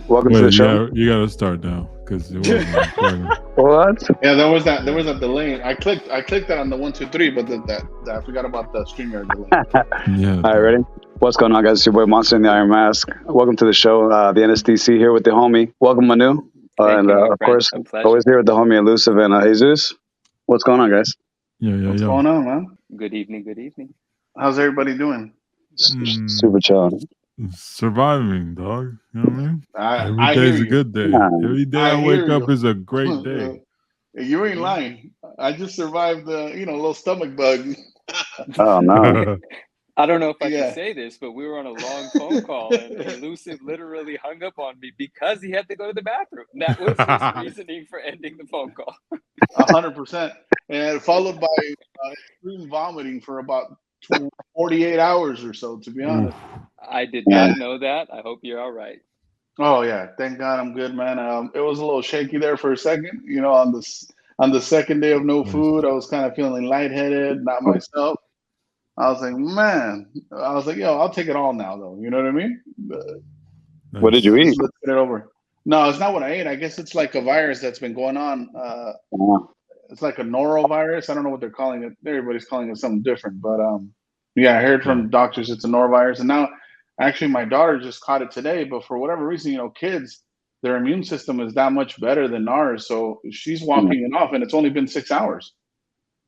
Welcome to the show. You gotta start now because it wasn't recording. What? Yeah, there was that delay. I clicked that on the 1 2 3, but I forgot about the StreamYard delay. Yeah. All right, ready? What's going on, guys? It's your boy Monster in the Iron Mask. Welcome to the show, the NSDC here with the homie. Welcome, Manu. Thank you, my of friend. course, A pleasure. always here with the homie Elusive and Jesus. What's going on, guys? What's going on, man? Good evening. Good evening. How's everybody doing? Super chill. Surviving, dog. You know what I mean? Every I day hear is a you. good day. Yeah. Every day I I wake hear up you. is a great day. You ain't lying. I just survived the little stomach bug. Oh no. I don't know if I Yeah. can say this, but we were on a long phone call, and Elusive literally hung up on me because he had to go to the bathroom. That was his reasoning for ending the phone call. 100%, and followed by extreme vomiting for about 48 hours or so. To be honest. I did Yeah. not know that. I hope you're all right. Oh yeah, thank God I'm good, man. It was a little shaky there for a second. On the second day of no food, I was kind of feeling lightheaded, not myself. I was like, man, yo, I'll take it all now, though. You know what I mean? What did you eat? Let's get it over. No, it's not what I ate. I guess it's like a virus that's been going on. It's like a norovirus. I don't know what they're calling it. Everybody's calling it something different, but yeah, I heard from doctors it's a norovirus, and now actually my daughter just caught it today. But for whatever reason, kids, their immune system is that much better than ours, so she's walking it off, and it's only been 6 hours.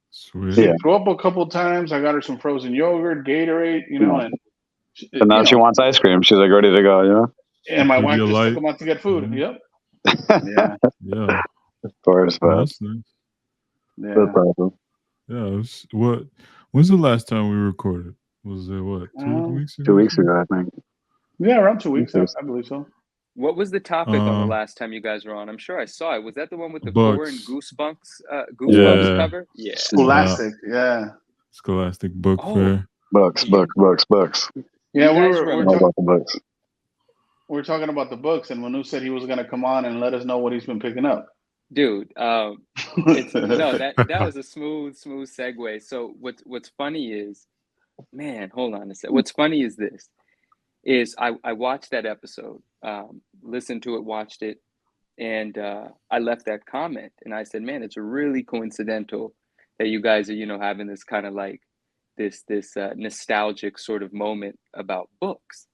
Sweet. She threw up a couple times. I got her some frozen yogurt, Gatorade, and So now she wants ice cream. She's like ready to go. And my wife just took them out to get food. Yep. Yeah. Yeah. Of course, but That's nice. Yeah. no problem. Yeah. When's the last time we recorded? Was it what? 2 weeks ago? 2 weeks ago, I think. Yeah, around 2 weeks. I believe so. What was the topic on the last time you guys were on? I'm sure I saw it. Was that the one with the core and Goosebumps cover? Yeah. Scholastic, yeah. Scholastic Book Fair. Books. Yeah, we're talking about the books, and Manu said he was going to come on and let us know what he's been picking up. Dude, that was a smooth segue. So what's funny is, man, hold on a sec. What's funny is this. I watched that episode, listened to it, watched it, and I left that comment, and I said, man, it's really coincidental that you guys are, having this kind of like this nostalgic sort of moment about books,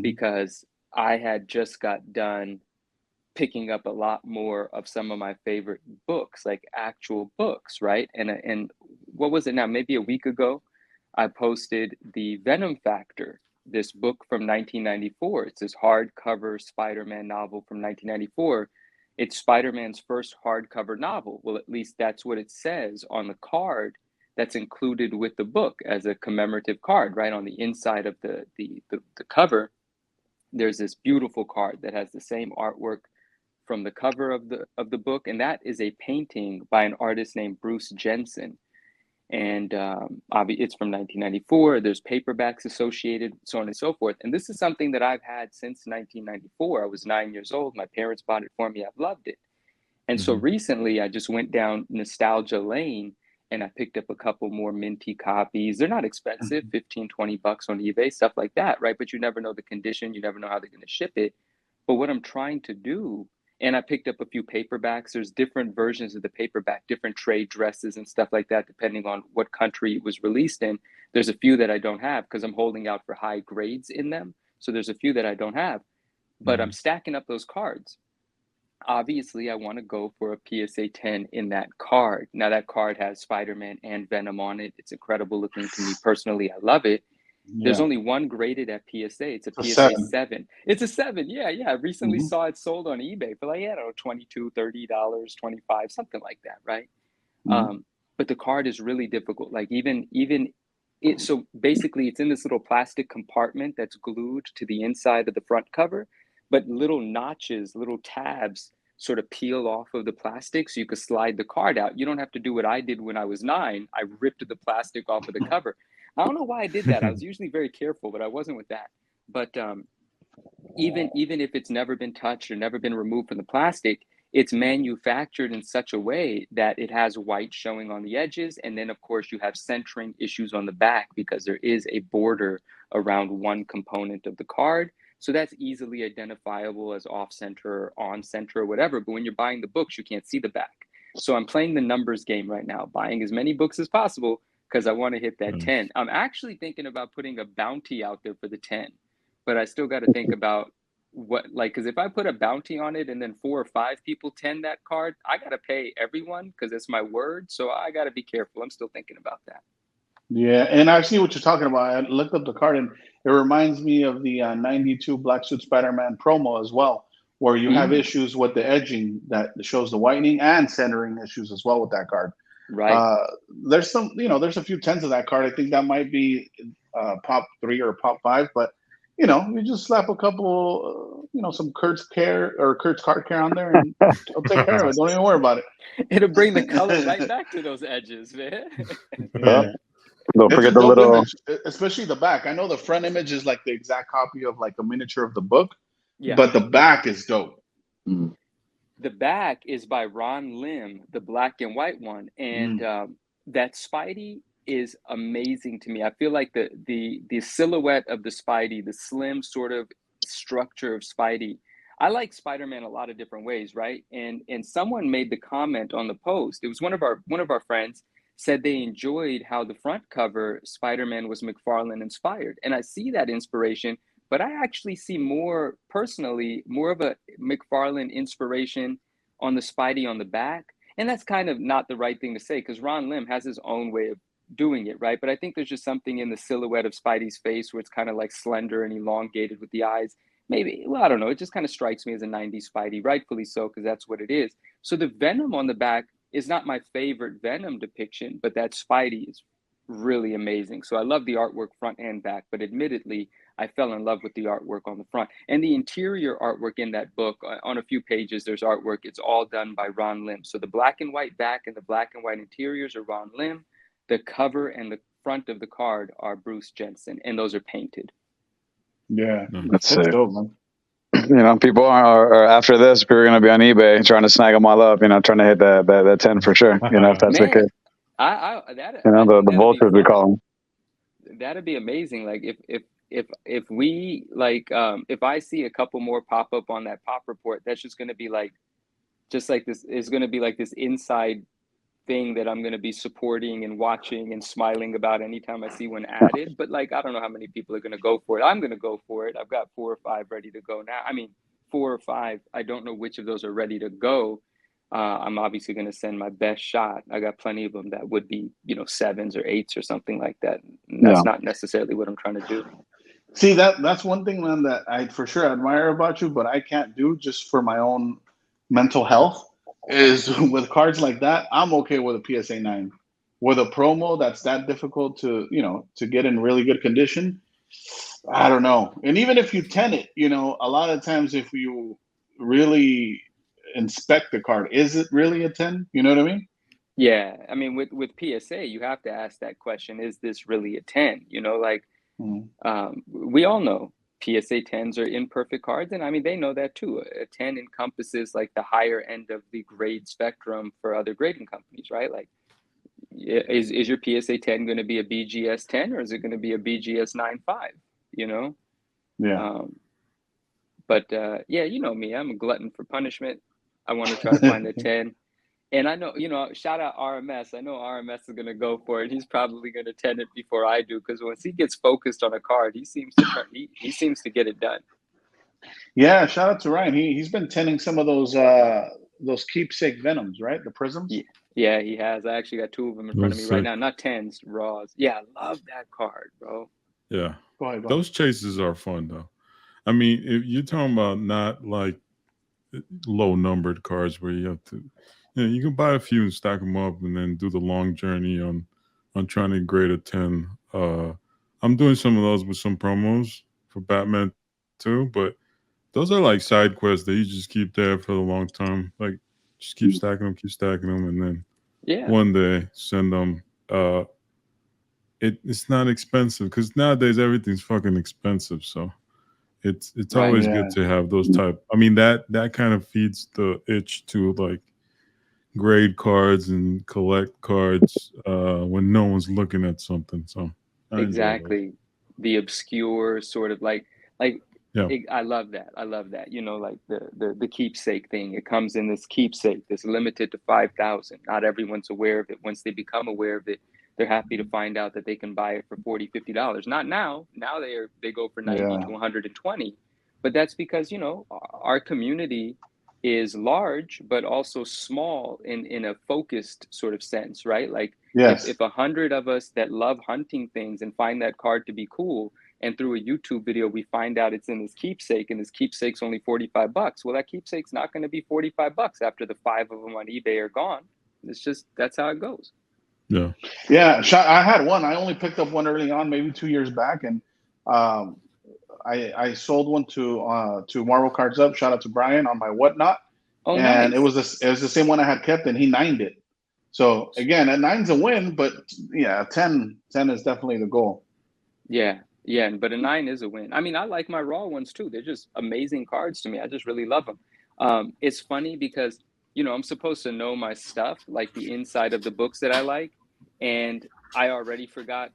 because I had just got done picking up a lot more of some of my favorite books, like actual books, right? And what was it now? Maybe a week ago, I posted the Venom Factor, this book from 1994. It's this hardcover Spider-Man novel from 1994. It's Spider-Man's first hardcover novel. Well, at least that's what it says on the card that's included with the book as a commemorative card, right? On the inside of the cover, there's this beautiful card that has the same artwork from the cover of the book, and that is a painting by an artist named Bruce Jensen. And it's from 1994. There's paperbacks associated, so on and so forth. And this is something that I've had since 1994. I was 9 years old. My parents bought it for me. I've loved it. And so recently, I just went down nostalgia lane, and I picked up a couple more minty copies. They're not expensive, 15, 20 bucks on eBay, stuff like that, right? But you never know the condition. You never know how they're going to ship it. But what I'm trying to do, and I picked up a few paperbacks. There's different versions of the paperback, different trade dresses and stuff like that, depending on what country it was released in. There's a few that I don't have because I'm holding out for high grades in them. So there's a few that I don't have, but I'm stacking up those cards. Obviously, I want to go for a PSA 10 in that card. Now, that card has Spider-Man and Venom on it. It's incredible looking to me personally. I love it. There's only one graded at PSA. It's a PSA 7. It's a 7. Yeah. I recently saw it sold on eBay for like, $22, $30, $25, something like that, right? But the card is really difficult. Like even it. So basically, it's in this little plastic compartment that's glued to the inside of the front cover, but little notches, little tabs sort of peel off of the plastic so you could slide the card out. You don't have to do what I did when I was 9. I ripped the plastic off of the cover. I don't know why I did that. I was usually very careful, but I wasn't with that. But even if it's never been touched or never been removed from the plastic, it's manufactured in such a way that it has white showing on the edges. And then, of course, you have centering issues on the back because there is a border around one component of the card. So that's easily identifiable as off center or on center or whatever. But when you're buying the books, you can't see the back. So I'm playing the numbers game right now, buying as many books as possible because I want to hit that 10. I'm actually thinking about putting a bounty out there for the 10, but I still got to think about what, like, because if I put a bounty on it and then 4 or 5 people 10 that card, I got to pay everyone because it's my word. So I got to be careful. I'm still thinking about that. Yeah, and I see what you're talking about. I looked up the card, and it reminds me of the 92 Black Suit Spider-Man promo as well, where you have issues with the edging that shows the whitening and centering issues as well with that card. Right. There's some, there's a few 10s of that card. I think that might be pop 3 or pop 5, but you just slap a couple, some Kurt's card care on there, and I'll take care of it. Don't even worry about it. It'll bring the color right back to those edges, man. Yeah. Don't It's forget a the dope little image, especially the back. I know the front image is like the exact copy of like a miniature of the book, Yeah. but the back is dope. The back is by Ron Lim, the black and white one, and that Spidey is amazing to me. I feel like the silhouette of the Spidey, the slim sort of structure of Spidey. I like Spider-Man a lot of different ways, right? And someone made the comment on the post. It was one of our friends said they enjoyed how the front cover Spider-Man was McFarlane inspired, and I see that inspiration. But I actually see more of a McFarlane inspiration on the Spidey on the back. And that's kind of not the right thing to say because Ron Lim has his own way of doing it, right? But I think there's just something in the silhouette of Spidey's face where it's kind of like slender and elongated with the eyes. Maybe, well, I don't know. It just kind of strikes me as a 90s Spidey, rightfully so, because that's what it is. So the Venom on the back is not my favorite Venom depiction, but that Spidey is really amazing. So I love the artwork front and back, but admittedly, I fell in love with the artwork on the front. And the interior artwork in that book, on a few pages, there's artwork. It's all done by Ron Lim. So the black and white back and the black and white interiors are Ron Lim. The cover and the front of the card are Bruce Jensen, and those are painted. Yeah, that's dope, man. People are after this, people are going to be on eBay trying to snag them all up, trying to hit that 10 for sure. If that's the case. The vultures we call them. That'd be amazing. Like if we if I see a couple more pop up on that pop report, that's just going to be this is going to be like this inside thing that I'm going to be supporting and watching and smiling about anytime I see one added. But I don't know how many people are going to go for it. I'm going to go for it. I've got 4 or 5 ready to go now. I mean, 4 or 5. I don't know which of those are ready to go. I'm obviously going to send my best shot. I got plenty of them that would be, 7s or 8s or something like that. And that's not necessarily what I'm trying to do. See, that's one thing, man, that I for sure admire about you, but I can't do just for my own mental health. Is with cards like that, I'm okay with a PSA 9. With a promo that's that difficult to get in really good condition, I don't know. And even if you 10 it, a lot of times if you really inspect the card, is it really a 10? You know what I mean? Yeah, I mean with PSA, you have to ask that question: is this really a 10? We all know PSA 10s are imperfect cards, and I mean they know that too. A 10 encompasses like the higher end of the grade spectrum for other grading companies, right? Like, is your PSA 10 going to be a BGS 10 or is it going to be a BGS 9.5? Yeah. But yeah, you know me, I'm a glutton for punishment. I want to try to find the 10. And I know, shout out RMS. I know RMS is going to go for it. He's probably going to 10 it before I do because once he gets focused on a card, he seems to get it done. Yeah, shout out to Ryan. He's been 10ing some of those keepsake Venoms, right? The prisms. Yeah, he has. I actually got 2 of them in front of me right now. Not 10s, raws. Yeah, I love that card, bro. Yeah. Go ahead. Those chases are fun though. I mean, if you're talking about not like low numbered cards where you have to, you can buy a few and stack them up and then do the long journey on trying to grade a 10. I'm doing some of those with some promos for Batman too, but those are like side quests that you just keep there for a long time. Like just keep stacking them, and then one day send them. It's not expensive because nowadays everything's fucking expensive. So it's always good to have those type. I mean that kind of feeds the itch to like grade cards and collect cards when no one's looking at something. So exactly, the obscure sort of like Yeah. I love that. I love that. You know, like the keepsake thing. It comes in this keepsake that's limited to 5,000. Not everyone's aware of it. Once they become aware of it, they're happy to find out that they can buy it for $40, $50. Not now. Now they go for 90 to 120. But that's because, you know, our community is large, but also small in a focused sort of sense, right? Like if 100 of us that love hunting things and find that card to be cool, and through a YouTube video, we find out it's in this keepsake, and this keepsake's only $45. Well, that keepsake's not going to be $45 after the 5 of them on eBay are gone. It's just, that's how it goes. Yeah. Yeah. I had one. I only picked up one early on, maybe 2 years back. And I sold one to Marvel Cards Up. Shout out to Brian on my whatnot. Oh, and nice. it was the same one I had kept, and he 9'd it. So again, a 9's a win, but yeah, 10 is definitely the goal. Yeah. Yeah, but a 9 is a win. I mean, I like my raw ones too. They're just amazing cards to me. I just really love them. It's funny because, you know, I'm supposed to know my stuff, like the inside of the books that I like, and I already forgot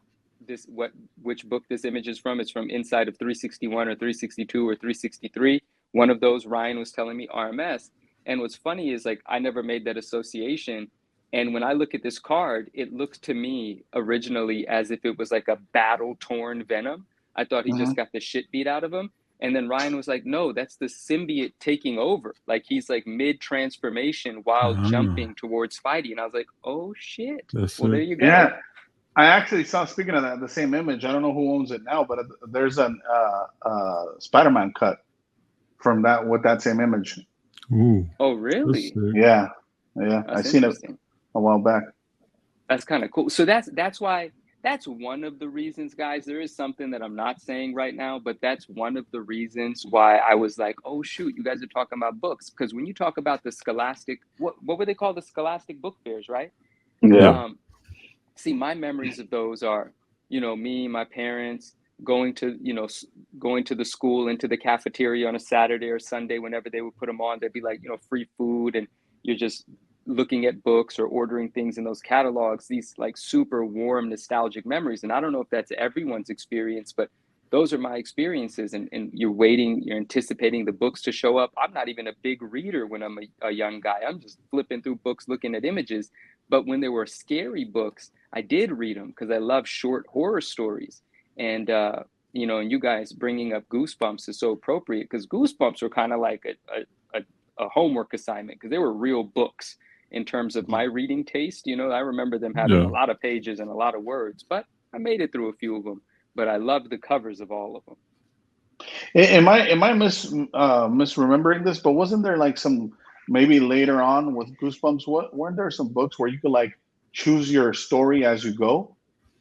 which book this image is from. It's from inside of 361 or 362 or 363. One of those, Ryan was telling me, RMS. And what's funny is, like, I never made that association. And when I look at this card, it looks to me originally as if it was like a battle-torn Venom. I thought he just got the shit beat out of him. And then Ryan was like, no, that's the symbiote taking over. Like, he's like mid-transformation while jumping towards Spidey. And I was like, oh, shit. Well, there you go. Yeah. I actually saw, speaking of that, the same image. I don't know who owns it now, but there's a Spider-Man cut from that with that same image. Ooh. Oh, really? Yeah. I seen it a while back. That's kind of cool. So that's why, that's one of the reasons, guys. There is something that I'm not saying right now, but that's one of the reasons why I was like, oh shoot, you guys are talking about books. Because when you talk about the Scholastic, what were they called? The Scholastic book fairs, right? Yeah. See, my memories of those are, you know, me, my parents going to the school, into the cafeteria on a Saturday or Sunday, whenever they would put them on, they'd be like, you know, free food, and you're just looking at books or ordering things in those catalogs, these like super warm, nostalgic memories. And I don't know if that's everyone's experience, but those are my experiences. And you're waiting, you're anticipating the books to show up. I'm not even a big reader when I'm a young guy. I'm just flipping through books, looking at images. But when there were scary books, I did read them because I love short horror stories. And, you know, and you guys bringing up Goosebumps is so appropriate, because Goosebumps were kind of like a homework assignment, because they were real books in terms of my reading taste. You know, I remember them having a lot of pages and a lot of words, but I made it through a few of them. But I loved the covers of all of them. Am I misremembering this? But wasn't there like some, maybe later on with Goosebumps, weren't there some books where you could like choose your story as you go?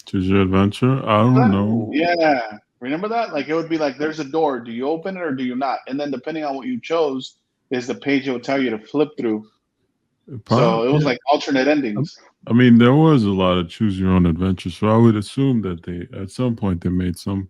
Choose your adventure? I don't know. Yeah. Remember that? Like, it would be like, there's a door. Do you open it or do you not? And then depending on what you chose is the page it would tell you to flip through. So it was like alternate endings. I mean, there was a lot of choose your own adventure, so I would assume that they, at some point, they made some.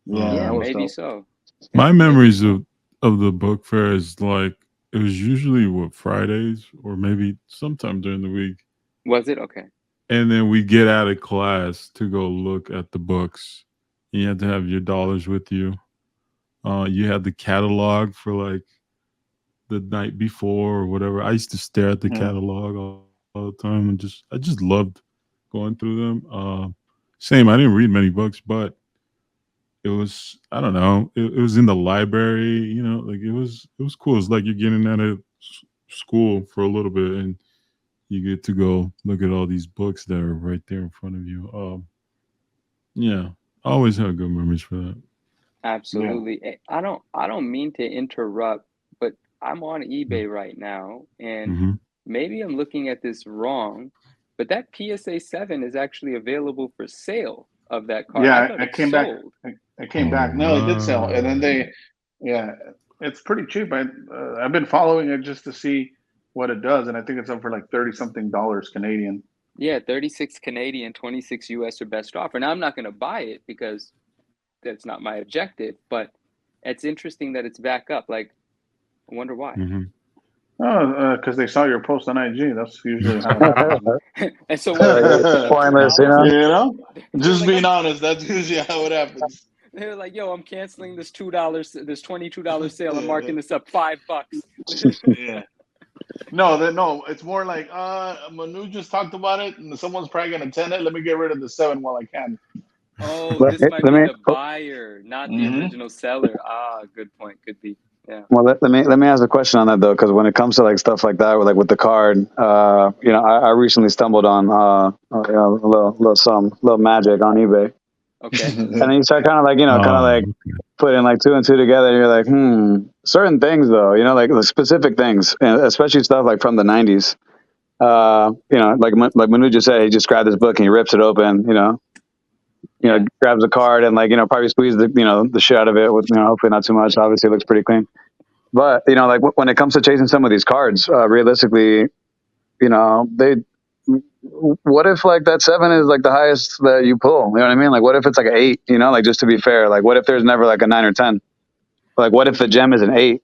Yeah, maybe so. My memories of the book fair is like, it was usually Fridays or maybe sometime during the week. Was it? Okay. And then we get out of class to go look at the books. You had to have your dollars with you. You had the catalog for like the night before or whatever. I used to stare at the catalog all the time, and I just loved going through them. Same, I didn't read many books, but it was, I don't know, it was in the library, you know, like it was cool. It's like you're getting out of school for a little bit and you get to go look at all these books that are right there in front of you. Yeah, I always have good memories for that. Absolutely. Yeah. I don't mean to interrupt, but I'm on eBay right now, and maybe I'm looking at this wrong, but that PSA 7 is actually available for sale of that card. Yeah, I came back. I came back. No, it did sell, and then it's pretty cheap. I've been following it just to see what it does, and I think it's up for like $30-something Canadian. Yeah, 36 Canadian, 26 US or best offer. Now I'm not going to buy it because that's not my objective, but it's interesting that it's back up. Like, I wonder why. Oh, because they saw your post on IG. That's usually how it happens. And so pointless, you know. Just being honest, that's usually how it happens. They were like, "Yo, I'm canceling this this $22 sale. I'm marking this up $5." Yeah. No, it's more like Manu just talked about it, and someone's probably gonna attend it. Let me get rid of the 7 while I can. Oh, Let, this might let be me the buyer, not the original seller. Ah, good point. Could be. Yeah. well let me ask a question on that though, because when it comes to like stuff like that, with the card, you know, I recently stumbled on you know, a little magic on eBay. Okay. And then you start kind of like, you know, putting like 2 and 2 together, and you're like, certain things though, you know, like the specific things, and especially stuff like from the 90s. You know, like Manu just said, he just grabbed his book and he rips it open, you know, grabs a card and, like, you know, probably squeezes the, you know, the shit out of it with, you know, hopefully not too much. Obviously it looks pretty clean. But, you know, like when it comes to chasing some of these cards, realistically, you know, what if like that 7 is like the highest that you pull? You know what I mean? Like, what if it's like an 8, you know, like, just to be fair, like, what if there's never like a 9 or 10? Like, what if the gem is an 8?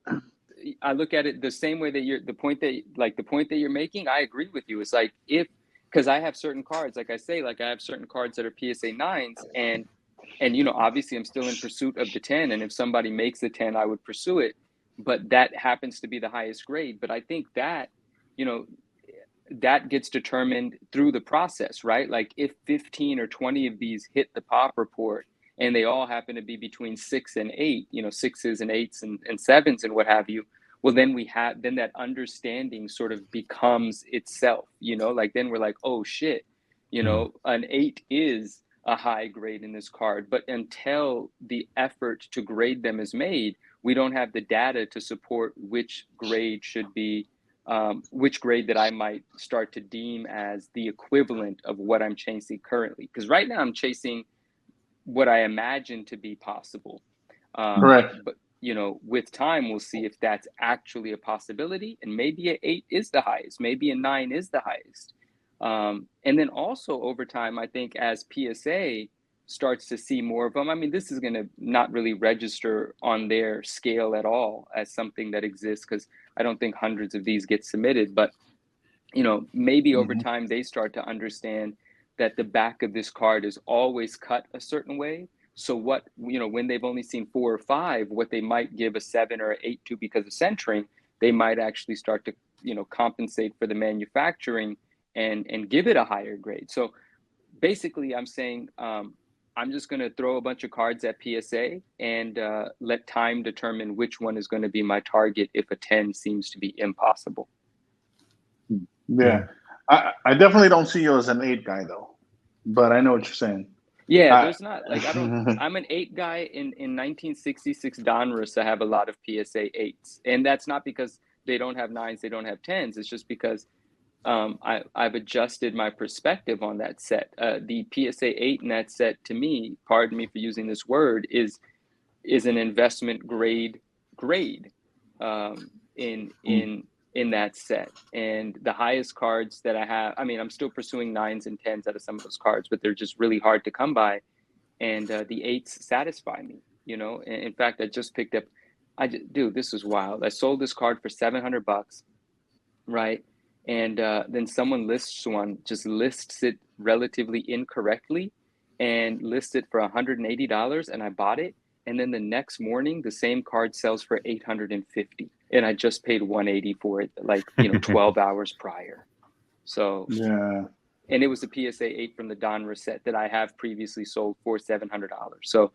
I look at it the same way that the point that you're making. I agree with you. It's like, because I have certain cards, like I say, like I have certain cards that are PSA 9s, and you know, obviously I'm still in pursuit of the 10, and if somebody makes the 10, I would pursue it, but that happens to be the highest grade. But I think that, you know, that gets determined through the process, right? Like if 15 or 20 of these hit the pop report and they all happen to be between 6 and 8, you know, 6s and 8s and 7s and what have you, well, then then that understanding sort of becomes itself, you know, like then we're like, oh shit, you know, an 8 is a high grade in this card. But until the effort to grade them is made, we don't have the data to support which grade should be, which grade that I might start to deem as the equivalent of what I'm chasing currently. Because right now I'm chasing what I imagine to be possible. Correct. But you know, with time, we'll see if that's actually a possibility. And maybe an 8 is the highest. Maybe a 9 is the highest. And then also over time, I think as PSA starts to see more of them, I mean, this is going to not really register on their scale at all as something that exists, because I don't think hundreds of these get submitted. But, you know, maybe over time they start to understand that the back of this card is always cut a certain way. So what, you know, when they've only seen 4 or 5, what they might give a 7 or 8 to because of centering, they might actually start to, you know, compensate for the manufacturing and give it a higher grade. So basically I'm saying, I'm just going to throw a bunch of cards at PSA and let time determine which one is going to be my target if a 10 seems to be impossible. Yeah. I definitely don't see you as an 8 guy though, but I know what you're saying. Yeah, there's not like I'm an 8 guy in 1966 Donruss. I have a lot of PSA 8s, and that's not because they don't have 9s, they don't have 10s. It's just because I've adjusted my perspective on that set. The PSA 8 in that set, to me, pardon me for using this word, is an investment grade in that set. And the highest cards that I have, I mean, I'm still pursuing 9s and 10s out of some of those cards, but they're just really hard to come by. And the 8s satisfy me, you know. And in fact, I just picked up, dude, this is wild. I sold this card for $700, right? And then someone lists it relatively incorrectly and lists it for $180, and I bought it. And then the next morning, the same card sells for $850, and I just paid $180 for it, like, you know, 12 hours prior. So yeah, and it was a PSA 8 from the Donruss set that I have previously sold for $700. So,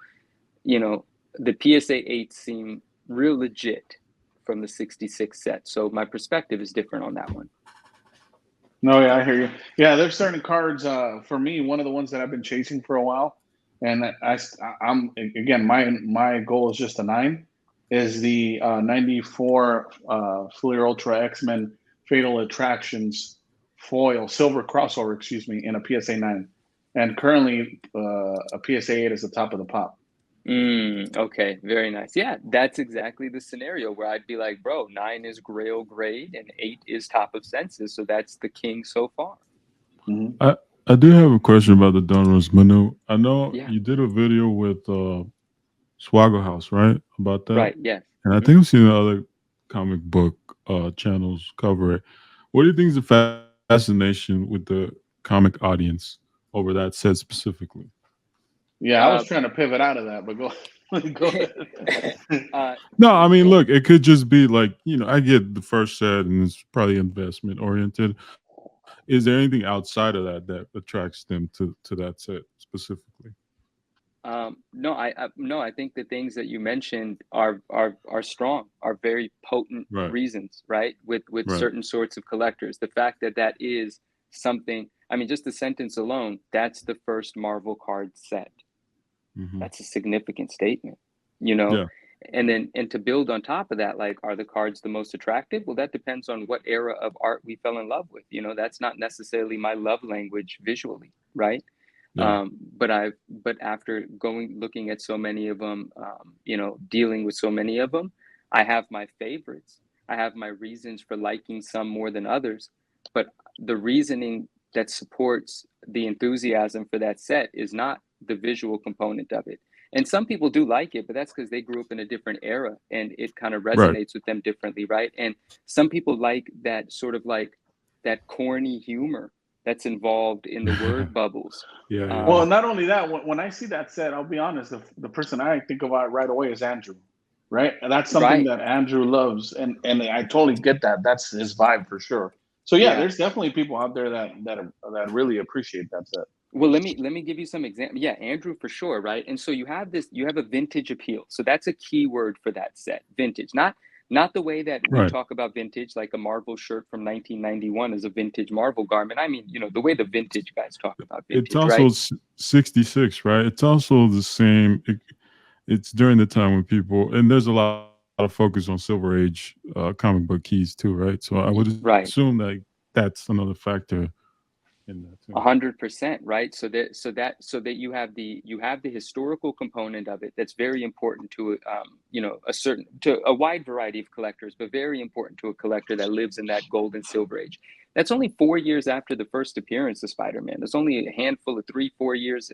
you know, the PSA 8s seem real legit from the 66 set. So my perspective is different on that one. No, yeah, I hear you. Yeah, there's certain cards. For me, one of the ones that I've been chasing for a while, and I'm again, my goal is just a 9. Is the 94 Fleer Ultra X-Men Fatal Attractions foil silver crossover, excuse me, in a PSA 9, and currently a PSA 8 is the top of the pop. Okay, very nice. Yeah, that's exactly the scenario where I'd be like, bro, 9 is Grail grade and 8 is top of census, so that's the king so far. I do have a question about the Donruss, Manu. I know you did a video with Swagger House, right? About that? Right, yes. And I think I've seen other comic book channels cover it. What do you think is the fascination with the comic audience over that set specifically? Yeah, I was trying to pivot out of that, but go. Go ahead. No, I mean, look, it could just be like, I get the first set and it's probably investment oriented. Is there anything outside of that attracts them to that set specifically? No, I think the things that you mentioned are strong, are very potent Right. reasons, right? With Right. certain sorts of collectors, the fact that is something. I mean, just the sentence alone, that's the first Marvel card set. Mhm. That's a significant statement, you know. Yeah. And to build on top of that, like, are the cards the most attractive? Well, that depends on what era of art we fell in love with. You know, that's not necessarily my love language visually, right? Yeah. But after looking at so many of them, dealing with so many of them, I have my favorites. I have my reasons for liking some more than others. But the reasoning that supports the enthusiasm for that set is not the visual component of it. And some people do like it, but that's because they grew up in a different era and it kind of resonates with them differently, right? And some people like that sort of like that corny humor that's involved in the word bubbles. Yeah. Well, not only that, when I see that set, I'll be honest, the person I think about right away is Andrew, right? And that's something that Andrew loves, and I totally get that. That's his vibe for sure. So yeah, there's definitely people out there that really appreciate that set. Well, let me give you some examples. Yeah, Andrew for sure, right? And so you have a vintage appeal. So that's a key word for that set, vintage. Not the way that we talk about vintage, like a Marvel shirt from 1991 is a vintage Marvel garment. I mean, the way the vintage guys talk about vintage, it's also right? 66, right? It's also the same. It's during the time when people, and there's a lot of focus on Silver Age comic book keys too, right? So I would assume that that's another factor in that too. 100%, right? So that you have the historical component of it that's very important to to a wide variety of collectors, but very important to a collector that lives in that gold and silver age. That's only 4 years after the first appearance of Spider-Man. There's only a handful of 3-4 years,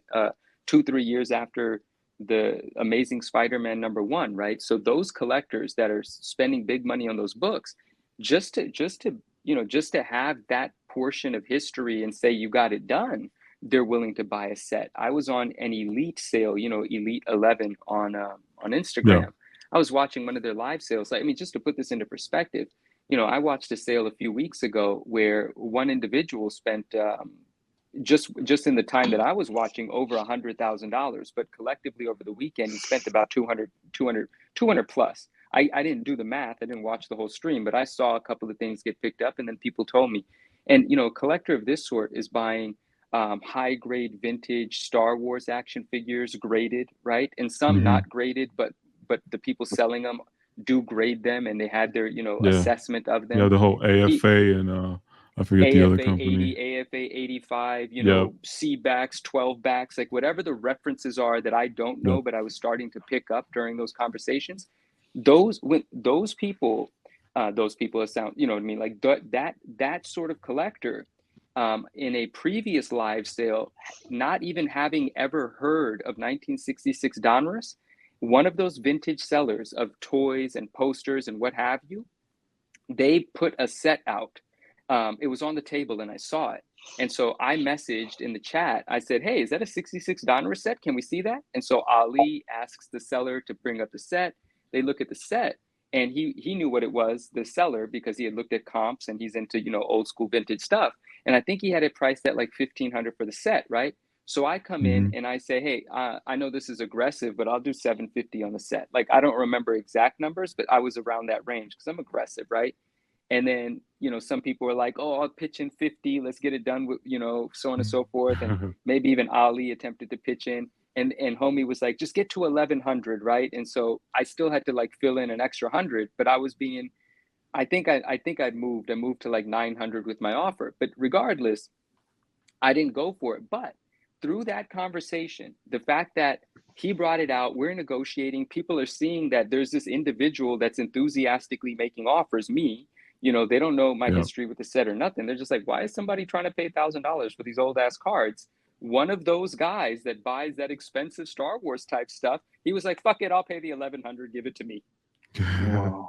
2-3 years after the Amazing Spider-Man #1, right? So those collectors that are spending big money on those books, just to have that portion of history and say you got it done, they're willing to buy a set. I was on an Elite sale, Elite 11 on Instagram. Yeah. I was watching one of their live sales. I mean, just to put this into perspective, I watched a sale a few weeks ago where one individual spent just in the time that I was watching over $100,000, but collectively over the weekend he spent about 200 plus. I didn't do the math. I didn't watch the whole stream, but I saw a couple of things get picked up and then people told me. And, a collector of this sort is buying high grade vintage Star Wars action figures graded, right? And some not graded, but the people selling them do grade them and they had their, assessment of them. Yeah, the whole AFA and I forget AFA the other company. 80, AFA 85, C backs, 12 backs, like whatever the references are that I don't know, but I was starting to pick up during those conversations. Those people sound, you know what I mean? Like that sort of collector in a previous live sale, not even having ever heard of 1966 Donruss, one of those vintage sellers of toys and posters and what have you, they put a set out. It was on the table and I saw it. And so I messaged in the chat. I said, hey, is that a 66 Donruss set? Can we see that? And so Ali asks the seller to bring up the set. They look at the set and he knew what it was, the seller, because he had looked at comps and he's into, old school vintage stuff. And I think he had it priced at like $1,500 for the set, right? So I come in and I say, hey, I know this is aggressive, but I'll do $750 on the set. Like, I don't remember exact numbers, but I was around that range because I'm aggressive, right? And then, some people are like, oh, I'll pitch in 50. Let's get it done with, so on and so forth. And maybe even Ali attempted to pitch in. And homie was like, just get to 1,100, right? And so I still had to like fill in an extra 100, but I was being, I think I moved to like 900 with my offer. But regardless, I didn't go for it. But through that conversation, the fact that he brought it out, we're negotiating, people are seeing that there's this individual that's enthusiastically making offers, me. They don't know my history with the set or nothing. They're just like, why is somebody trying to pay $1,000 for these old ass cards? One of those guys that buys that expensive Star Wars type stuff, he was like, fuck it, I'll pay the 1,100, give it to me. Wow.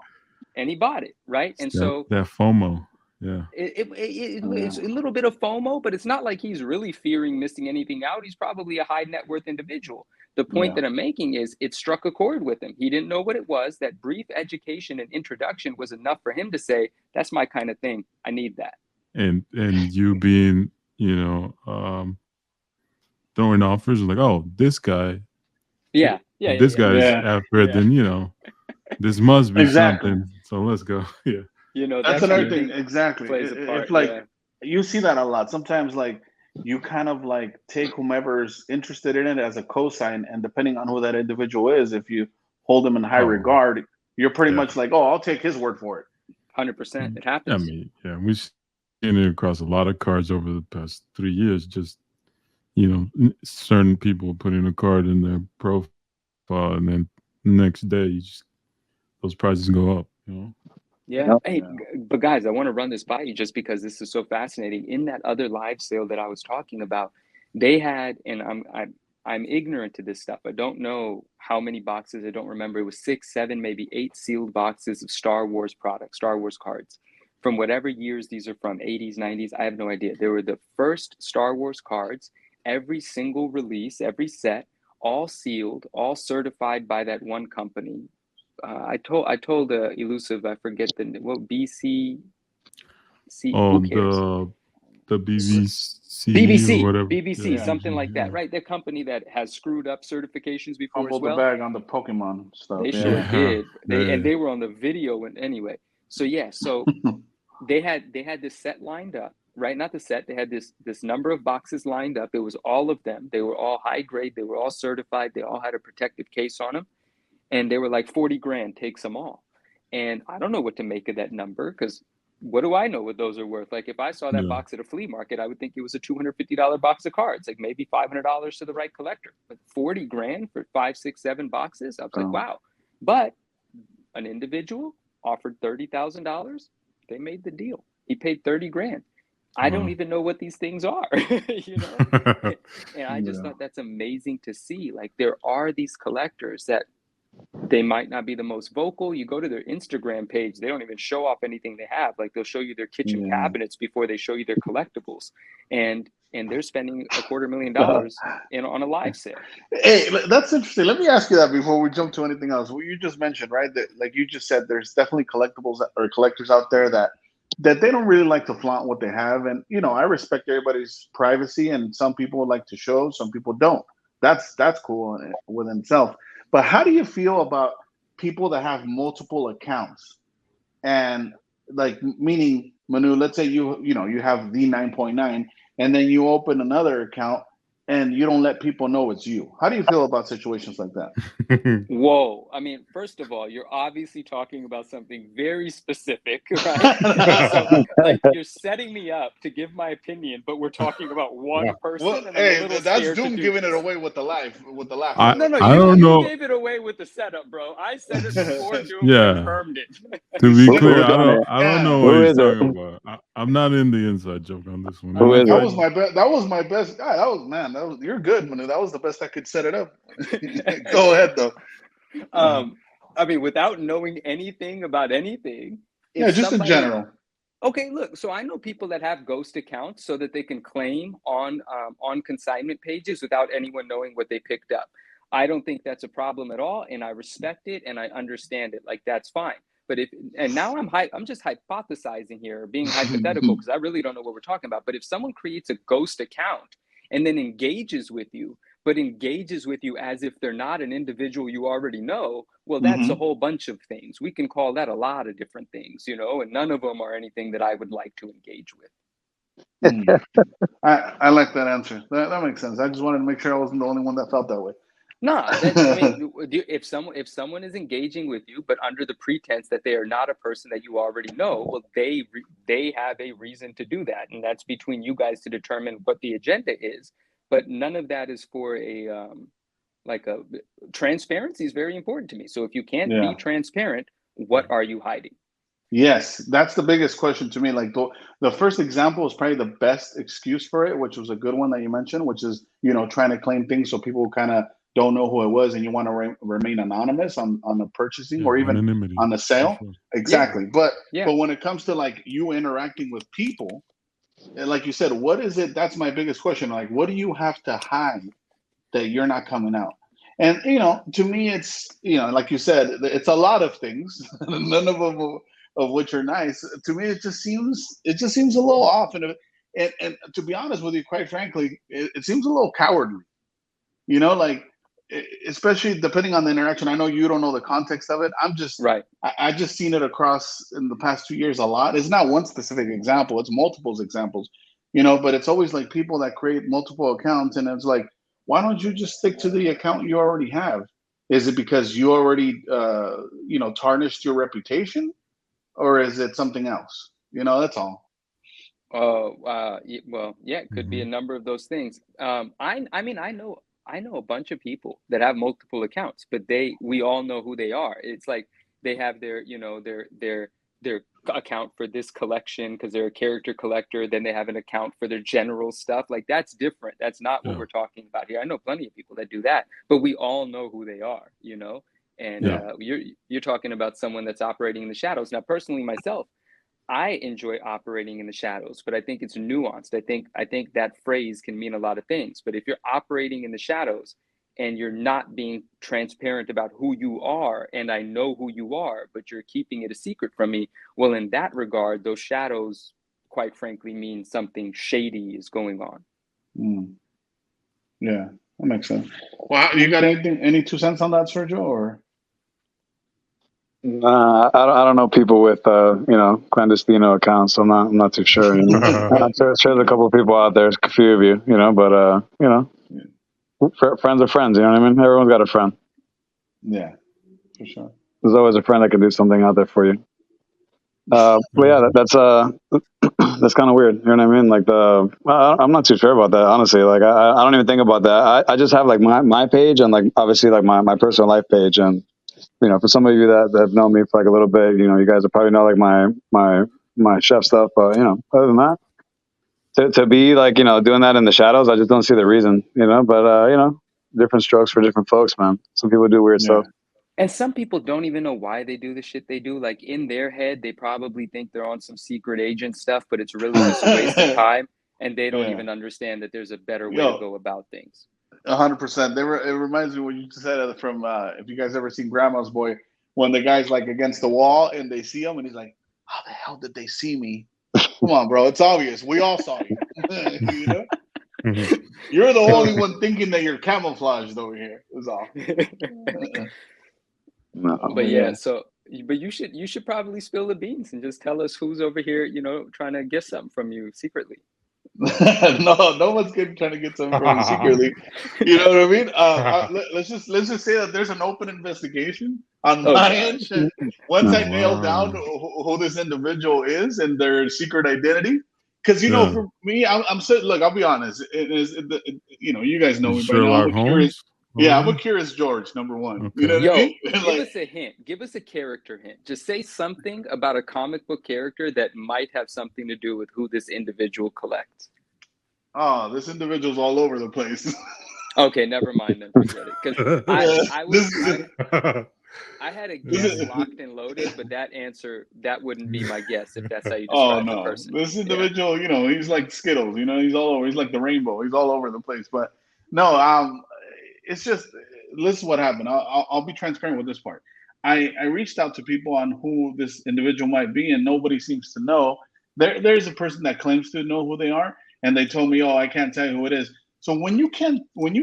And he bought it, right? And so that FOMO. Yeah. It's a little bit of FOMO, but it's not like he's really fearing missing anything out. He's probably a high net worth individual. The point that I'm making is it struck a chord with him. He didn't know what it was. That brief education and introduction was enough for him to say, that's my kind of thing. I need that. And you being, throwing offers like, oh, this guy. This guy's after it, then, this must be something. So let's go. Yeah. That's another thing. Exactly. It's like you see that a lot. Sometimes like you kind of like take whomever's interested in it as a cosign, and depending on who that individual is, if you hold them in high regard, you're pretty much like, oh, I'll take his word for it. 100%. It happens. I mean, yeah, we've seen it across a lot of cards over the past 3 years. Just, certain people putting a card in their profile, and then next day, those prices go up, Yeah. Hey, but guys, I want to run this by you just because this is so fascinating. In that other live sale that I was talking about, they had, and I'm ignorant to this stuff. I don't know how many boxes. I don't remember. It was 6, 7, maybe 8 sealed boxes of Star Wars products, Star Wars cards, from whatever years these are from, 80s, 90s. I have no idea. They were the first Star Wars cards. Every single release, every set, all sealed, all certified by that one company. I told Elusive, I forget BC. Oh, the BBC or whatever. BBC, something like that, right? Their company that has screwed up certifications before as well. The bag on the Pokemon stuff. They sure did. And they were on the video and anyway. So they had this set lined up, right? Not the set. They had this number of boxes lined up. It was all of them. They were all high grade. They were all certified. They all had a protective case on them. And they were like 40 grand, takes them all. And I don't know what to make of that number because what do I know what those are worth? Like if I saw that box at a flea market, I would think it was a $250 box of cards, like maybe $500 to the right collector. But 40 grand for 5, 6, 7 boxes, I was like, wow. But an individual offered $30,000. They made the deal. He paid 30 grand. I don't even know what these things are, And I just thought that's amazing to see. Like there are these collectors that they might not be the most vocal. You go to their Instagram page, they don't even show off anything they have. Like they'll show you their kitchen cabinets before they show you their collectibles. And they're spending $250,000 on a live sale. Hey, that's interesting. Let me ask you that before we jump to anything else. What you just mentioned, right? That, like you just said, there's definitely collectibles or collectors out there that they don't really like to flaunt what they have. And, I respect everybody's privacy, and some people like to show, some people don't. That's cool within itself. But how do you feel about people that have multiple accounts? And like, meaning, Manu, let's say you have the 9.9 and then you open another account and you don't let people know it's you. How do you feel about situations like that? Whoa. I mean, first of all, you're obviously talking about something very specific, right? So, like, you're setting me up to give my opinion, but we're talking about one person. Well, hey, that's Doom giving it away with the laugh. No, you gave it away with the setup, bro. I said it before Doom confirmed it. To be clear, I don't know what he's talking about. I'm not in the inside joke on this one. That was my best guy. You're good, Manu. That was the best I could set it up. Go ahead, though. I mean, without knowing anything about anything. Just in general. Okay, look. So I know people that have ghost accounts so that they can claim on consignment pages without anyone knowing what they picked up. I don't think that's a problem at all, and I respect it and I understand it. Like that's fine. But now I'm just hypothesizing here, being hypothetical because I really don't know what we're talking about. But if someone creates a ghost account and then engages with you as if they're not an individual you already know, well, that's a whole bunch of things. We can call that a lot of different things, and none of them are anything that I would like to engage with. I like that answer. That makes sense. I just wanted to make sure I wasn't the only one that felt that way. No, if someone is engaging with you, but under the pretense that they are not a person that you already know, well, they have a reason to do that, and that's between you guys to determine what the agenda is. But none of that is for transparency is very important to me. So if you can't be transparent, what are you hiding? Yes, that's the biggest question to me. Like the first example is probably the best excuse for it, which was a good one that you mentioned, which is, trying to claim things so people kind of don't know who it was and you want to remain anonymous on the purchasing or even anonymity, on the sale. sure. Exactly. Yeah. But when it comes to like you interacting with people, and like you said, what is it? That's my biggest question. Like, what do you have to hide that you're not coming out? And to me, it's like you said, it's a lot of things, none of them of which are nice. To me, it just seems a little off, and to be honest with you, quite frankly, it seems a little cowardly. Like especially depending on the interaction. I know you don't know the context of it. I'm just right. I just seen it across in the past 2 years a lot. It's not one specific example; it's multiple examples. But it's always like people that create multiple accounts, and it's like, why don't you just stick to the account you already have? Is it because you already tarnished your reputation, or is it something else? That's all. Well, yeah, it could be a number of those things. I mean, I know a bunch of people that have multiple accounts, but we all know who they are. It's like they have their account for this collection because they're a character collector. Then they have an account for their general stuff. Like that's different. That's not what we're talking about here. I know plenty of people that do that, but we all know who they are, And you're talking about someone that's operating in the shadows. Now, personally, myself, I enjoy operating in the shadows, but I think it's nuanced. I think that phrase can mean a lot of things. But if you're operating in the shadows and you're not being transparent about who you are, and I know who you are, but you're keeping it a secret from me, well, in that regard, those shadows, quite frankly, mean something shady is going on. Yeah, that makes sense. Well, you got any 2 cents on that, Sergio, or? I don't know people with clandestino accounts, so I'm not too sure. I'm sure there's a couple of people out there, a few of you, but friends are friends. You know what I mean? Everyone's got a friend. Yeah, for sure. There's always a friend that can do something out there for you. But yeah, that's kind of weird. You know what I mean? Like I'm not too sure about that, honestly. Like I don't even think about that. I just have like my page and like obviously like my personal life page, and for some of you that have known me for like a little bit, you guys will probably know like my chef stuff. But other than that, to be like doing that in the shadows, I just don't see the reason. But different strokes for different folks, man. Some people do weird stuff. And some people don't even know why they do the shit they do. Like in their head, they probably think they're on some secret agent stuff, but it's really just a waste of time. And they don't even understand that there's a better way to go about things. 100%. It reminds me what you said from if you guys ever seen Grandma's Boy, when the guy's like against the wall and they see him and he's like, how the hell did they see me? Come on, bro. It's obvious. We all saw you. You're the only one thinking that you're camouflaged over here. Is all. No. But yeah, but you should probably spill the beans and just tell us who's over here, trying to get something from you secretly. No one's trying to get something from you secretly. You know what I mean? Let's just say that there's an open investigation on my end. Once I nail down who this individual is and their secret identity, because for me, I'm so look. I'll be honest. You guys know me by now. I'm curious. Yeah, I'm a curious George, number one. Okay. You know what I mean? Give us a hint. Give us a character hint. Just say something about a comic book character that might have something to do with who this individual collects. Oh, this individual's all over the place. Okay, never mind then. Forget it. Because I had a guess locked and loaded, but that wouldn't be my guess if that's how you describe the person. This individual, he's like Skittles. He's all over. He's like the rainbow. He's all over the place. But no, it's just, this is what happened. I'll be transparent with this part. I reached out to people on who this individual might be, and nobody seems to know. There's a person that claims to know who they are, and they told me, "Oh, I can't tell you who it is." So when you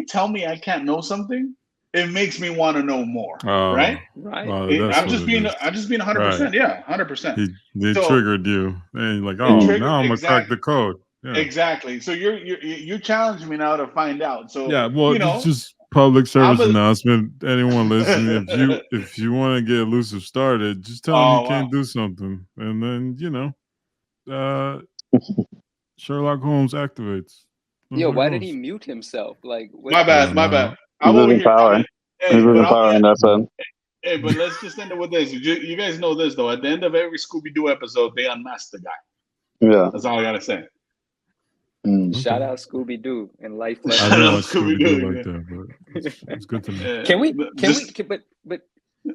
tell me I can't know something, it makes me want to know more. Right? I'm just being 100%. Right. Yeah, 100%. They triggered you, and like, now I'm gonna crack the code. Yeah. Exactly. So you challenge me now to find out. So yeah, well, it's just public service announcement. Anyone listening, if you want to get Elusive started, just tell them you can't do something, and then Sherlock Holmes activates. Why did he mute himself? Like, my bad. I'm over here. Power. He's losing power, and that's it. Hey, but let's just end it with this. You guys know this though. At the end of every Scooby-Doo episode, they unmask the guy. Yeah, that's all I gotta say. Shout out Scooby-Doo and life. I didn't watch Scooby-Doo like that, but It's good to know. But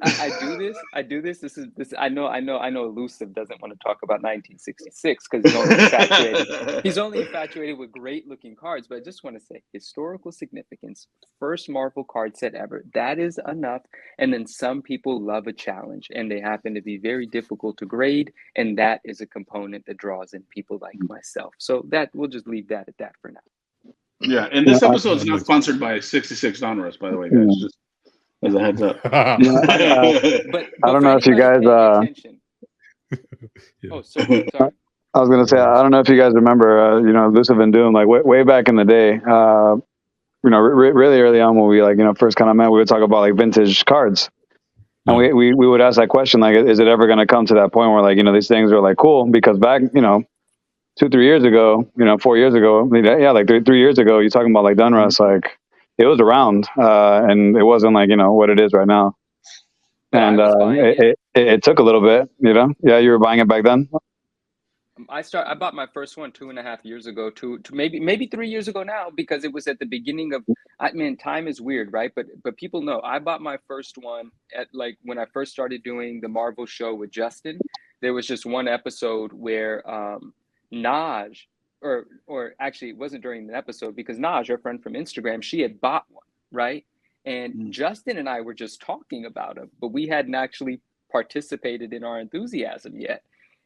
I do this. This is. I know. Elusive doesn't want to talk about 1966 because he's only infatuated. He's only infatuated with great looking cards. But I just want to say historical significance. First Marvel card set ever. That is enough. And then some people love a challenge, and they happen to be very difficult to grade, and that is a component that draws in people like myself. So that we'll just leave that at that for now. Yeah, and this episode is not sponsored by 66 Donruss, by the way, guys. Just as a heads up. But I don't know if you guys. Oh, sorry. I was gonna say I don't know if you guys remember, Elusive and Doom, like way back in the day. Really early on when we first kind of met, we would talk about like vintage cards, and we would ask that question like, is it ever gonna come to that point where like these things are like cool? Because back 2-3 years ago, 4 years ago, like 3 years ago, you're talking about like Donruss, like it was around, and it wasn't like what it is right now. And it took a little bit, Yeah, you were buying it back then. I bought my first one 2.5 years ago, to maybe 3 years ago now, because it was at the beginning of. Time is weird, right? But people know I bought my first one at like when I first started doing the Marvel show with Justin. There was just one episode where Naj, or actually it wasn't during the episode because Naj, our friend from Instagram, she had bought one, right? And Justin and I were just talking about it, but we hadn't actually participated in our enthusiasm yet.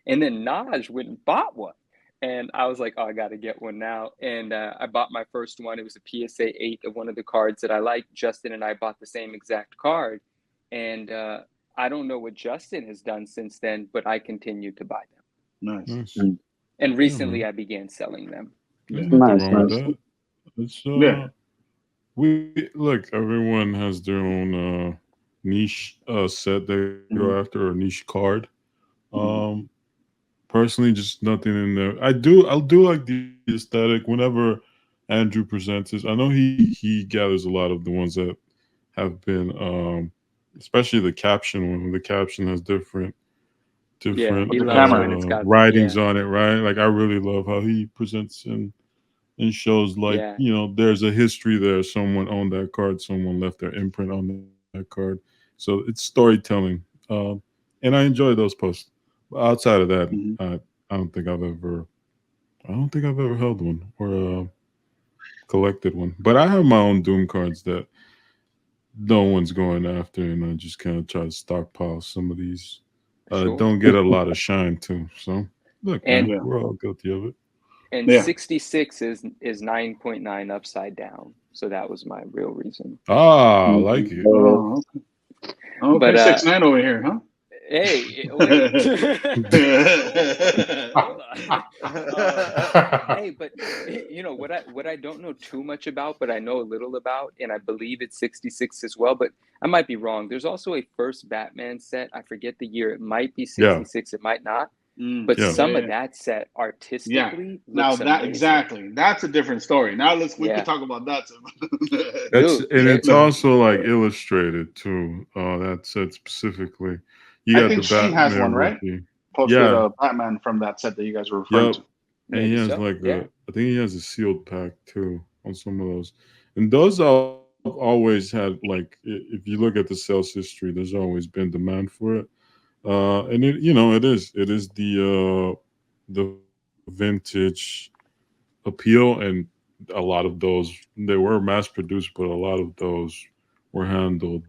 And then Naj went and bought one. And I was like, oh, I got to get one now. And I bought my first one. It was a PSA 8 of one of the cards that I liked. Justin and I bought the same exact card. And I don't know what Justin has done since then, but I continue to buy them. Nice. And recently I began selling them. There's nothing wrong with that. It's, look, everyone has their own niche set they go after, or niche card. Personally, just nothing in there. I'll do like the aesthetic whenever Andrew presents this. I know he gathers a lot of the ones that have been especially the caption one. The caption has different writings on it, right? Like I really love how he presents and shows like there's a history there. Someone owned that card, someone left their imprint on that card. So it's storytelling, and I enjoy those posts. But outside of that, I don't think I've ever held one or collected one. But I have my own Doom cards that no one's going after, and I just kind of try to stockpile some of these. Don't get a lot of shine too. So look, we're all guilty of it. And 66 is 9.9 upside down. So that was my real reason. I like it. Oh, okay. But 6'9" over here, huh? Hey, hey, but what I don't know too much about, but I know a little about, and I believe it's 66 as well, but I might be wrong. There's also a first Batman set. I forget the year. It might be 66. It might not. But some of that set artistically. Now that's a different story. Now we can talk about that. It's also like illustrated too. That set specifically. I think she has one, right? Posted a Batman from that set that you guys were referring to. And he has I think he has a sealed pack too on some of those. And those I've always had, like, if you look at the sales history, there's always been demand for it. And it is the vintage appeal, and a lot of those, they were mass produced, but a lot of those were handled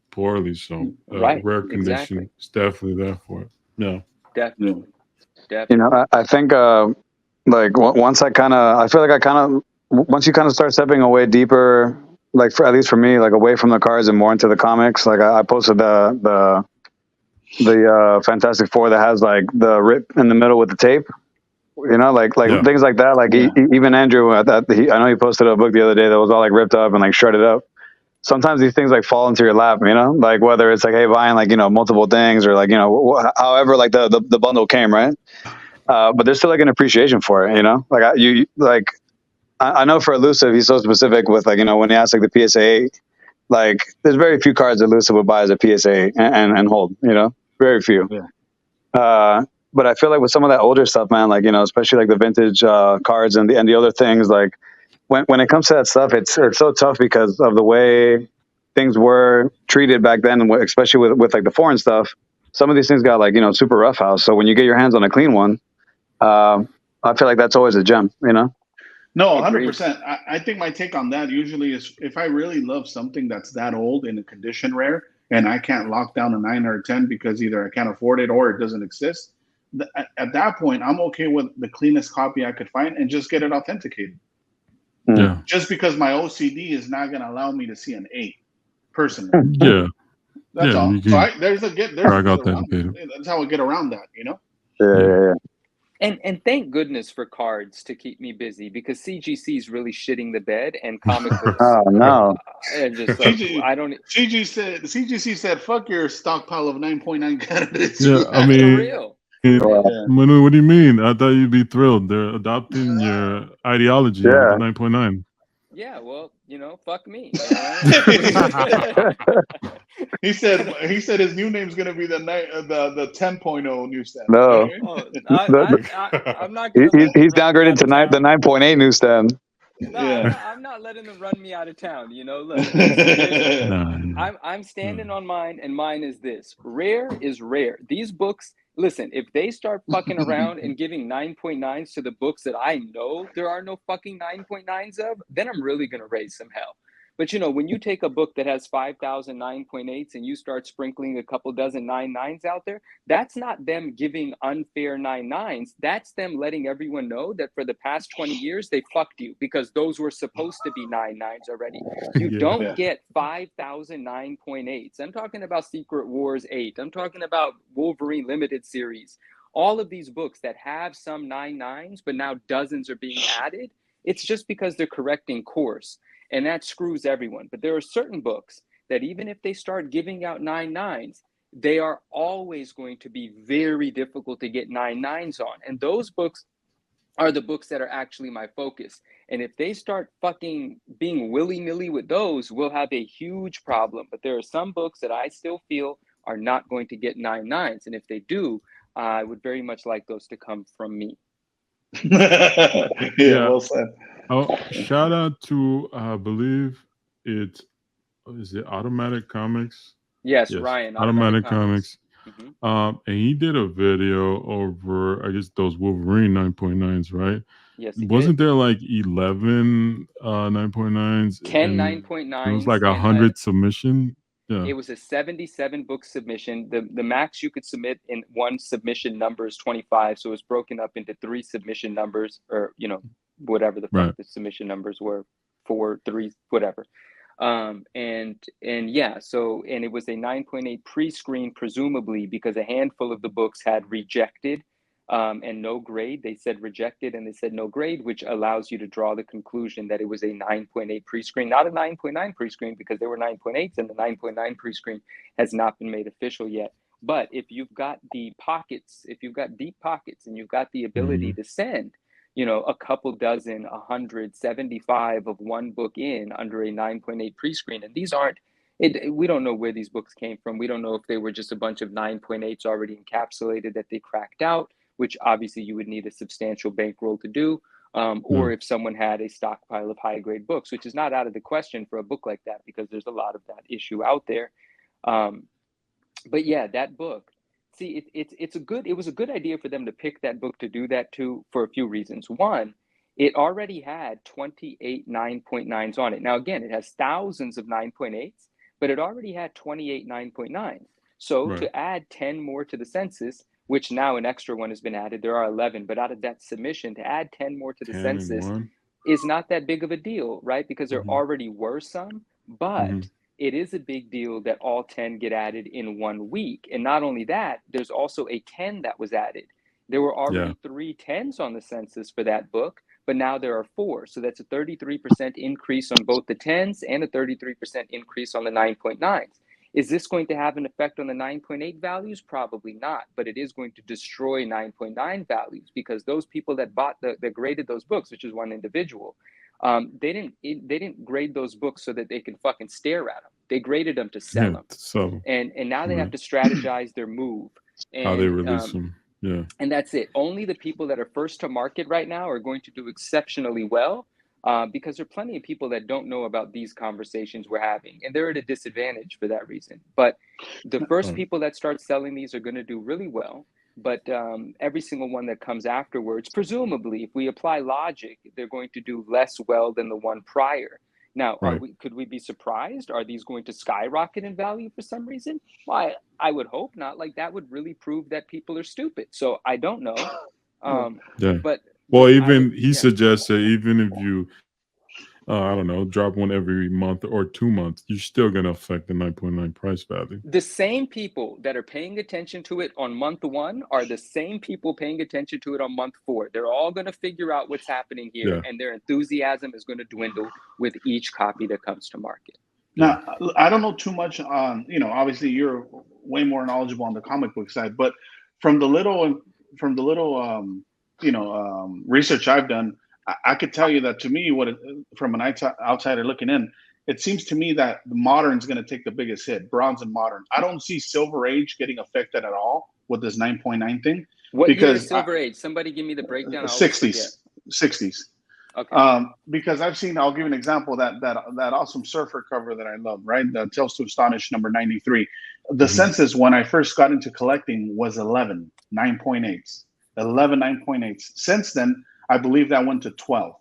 poorly. So rare condition is definitely there for it. Yeah, definitely. I think once once you kind of start stepping away deeper, like at least for me, like away from the cards and more into the comics, like I posted the Fantastic Four that has like the rip in the middle with the tape, things like that. Like even Andrew, I know he posted a book the other day that was all like ripped up and like shredded up. Sometimes these things like fall into your lap, like whether it's like, hey, buying like, multiple things or like, however, like the bundle came, right? But there's still like an appreciation for it, I know for Elusive, he's so specific with like, when he asks like the PSA 8, like there's very few cards that Elusive would buy as a PSA 8 and hold, very few. Yeah. But I feel like with some of that older stuff, man, like, especially like the vintage cards and the other things, like when it comes to that stuff, it's so tough because of the way things were treated back then, and especially with like the foreign stuff. Some of these things got like, super roughhouse. So when you get your hands on a clean one, I feel like that's always a gem, No, Agreed. 100%. I think my take on that usually is if I really love something that's that old in a condition rare, and I can't lock down a 9 or a 10 because either I can't afford it or it doesn't exist, at that point, I'm okay with the cleanest copy I could find and just get it authenticated. Yeah. Just because my OCD is not going to allow me to see an 8, personally. Yeah. That's all. You So can there's a drag way out around that it. That's how I get around that, Yeah. And thank goodness for cards to keep me busy, because CGC is really shitting the bed, and comic books Oh no. are just like, I don't. CGC said, "Fuck your stockpile of 9.9 candidates." Yeah, I For mean, real. Manu, what do you mean? I thought you'd be thrilled. They're adopting your ideology of the 9.9. Yeah, well, fuck me. You know? He said his new name's gonna be the 10.0 newsstand. No. Oh, I'm not gonna. He's downgraded to the 9.8 newsstand. No, I'm not letting them run me out of town. Look, listen, I'm standing on mine, and mine is this: rare is rare. These books, listen, if they start fucking around and giving 9.9s to the books that I know there are no fucking 9.9s of, then I'm really gonna raise some hell. But when you take a book that has 5,000 9.8s and you start sprinkling a couple dozen 9.9s out there, that's not them giving unfair 9.9s. That's them letting everyone know that for the past 20 years, they fucked you, because those were supposed to be 9.9s already. You don't get 5,000 9.8s. I'm talking about Secret Wars 8. I'm talking about Wolverine Limited Series. All of these books that have some 9.9s, but now dozens are being added. It's just because they're correcting course. And that screws everyone. But there are certain books that even if they start giving out 9.9s, they are always going to be very difficult to get 9.9s on. And those books are the books that are actually my focus. And if they start fucking being willy-nilly with those, we'll have a huge problem. But there are some books that I still feel are not going to get 9.9s. And if they do, I would very much like those to come from me. Well said. Oh, shout out to I believe is it Automatic Comics? Yes, Ryan. Automatic Comics. And he did a video over, I guess, those Wolverine 9.9s, right? Yes, wasn't there like 11 9.9s? 10 9.9s. It was like 100 submission. Yeah. It was a 77 book submission. The max you could submit in one submission number is 25. So it was broken up into 3 submission numbers, or whatever the fuck the submission numbers were, 4, 3, whatever. And it was a 9.8 pre-screen, presumably because a handful of the books had rejected and no grade. They said rejected and they said no grade, which allows you to draw the conclusion that it was a 9.8 pre-screen, not a 9.9 pre-screen, because there were 9.8s and the 9.9 pre-screen has not been made official yet. But if you've got the pockets, if you've got deep pockets and you've got the ability to send, a couple dozen, 175 of one book in under a 9.8 pre-screen, and these aren't, we don't know where these books came from. We don't know if they were just a bunch of 9.8s already encapsulated that they cracked out, which obviously you would need a substantial bankroll to do, or if someone had a stockpile of high-grade books, which is not out of the question for a book like that, because there's a lot of that issue out there. But yeah, that book, see, it was a good idea for them to pick that book to do that too, for a few reasons. One, it already had 28 9.9s on it. Now, again, it has thousands of 9.8s, but it already had 28 9.9s. So to add 10 more to the census, which now an extra one has been added, there are 11, but out of that submission, to add 10 more to the census is not that big of a deal, right? Because there already were some, but it is a big deal that all 10 get added in 1 week. And not only that, there's also a 10 that was added. There were already 3 10s on the census for that book, but now there are 4. So that's a 33% increase on both the 10s and a 33% increase on the 9.9s. Is this going to have an effect on the 9.8 values? Probably not, but it is going to destroy 9.9 values, because those people that that graded those books, which is one individual, they didn't grade those books so that they can fucking stare at them. They graded them to sell them. So, and now they have to strategize their move. And, how they release them. Yeah. And that's it. Only the people that are first to market right now are going to do exceptionally well. because there are plenty of people that don't know about these conversations we're having, and they're at a disadvantage for that reason. But the first people that start selling these are going to do really well. But every single one that comes afterwards, presumably, if we apply logic, they're going to do less well than the one prior. Now, could we be surprised? Are these going to skyrocket in value for some reason? Well, I would hope not. Like, that would really prove that people are stupid. So I don't know. But well, even he suggests that even if you, I don't know, drop one every month or 2 months, you're still going to affect the 9.9 price value. The same people that are paying attention to it on month 1 are the same people paying attention to it on month 4. They're all going to figure out what's happening here, and their enthusiasm is going to dwindle with each copy that comes to market. Now, I don't know too much on, obviously you're way more knowledgeable on the comic book side, but from the little research I've done, I could tell you that to me, from an outsider looking in, it seems to me that the modern's going to take the biggest hit, bronze and modern. I don't see Silver Age getting affected at all with this 9.9 thing. What year is Silver Age? Somebody give me the breakdown. 60s. Okay. Because I've seen, I'll give you an example, that awesome surfer cover that I love, right? The Tales to Astonish number 93. The census when I first got into collecting was 11 9.8s. 11 9.8s. Since then, I believe that went to 12.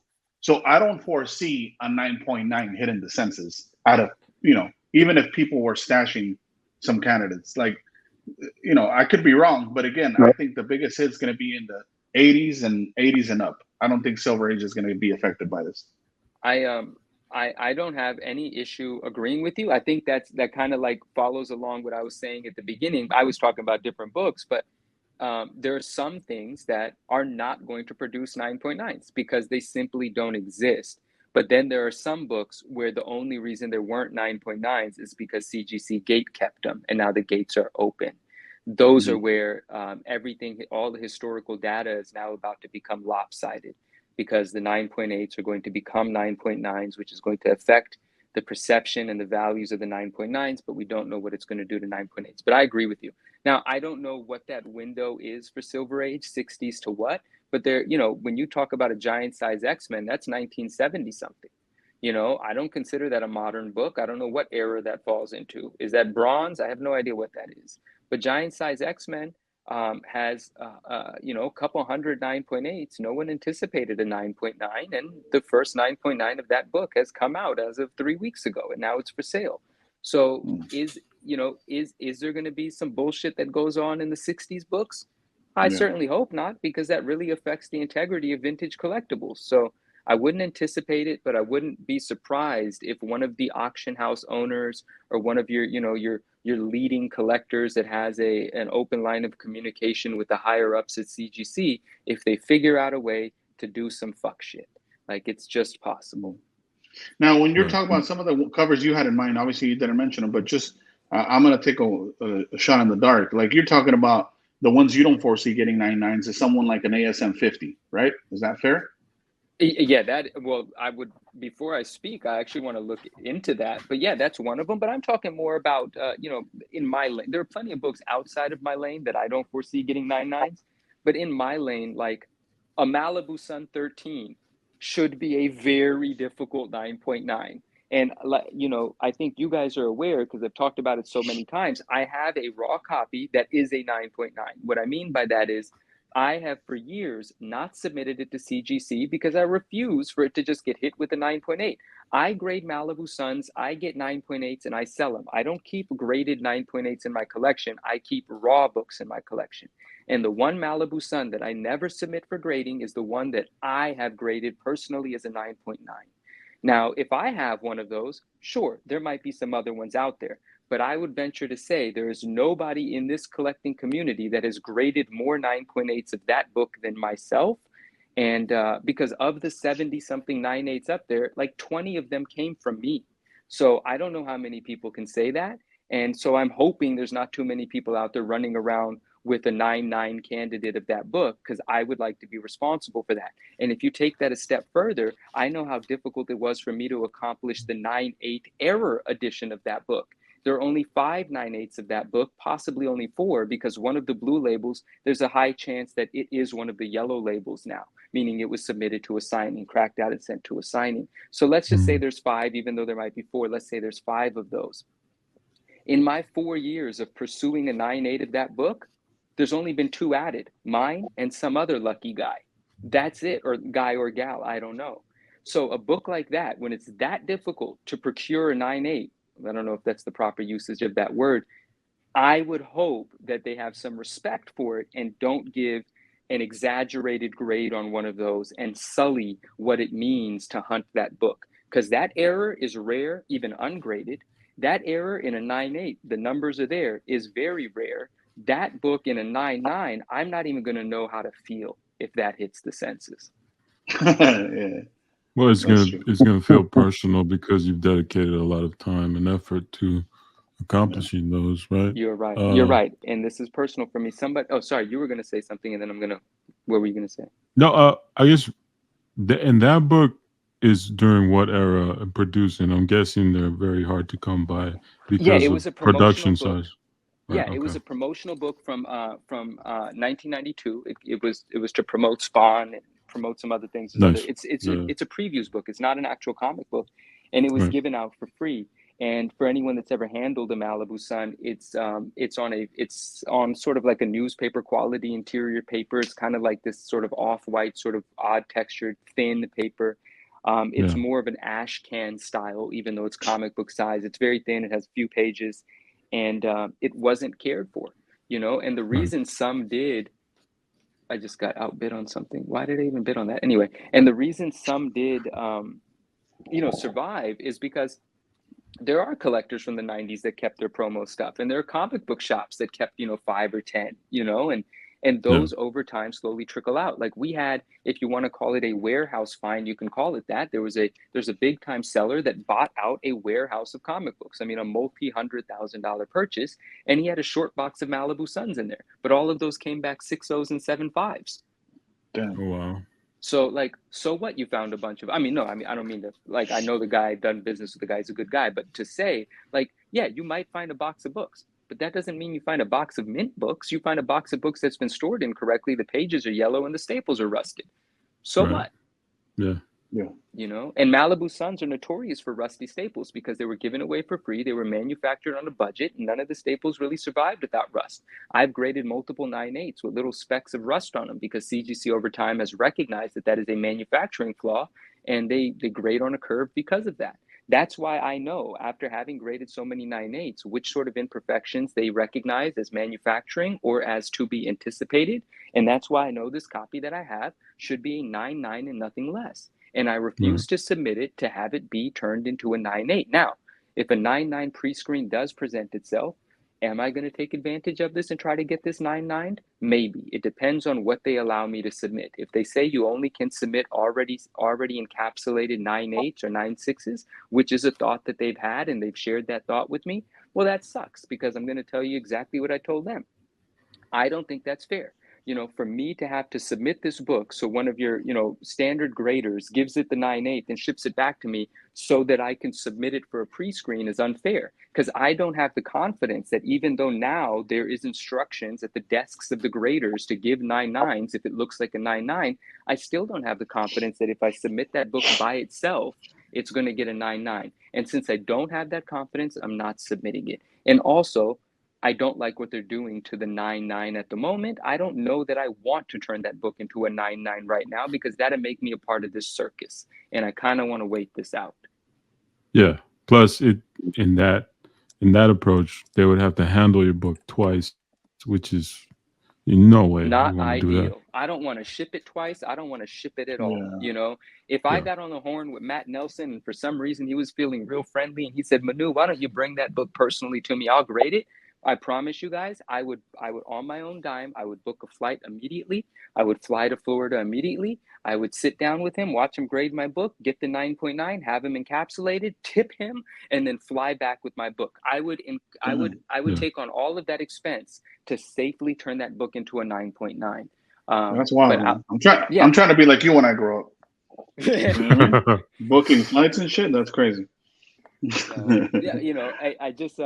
So I don't foresee a 9.9 hitting the census out of, even if people were stashing some candidates. Like, I could be wrong, but again, I think the biggest hit's going to be in the 80s and up. I don't think Silver Age is going to be affected by this. I don't have any issue agreeing with you. I think that kind of like follows along what I was saying at the beginning. I was talking about different books, but there are some things that are not going to produce 9.9s because they simply don't exist. But then there are some books where the only reason there weren't 9.9s is because CGC gate kept them, and now the gates are open. Those are where everything, all the historical data is now about to become lopsided, because the 9.8s are going to become 9.9s, which is going to affect the perception and the values of the 9.9s, but we don't know what it's going to do to 9.8s. But I agree with you. Now, I don't know what that window is for Silver Age, 60s to what, but there, when you talk about a giant size X-Men, that's 1970 something. I don't consider that a modern book. I don't know what era that falls into. Is that bronze? I have no idea what that is. But giant size X-Men has, a couple hundred 9.8s. No one anticipated a 9.9, and the first 9.9 of that book has come out as of 3 weeks ago, and now it's for sale. So is there going to be some bullshit that goes on in the 60s books? I certainly hope not, because that really affects the integrity of vintage collectibles. So I wouldn't anticipate it, but I wouldn't be surprised if one of the auction house owners or one of your leading collectors that has an open line of communication with the higher ups at CGC, if they figure out a way to do some fuck shit. Like, it's just possible. Now, when you're talking about some of the covers you had in mind, obviously you didn't mention them, but just I'm going to take a shot in the dark. Like, you're talking about the ones you don't foresee getting 9.9s is someone like an ASM 50, right? Is that fair? Yeah, I would, before I speak, I actually want to look into that. But yeah, that's one of them. But I'm talking more about, in my lane. There are plenty of books outside of my lane that I don't foresee getting 9.9s. But in my lane, like a Malibu Sun 13 should be a very difficult 9.9. And, I think you guys are aware, because I've talked about it so many times, I have a raw copy that is a 9.9. What I mean by that is, I have for years not submitted it to CGC because I refuse for it to just get hit with a 9.8. I grade Malibu Suns, I get 9.8s, and I sell them. I don't keep graded 9.8s in my collection. I keep raw books in my collection. And the one Malibu Sun that I never submit for grading is the one that I have graded personally as a 9.9. Now, if I have one of those, sure, there might be some other ones out there. But I would venture to say there is nobody in this collecting community that has graded more 9.8s of that book than myself. And because of the 70-something 9.8s up there, like 20 of them came from me. So I don't know how many people can say that. And so I'm hoping there's not too many people out there running around with a 9.9 candidate of that book, because I would like to be responsible for that. And if you take that a step further, I know how difficult it was for me to accomplish the 9.8 error edition of that book. There are only 5 9.8s of that book, possibly only 4, because one of the blue labels, there's a high chance that it is one of the yellow labels now. meaning it was submitted to a signing, cracked out and sent to a signing. So let's just say there's 5, even though there might be 4. Let's say there's 5 of those. In my 4 years of pursuing a 9.8 of that book, there's only been 2 added, mine and some other lucky guy. That's it, or guy or gal, I don't know. So a book like that, when it's that difficult to procure a 9.8, I don't know if that's the proper usage of that word, I would hope that they have some respect for it and don't give an exaggerated grade on one of those and sully what it means to hunt that book. Because that error is rare, even ungraded. That error in a 9.8, the numbers are there, is very rare. That book in a 9.9, I'm not even going to know how to feel if that hits the senses. Yeah. Well, it's gonna feel personal because you've dedicated a lot of time and effort to accomplishing those, right? You're right. You're right. And this is personal for me. Somebody, oh, sorry, you were going to say something, and then what were you going to say? No, I guess, and that book is during what era of producing? I'm guessing they're very hard to come by because it of was a production book. size. Right, It was a promotional book from 1992. It was to promote Spawn and promote some other things. Nice. It's a previews book. It's not an actual comic book, and it was given out for free. And for anyone that's ever handled a Malibu Sun, it's on sort of like a newspaper quality interior paper. It's kind of like this sort of off-white, sort of odd textured, thin paper. It's more of an ash can style, even though it's comic book size. It's very thin. It has a few pages, and it wasn't cared for, And the reason some did, I just got outbid on something. Why did I even bid on that? Anyway, and the reason some did, survive is because there are collectors from the 90s that kept their promo stuff, and there are comic book shops that kept 5 or 10, and those over time slowly trickle out. Like we had, if you want to call it a warehouse find, you can call it that. There's a big time seller that bought out a warehouse of comic books. I mean, a multi-$100,000 purchase, and he had a short box of Malibu Suns in there, but all of those came back 6.0s and 7.5s. Damn. Oh, wow. So so what, you found a bunch of, I don't mean to, I know the guy done business with the guy, he's a good guy, but to say you might find a box of books, but that doesn't mean you find a box of mint books. You find a box of books that's been stored incorrectly. The pages are yellow and the staples are rusted. So what? Yeah. And Malibu Suns are notorious for rusty staples because they were given away for free. They were manufactured on a budget, and none of the staples really survived without rust. I've graded multiple 9.8s with little specks of rust on them because CGC over time has recognized that is a manufacturing flaw, and they grade on a curve because of that. That's why I know, after having graded so many 9.8s, which sort of imperfections they recognize as manufacturing or as to be anticipated. And that's why I know this copy that I have should be a 9.9 and nothing less. And I refuse to submit it to have it be turned into a 9.8. Now, if a 9.9 pre-screen does present itself, am I going to take advantage of this and try to get this 9.9? Maybe. It depends on what they allow me to submit. If they say you only can submit already encapsulated 9.8s or 9.6s, which is a thought that they've had and they've shared that thought with me, well, that sucks because I'm going to tell you exactly what I told them. I don't think that's fair. For me to have to submit this book, so one of your, standard graders gives it the 9.8 and ships it back to me so that I can submit it for a pre-screen is unfair because I don't have the confidence that even though now there is instructions at the desks of the graders to give 9.9s if it looks like a 9.9, I still don't have the confidence that if I submit that book by itself, it's going to get a 9.9. And since I don't have that confidence, I'm not submitting it. And also, I don't like what they're doing to the 9.9 at the moment. I don't know that I want to turn that book into a 9.9 right now because that'll make me a part of this circus. And I kind of want to wait this out. Yeah. Plus, in that approach, they would have to handle your book twice, which is in no way not ideal. I don't want to ship it twice. I don't want to ship it at all. If I got on the horn with Matt Nelson and for some reason he was feeling real friendly and he said, Manu, why don't you bring that book personally to me? I'll grade it. I promise you guys, I would on my own dime, I would book a flight immediately. I would fly to Florida immediately. I would sit down with him, watch him grade my book, get the 9.9, have him encapsulated, tip him, and then fly back with my book. I would take on all of that expense to safely turn that book into a 9.9. That's wild. I'm trying to be like you when I grow up. Booking flights and shit, that's crazy. I just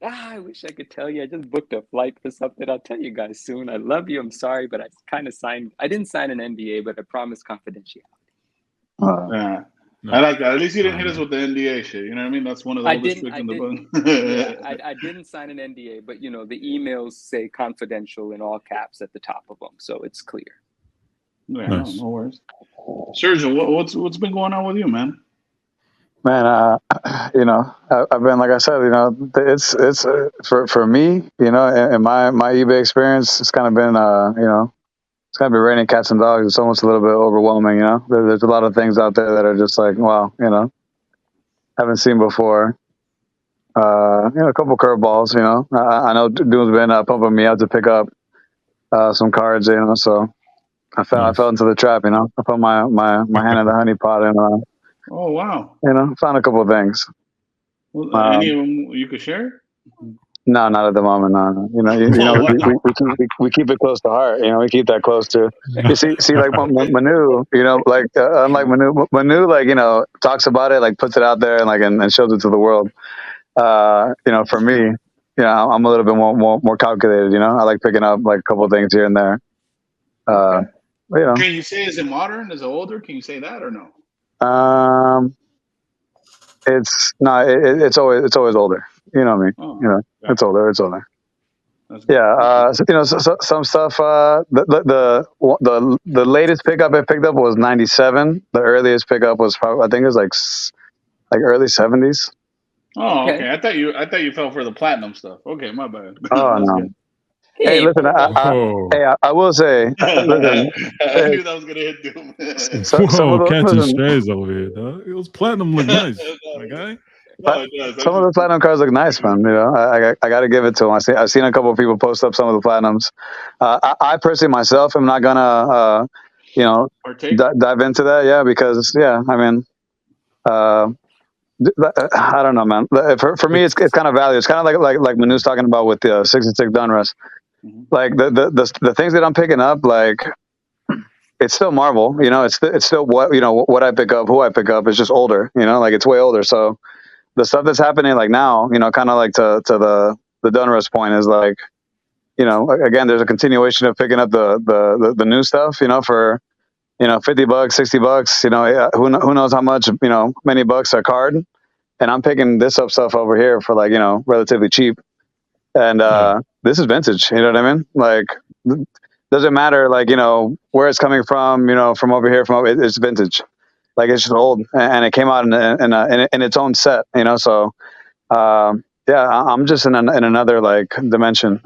I wish I could tell you. I just booked a flight for something. I'll tell you guys soon. I love you. I'm sorry, but I didn't sign an NDA, but I promised confidentiality. Yeah. I like that. At least you didn't hit us with the NDA shit. You know what I mean? That's one of the oldest tricks in the book. Yeah, I didn't sign an NDA, but the emails say confidential in all caps at the top of them, so it's clear. Yeah, nice. No worries. Sergio, what's been going on with you, man? Man, I've been, like I said, it's for me, in my eBay experience, it's kind of been, it's kind of been raining cats and dogs. It's almost a little bit overwhelming, There's a lot of things out there that are just like, wow, haven't seen before. A couple curveballs, I know Doom's been pumping me out to pick up some cards, so I fell into the trap, I put my hand in the honey pot and oh wow, found a couple of things. Well, any of them you could share? No, not at the moment. No. We keep it close to heart. We keep that close to. You see, like Manu, like unlike Manu, like talks about it, like puts it out there, and like and shows it to the world. For me, I'm a little bit more calculated. I like picking up like a couple of things here and there. Okay. Can you say, is it modern? Is it older? Can you say that or no? It's always older. You know what I mean? It's older. It's older. Yeah. Some stuff. The latest pickup I picked up was 97. The earliest pickup was probably, I think it was like early 70s. Oh, okay. I thought you fell for the platinum stuff. Okay, my bad. Oh no. Good. Hey, listen. I will say. Listen, I knew that was gonna hit Doom. Some of catching strays over here. It was platinum look nice, my guy. No, it does. Some of the platinum cards look nice, man. I got to give it to them. I've seen a couple of people post up some of the platinums. I personally myself am not gonna, dive into that. Yeah, because I mean, I don't know, man. For me, it's kind of value. It's kind of like Manu's talking about with the 66 Donruss. Mm-hmm. Like the things that I'm picking up, like it's still Marvel. It's still what I pick up, who I pick up. It's just older. Like it's way older. So the stuff that's happening like now, kind of like to the Donruss point is like, again, there's a continuation of picking up the new stuff. For $50, $60. Who knows how much many bucks a card. And I'm picking this up stuff over here for like, relatively cheap. And this is vintage, you know what I mean? Like, doesn't matter, like, where it's coming from, from over here, it's vintage. Like, it's just old. And it came out in its own set, So, I'm just in another, like, dimension,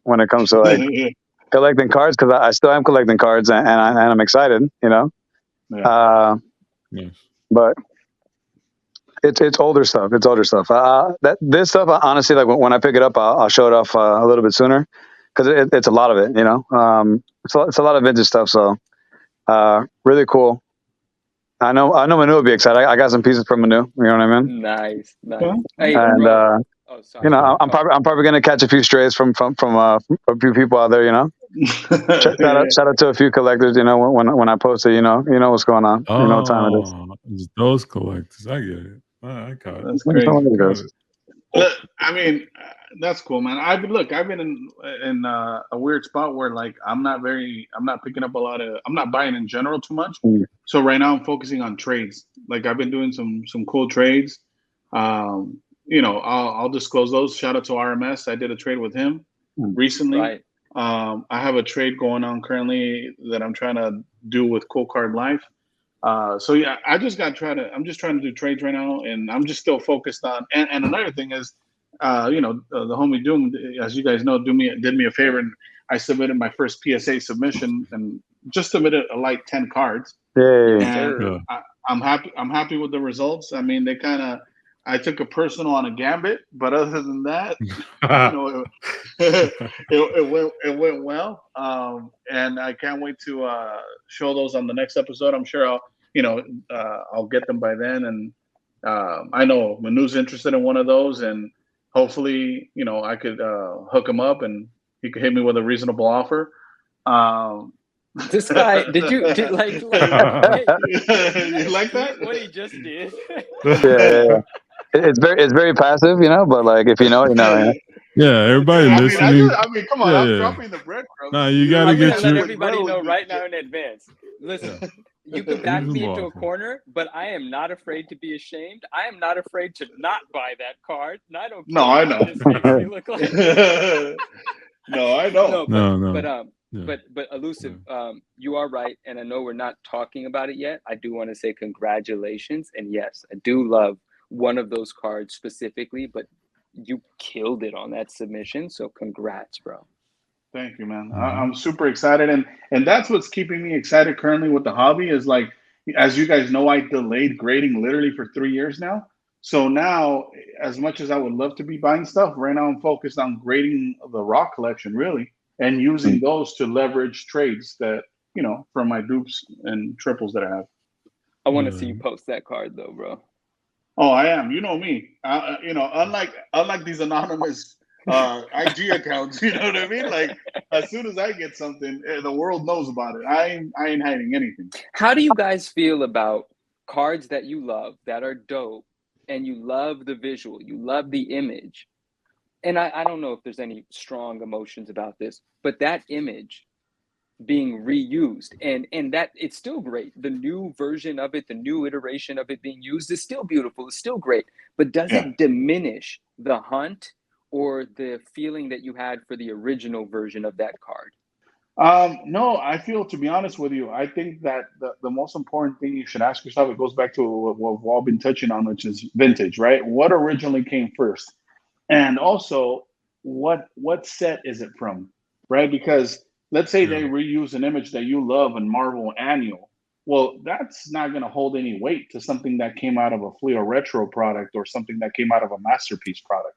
when it comes to, like, collecting cards, because I still am collecting cards, and I'm excited, Yeah. But it's older stuff. It's older stuff. This stuff, honestly, like when I pick it up, I'll show it off a little bit sooner, because it's a lot of it. It's a lot of vintage stuff. So really cool. I know Manu will be excited. I got some pieces from Manu. You know what I mean? Nice. Hey, and I'm probably gonna catch a few strays from a few people out there. Shout out to a few collectors. When I post it, you know what's going on. You know what time it is. It's those collectors. I get it. I got it. That's crazy. I mean, that's cool, man. I've been in a weird spot where like I'm not picking up I'm not buying in general too much. So right now I'm focusing on trades. Like I've been doing some cool trades. I'll disclose those. Shout out to RMS. I did a trade with him recently. Right. I have a trade going on currently that I'm trying to do with Cool Card Life. So yeah, I'm just trying to do trades right now, and I'm just still focused on. And another thing is, the homie Doom, as you guys know, did me a favor, and I submitted my first PSA submission, and just submitted a light 10 cards. And I'm happy with the results. I mean, I took a personal on a gambit, but other than that, it went well. And I can't wait to show those on the next episode. I'm sure I'll get them by then. And I know Manu's interested in one of those, and hopefully, I could hook him up and he could hit me with a reasonable offer. This guy, did you like you like that? What he just did? Yeah. it's very passive, you know. But like if you know, you know. Yeah, everybody listening. Come on, I'm dropping the breadcrumbs. Nah, you gotta I'm get gonna let your. everybody know right now in advance. Listen, you can back me into a corner, but I am not afraid to be ashamed. I am not afraid to not buy that card. And I don't care I know. what this makes me look like. No, I know. But elusive, you are right, and I know we're not talking about it yet. I do want to say congratulations, and yes, I do love one of those cards specifically, but you killed it on that submission, so congrats, bro. Thank you, man. I'm super excited, and that's what's keeping me excited currently with the hobby is like, as you guys know, I delayed grading literally for 3 years now. So now, as much as I would love to be buying stuff, right now I'm focused on grading the raw collection really, and using those to leverage trades that, you know, from my dupes and triples that I have. I want to see you post that card though, bro. Oh, I am. You know me. You know, unlike these anonymous IG accounts, you know what I mean? Like, as soon as I get something, the world knows about it. I ain't hiding anything. How do you guys feel about cards that you love, that are dope, and you love the visual, you love the image? And I don't know if there's any strong emotions about this, but that image being reused and that it's still great. The new version of it, the new iteration of it being used is still beautiful, it's still great. But does it diminish the hunt or the feeling that you had for the original version of that card? No, I feel, to be honest with you, I think that the most important thing you should ask yourself, it goes back to what we've all been touching on, which is vintage, right? What originally came first? And also, what set is it from, right? Because let's say they reuse an image that you love in Marvel Annual. Well, that's not going to hold any weight to something that came out of a Flea Retro product or something that came out of a Masterpiece product.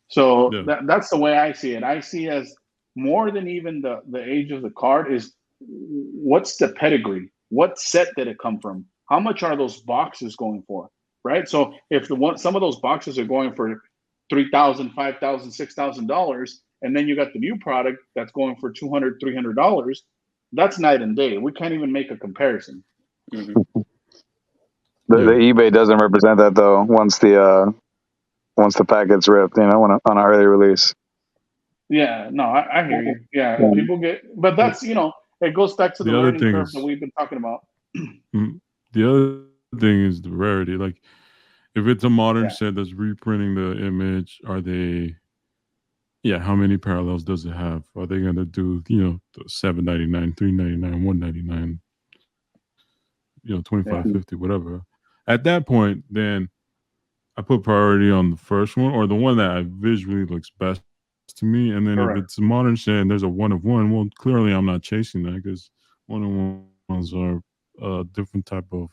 So that's the way I see it. I see as more than even the age of the card is what's the pedigree? What set did it come from? How much are those boxes going for, right? So if some of those boxes are going for $3,000, $5,000, $6,000, and then you got the new product that's going for $200, $300, that's night and day. We can't even make a comparison. The eBay doesn't represent that though. Once the pack gets ripped, you know, on an early release. Yeah, no, I hear you. Yeah, people but that's, you know, it goes back to the learning curve that we've been talking about. The other thing is the rarity. Like, if it's a modern set that's reprinting the image, are they? Yeah, how many parallels does it have? Are they gonna do, you know, $7.99, $3.99, $1.99, you know, $25.50, whatever? At that point, then I put priority on the first one or the one that visually looks best to me. And then if it's a modern set and there's a one of one, well, clearly I'm not chasing that because one of ones are a different type of.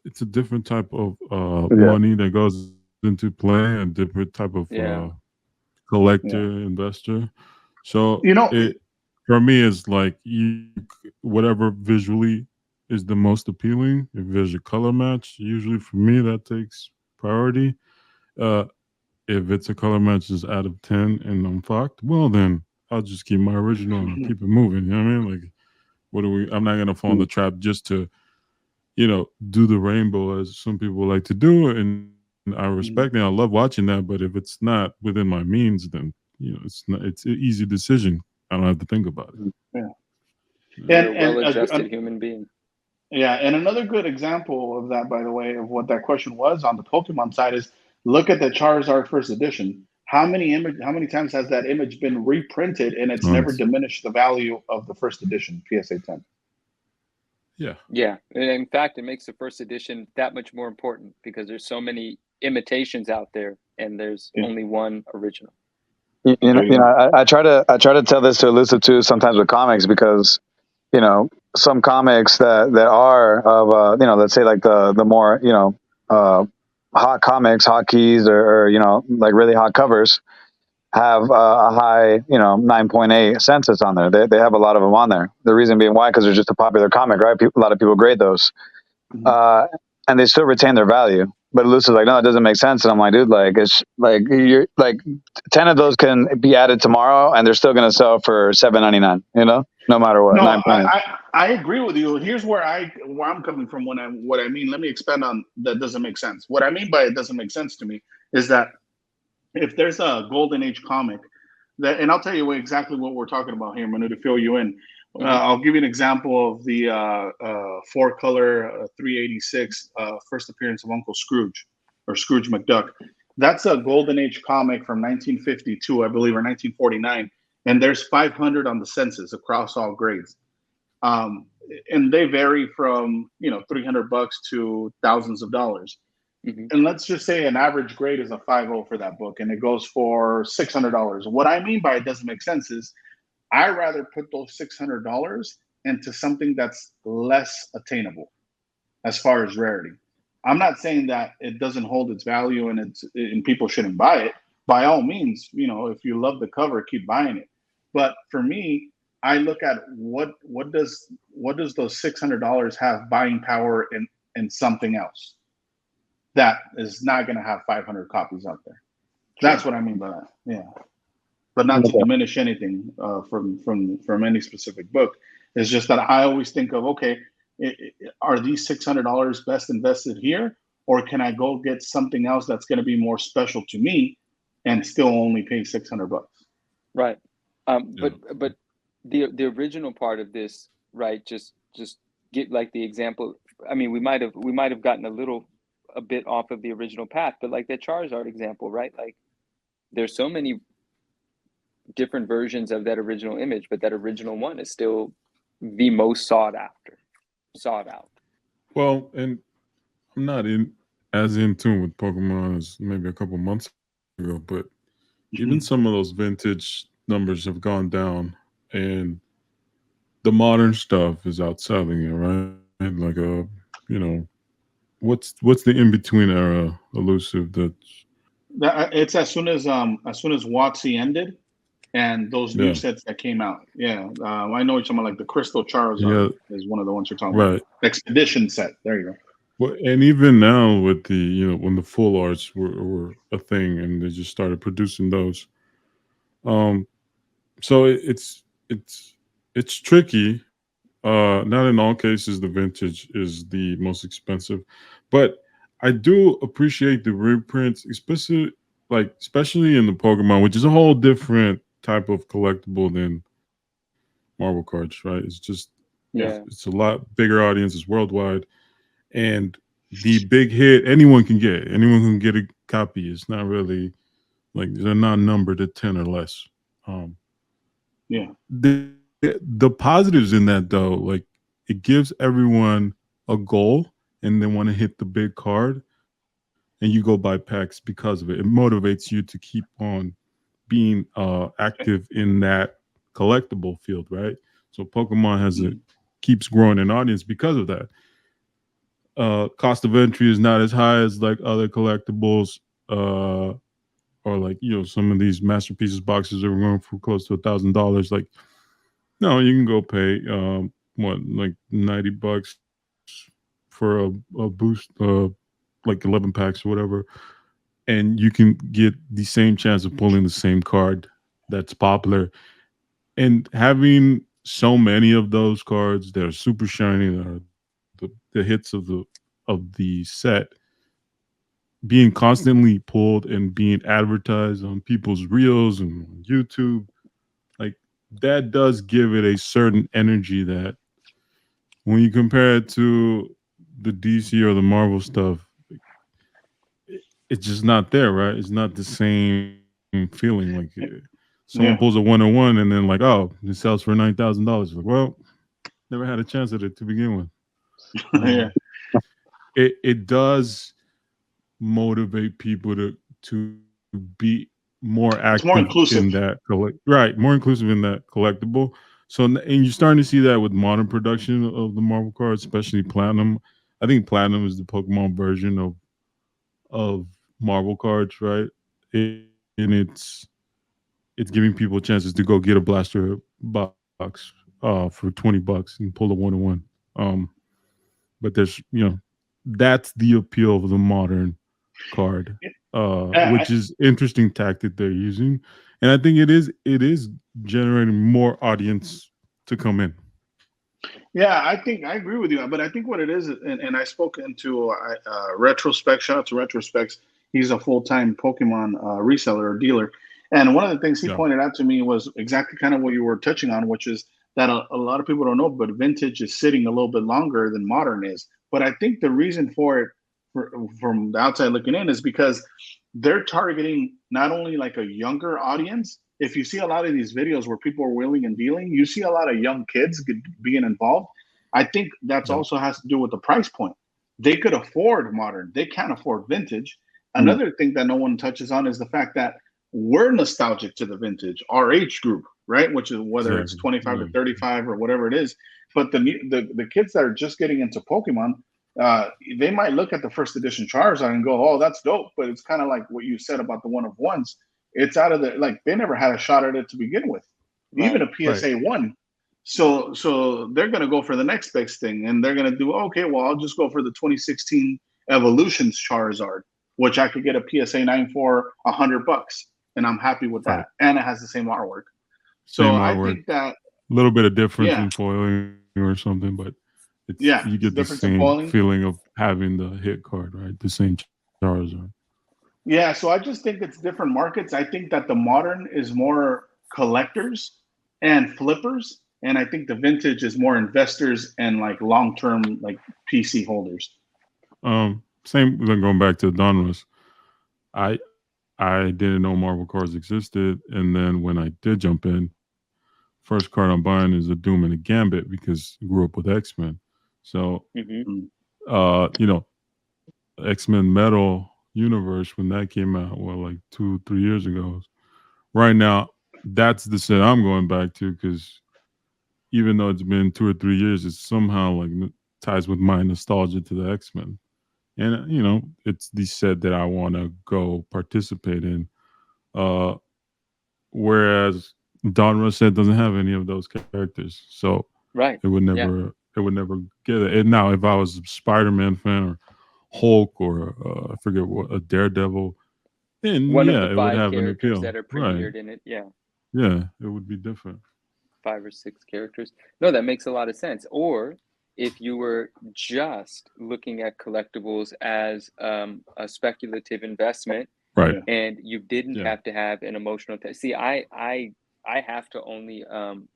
It's a different type of money that goes into play, a different type of collector, investor. So for me, it's like whatever visually is the most appealing. If there's a color match, usually for me that takes priority. If it's a color match is out of 10 and I'm fucked, well then I'll just keep my original and keep it moving. You know what I mean? Like, I'm not gonna fall in the trap just to, you know, do the rainbow as some people like to do, and I respect it. I love watching that, but if it's not within my means, then, you know, it's an easy decision. I don't have to think about it. You're a well-adjusted human being. Yeah, and another good example of that, by the way, of what that question was on the Pokemon side is look at the Charizard first edition. How many times has that image been reprinted and it's never diminished the value of the first edition PSA 10? Yeah. And in fact, it makes the first edition that much more important because there's so many imitations out there and there's only one original. You know, I try to tell this to Elusive too sometimes with comics because, you know, some comics that are of you know, let's say like the more, you know, hot comics, hotkeys, or you know, like really hot covers have a high, you know, 9.8 census on there. They have a lot of them on there. The reason being why, because they're just a popular comic, right? A lot of people grade those, and they still retain their value. But Elusive's like, no, it doesn't make sense. And I'm like, dude, like it's like you're like 10 of those can be added tomorrow, and they're still going to sell for $7.99. You know, no matter what. No, I agree with you. Here's where I'm coming from when what I mean. Let me expand on that. Doesn't make sense. What I mean by it doesn't make sense to me is that if there's a golden age comic that, and I'll tell you exactly what we're talking about here, Manu, to fill you in. I'll give you an example of the 4-color 386 first appearance of Uncle Scrooge or Scrooge McDuck. That's a golden age comic from 1952, I believe, or 1949, and there's 500 on the census across all grades. And they vary from $300 to thousands of dollars. And let's just say an average grade is a 5.0 for that book, and it goes for $600. What I mean by it doesn't make sense is I rather put those $600 into something that's less attainable as far as rarity. I'm not saying that it doesn't hold its value and people shouldn't buy it. By all means, if you love the cover, keep buying it. But for me, I look at what does those $600 have buying power in something else that is not going to have 500 copies out there. That's what I mean by that. Yeah, but not to diminish anything from any specific book. It's just that I always think of, okay, are these $600 best invested here, or can I go get something else that's going to be more special to me and still only pay $600? Right. But the original part of this, right? Just get like the example. I mean, we might have gotten a bit off of the original path, but like that Charizard example, right? Like there's so many different versions of that original image, but that original one is still the most sought out. Well, and I'm not as in tune with Pokemon as maybe a couple months ago, but even some of those vintage numbers have gone down, and the modern stuff is outselling it, right? Like what's the in between era elusive it's as soon as WotC ended and those new sets that came out. Yeah, I know you're talking about, like the Crystal Charizard is one of the ones you're talking about. Expedition set. There you go. Well, and even now with the when the full arts were a thing and they just started producing those, so it's tricky. Not in all cases the vintage is the most expensive, but I do appreciate the reprints, especially in the Pokemon, which is a whole different type of collectible than Marvel cards, right? It's just it's a lot bigger audience, it's worldwide, and the big hit anyone can get a copy. It's not really like they're not numbered at 10 or less. The positives in that though, like it gives everyone a goal and they want to hit the big card, and you go buy packs because of it. It motivates you to keep on being active in that collectible field, right? So Pokemon keeps growing in audience because of that. Cost of entry is not as high as like other collectibles, or like some of these masterpieces boxes are going for close to $1,000. Like, no, you can go pay like $90 for a boost, like 11 packs or whatever, and you can get the same chance of pulling the same card that's popular. And having so many of those cards that are super shiny, that are the hits of the set, being constantly pulled and being advertised on people's reels and YouTube, like that does give it a certain energy that when you compare it to the DC or the Marvel stuff, it's just not there, right? It's not the same feeling. Like someone pulls a 101 and then like, oh, it sells for $9,000. Like, well, never had a chance at it to begin with. It does motivate people to be more active, more inclusive in that more inclusive in that collectible. So, and you're starting to see that with modern production of the Marvel cards, especially Platinum. I think Platinum is the Pokemon version of Marvel cards, right? And it's giving people chances to go get a blaster box for $20 and pull a 101. But there's that's the appeal of the modern card, which is interesting tactic they're using, and I think it is generating more audience to come in. Yeah, I think I agree with you, but I think what it is, and I spoke into Retrospect. Shout out to Retrospects. He's a full-time Pokemon reseller or dealer, and one of the things he Yeah. pointed out to me was exactly kind of what you were touching on, which is that a lot of people don't know, but vintage is sitting a little bit longer than modern is. But I think the reason for it, from the outside looking in, is because they're targeting not only like a younger audience. If you see a lot of these videos where people are wheeling and dealing, you see a lot of young kids being involved. I think that's also has to do with the price point. They could afford modern, they can't afford vintage. Another thing that no one touches on is the fact that we're nostalgic to the vintage, our age group, right? Which is whether it's 25 or 35 or whatever it is. But the kids that are just getting into Pokemon, they might look at the first edition Charizard and go, "Oh, that's dope," but it's kind of like what you said about the one of ones. It's out of the like they never had a shot at it to begin with, even a PSA 1. So they're gonna go for the next best thing, and they're gonna do okay. Well, I'll just go for the 2016 Evolutions Charizard, which I could get a PSA 9 for $100, and I'm happy with that, and it has the same artwork. So I think that a little bit of difference in foiling or something, but it's you get the same feeling of having the hit card, right? The same Charizard. Yeah, so I just think it's different markets. I think that the modern is more collectors and flippers, and I think the vintage is more investors and like long-term like PC holders. Same. Then going back to Donruss, I didn't know Marvel cards existed, and then when I did jump in, first card I'm buying is a Doom and a Gambit because I grew up with X-Men. So, you know, X-Men Metal Universe when that came out, well, like 2-3 years ago. Right now, that's the set I'm going back to because even though it's been 2 or 3 years, it somehow like ties with my nostalgia to the X-Men. And you know, it's the set that I want to go participate in. Whereas Donruss set doesn't have any of those characters, so it would never get it. And now, if I was a Spider-Man fan or Hulk or I forget what, a Daredevil, then one yeah, of the it would 5 have an characters appeal. that are premiered in it. Yeah, it would be different. 5 or 6 characters. No, that makes a lot of sense. Or if you were just looking at collectibles as a speculative investment, right, and you didn't have to have an emotional see, I have to only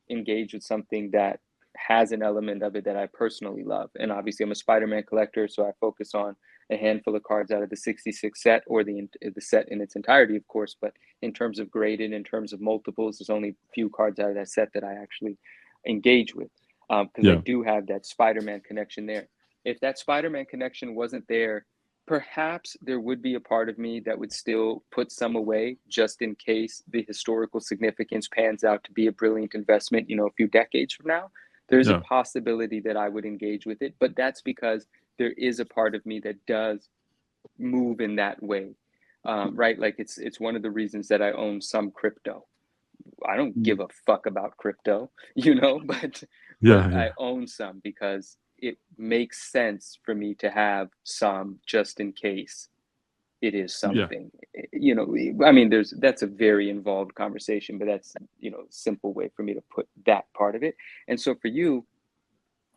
engage with something that has an element of it that I personally love. And obviously I'm a Spider-Man collector, so I focus on a handful of cards out of the 66 set, or the set in its entirety, of course. But in terms of graded, in terms of multiples, there's only a few cards out of that set that I actually engage with, because I do have that Spider-Man connection there. If that Spider-Man connection wasn't there, perhaps there would be a part of me that would still put some away just in case the historical significance pans out to be a brilliant investment, you know, a few decades from now. There's a possibility that I would engage with it, but that's because there is a part of me that does move in that way, right? Like it's one of the reasons that I own some crypto. I don't give a fuck about crypto, you know, but I own some because it makes sense for me to have some just in case it is something. You know, I mean, that's a very involved conversation, but that's, you know, a simple way for me to put that part of it. And so for you,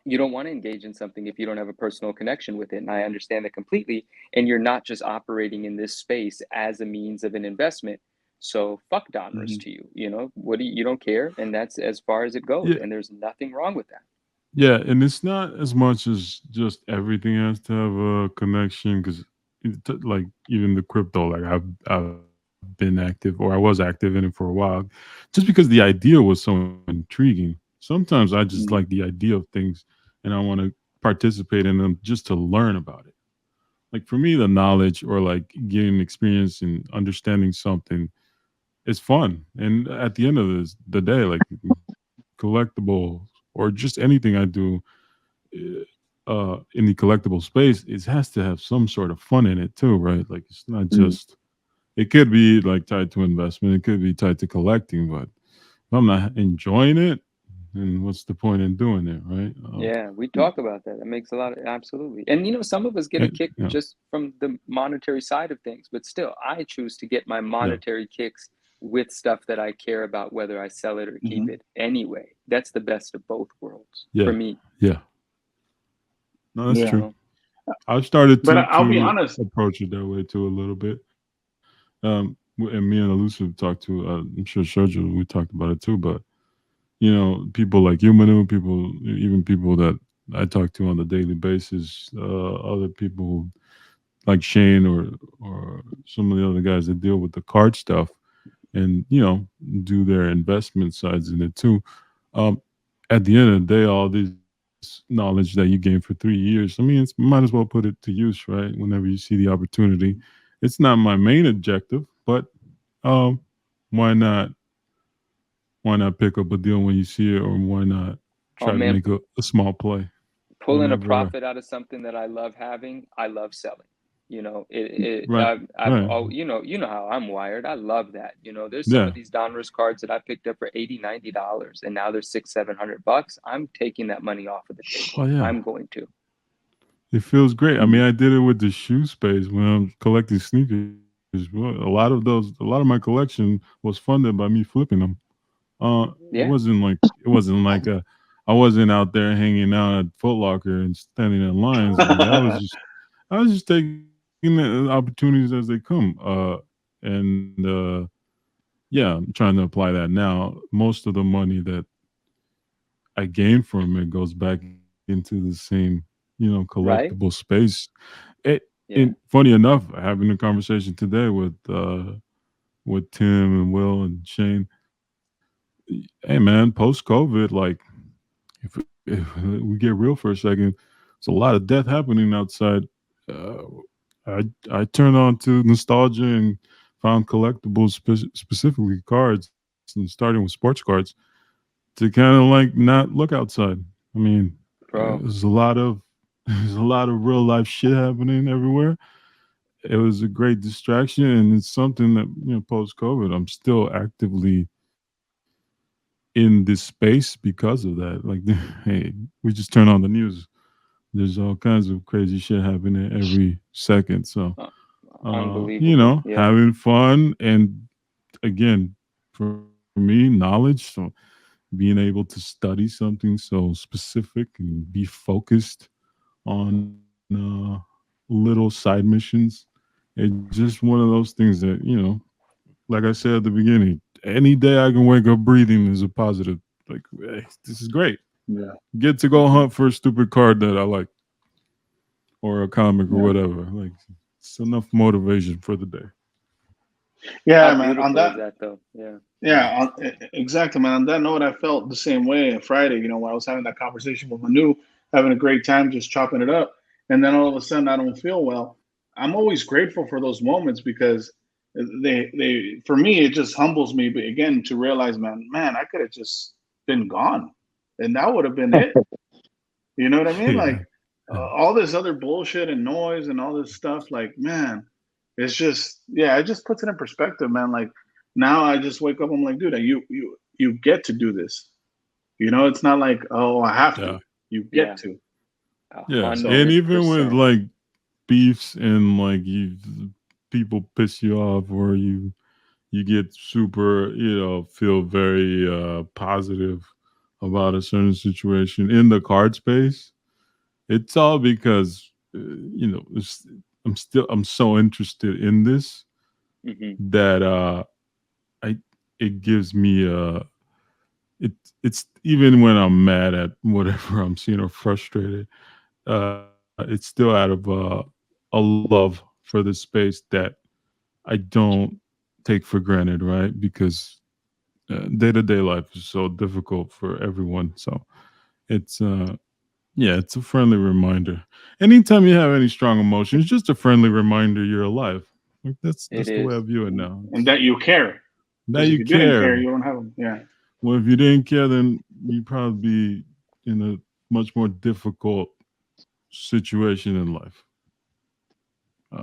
you don't want to engage in something if you don't have a personal connection with it. And I understand that completely. And you're not just operating in this space as a means of an investment. So fuck Donruss to you, you know, you don't care. And that's as far as it goes. And there's nothing wrong with that. Yeah, and it's not as much as just everything has to have a connection because, like, even the crypto, like I've been active, or I was active in it for a while, just because the idea was so intriguing. Sometimes I just like the idea of things, and I want to participate in them just to learn about it. Like for me, the knowledge or like getting experience and understanding something is fun. And at the end of the day, like collectibles or just anything I do in the collectible space, it has to have some sort of fun in it too, right? Like it's not just, it could be like tied to investment, it could be tied to collecting, but if I'm not enjoying it, then what's the point in doing it, right? Yeah, we talk about that. That makes a lot of, absolutely. And you know, some of us get a kick just from the monetary side of things, but still I choose to get my monetary kicks with stuff that I care about, whether I sell it or keep it anyway. That's the best of both worlds for me. Yeah. No, that's Yeah. true. I've started But to I'll be honest. approach it that way too a little bit. And me and Elusive talked to, I'm sure Sergio, we talked about it too, but you know, people like you, Manu, even people that I talk to on a daily basis, other people like Shane or some of the other guys that deal with the card stuff and, you know, do their investment sides in it too. At the end of the day, all this knowledge that you gain for 3 years, I mean, it's might as well put it to use, right? Whenever you see the opportunity. It's not my main objective, but um, why not? Why not pick up a deal when you see it, or why not try to make a small play? Pulling a profit out of something that I love having, I love selling. You know, Right. Oh, you know how I'm wired. I love that. You know, there's some of these Donruss cards that I picked up for $80-$90, and now they're $600-$700. I'm taking that money off of the table. Oh, yeah. I'm going to. It feels great. I mean, I did it with the shoe space when I'm collecting sneakers. A lot of my collection was funded by me flipping them. It wasn't like I wasn't out there hanging out at Foot Locker and standing in lines. Like I was just taking the opportunities as they come. Yeah, I'm trying to apply that now. Most of the money that I gain from it goes back into the same, you know, collectible space. And funny enough, having a conversation today with Tim and Will and Shane. Hey man, post COVID, like if we get real for a second, there's a lot of death happening outside. I turned on to nostalgia and found collectibles, specifically cards, and starting with sports cards, to kind of like not look outside. I mean, there's a lot of real life shit happening everywhere. It was a great distraction, and it's something that, you know, post COVID, I'm still actively in this space because of that. Like, hey, we just turn on the news. There's all kinds of crazy shit happening every second. So, you know, having fun, and again, for me, knowledge. So, being able to study something so specific and be focused on little side missions. It's just one of those things that, you know, like I said at the beginning, any day I can wake up breathing is a positive. Like, hey, this is great. Yeah. Get to go hunt for a stupid card that I like, or a comic or whatever. Like, it's enough motivation for the day. Yeah, How man. On that, is that though? Yeah. Yeah, exactly, man. On that note, I felt the same way on Friday. You know, when I was having that conversation with Manu, having a great time, just chopping it up, and then all of a sudden I don't feel well. I'm always grateful for those moments because they for me it just humbles me. But again, to realize, man, I could have just been gone, and that would have been it. You know what I mean? Like all this other bullshit and noise and all this stuff. Like, man, it's just it just puts it in perspective, man. Like now I just wake up, I'm like, dude, you get to do this. You know, it's not like, oh, I have to. You get to. Yeah, so, and even with like beefs and like people piss you off, or you get super, you know, feel very positive about a certain situation in the card space. It's all because you know, I'm so interested in this that it gives me it's even when I'm mad at whatever I'm seeing or frustrated, it's still out of a love for the space that I don't take for granted, right? Because day-to-day life is so difficult for everyone. So it's it's a friendly reminder. Anytime you have any strong emotions, just a friendly reminder you're alive. Like that's the way I view it now. And that you care. That you if care. Didn't care, you don't have them. Yeah. Well, if you didn't care, then you'd probably be in a much more difficult situation in life.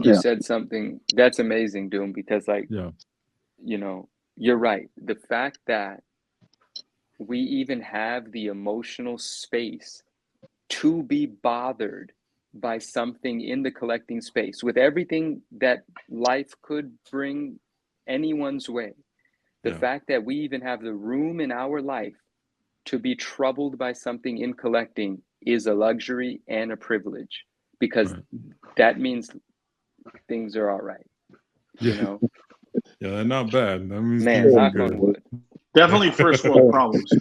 You said something that's amazing, Doom, because like, you know, you're right. The fact that we even have the emotional space to be bothered by something in the collecting space with everything that life could bring anyone's way, The fact that we even have the room in our life to be troubled by something in collecting is a luxury and a privilege, because that means things are all right. You know? Yeah, they're not bad. That means Man, things are knock good. on wood. Definitely first world problems.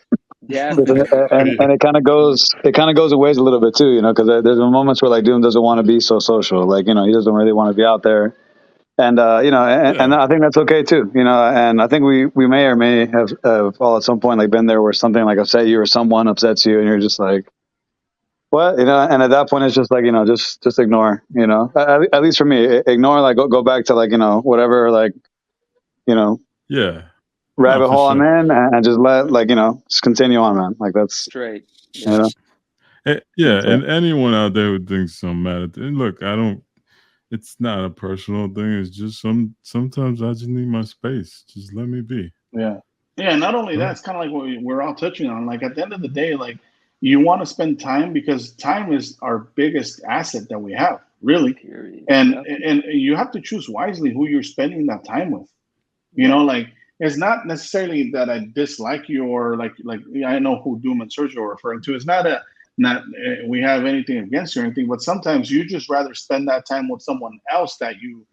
Yeah. And it kind of goes a ways a little bit too, you know, because there's moments where like Doom doesn't want to be so social, like, you know, he doesn't really want to be out there, and you know, and I think that's okay too, you know, and I think we may or may have all at some point like been there where something like upset you or someone upsets you, and you're just like, what, you know, and at that point it's just like, you know, just ignore, you know, at least for me, ignore, like go back to like, you know, whatever, like, you know, Yeah. rabbit for hole sure. I'm in, and just let, like, you know, just continue on, man. Like that's Straight. you know. Yeah, and anyone out there who thinks I'm mad at and look, I don't. It's not a personal thing. It's just sometimes I just need my space. Just let me be. Yeah. Not only that, it's kind of like what we're all touching on. Like at the end of the day, like you want to spend time, because time is our biggest asset that we have, really. Period. And you have to choose wisely who you're spending that time with. You know, like it's not necessarily that I dislike you, or like I know who Doom and Sergio are referring to. It's not we have anything against you or anything, but sometimes you just rather spend that time with someone else that you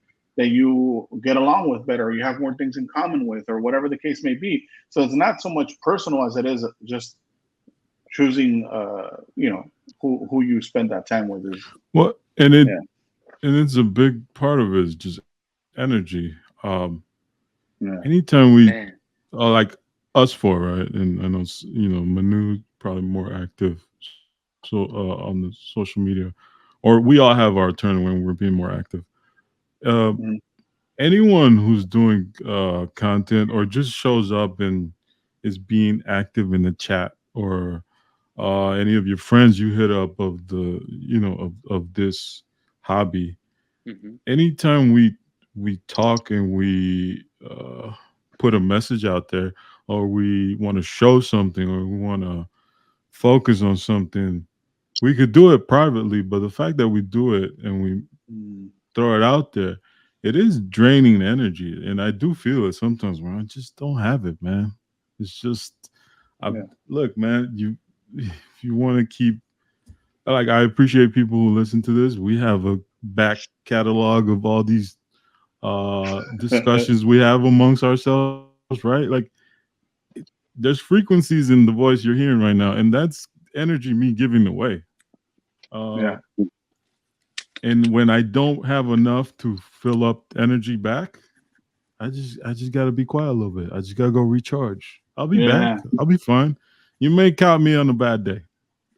get along with better, or you have more things in common with, or whatever the case may be. So it's not so much personal as it is just choosing, you know, who you spend that time with is. Well, and it's a big part of it is just energy. Anytime we like us four, right? And I know, you know, Manu probably more active, so on the social media, or we all have our turn when we're being more active. Anyone who's doing content or just shows up and is being active in the chat, or any of your friends you hit up of the, you know, of this hobby. Anytime we talk and we put a message out there, or we want to show something, or we want to focus on something, we could do it privately, but the fact that we do it and we throw it out there, it is draining energy. And I do feel it sometimes where I just don't have it, man. It's just look, man, if you want to keep, like, I appreciate people who listen to this. We have a back catalog of all these discussions we have amongst ourselves, right? Like, there's frequencies in the voice you're hearing right now, and that's energy me giving away. And when I don't have enough to fill up energy back, I just gotta be quiet a little bit. I just gotta go recharge. I'll be back. I'll be fine. You may count me on a bad day.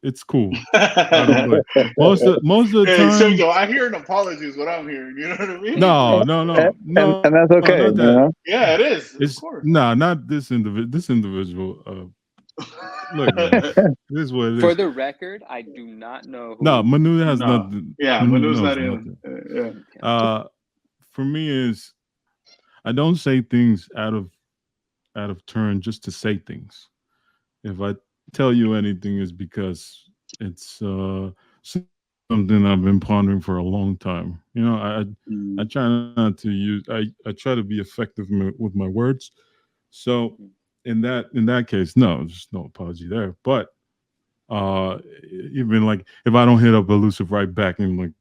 It's cool. I don't blame. Most of the time. Sergio, I hear an apology is what I'm hearing. You know what I mean? No, and that's okay. Not that. You know? Yeah, it is. It's of course. not this individual. This individual. Look, man, this is what it is. For the record, I do not know who. No, Manu has nothing. Yeah, Manu's not in. For me is, I don't say things out of turn just to say things. If I tell you anything, is because it's something I've been pondering for a long time. You know, I try not to use. I try to be effective with my words. So in that case, no, there's no apology there. But even like if I don't hit up Elusive right back in like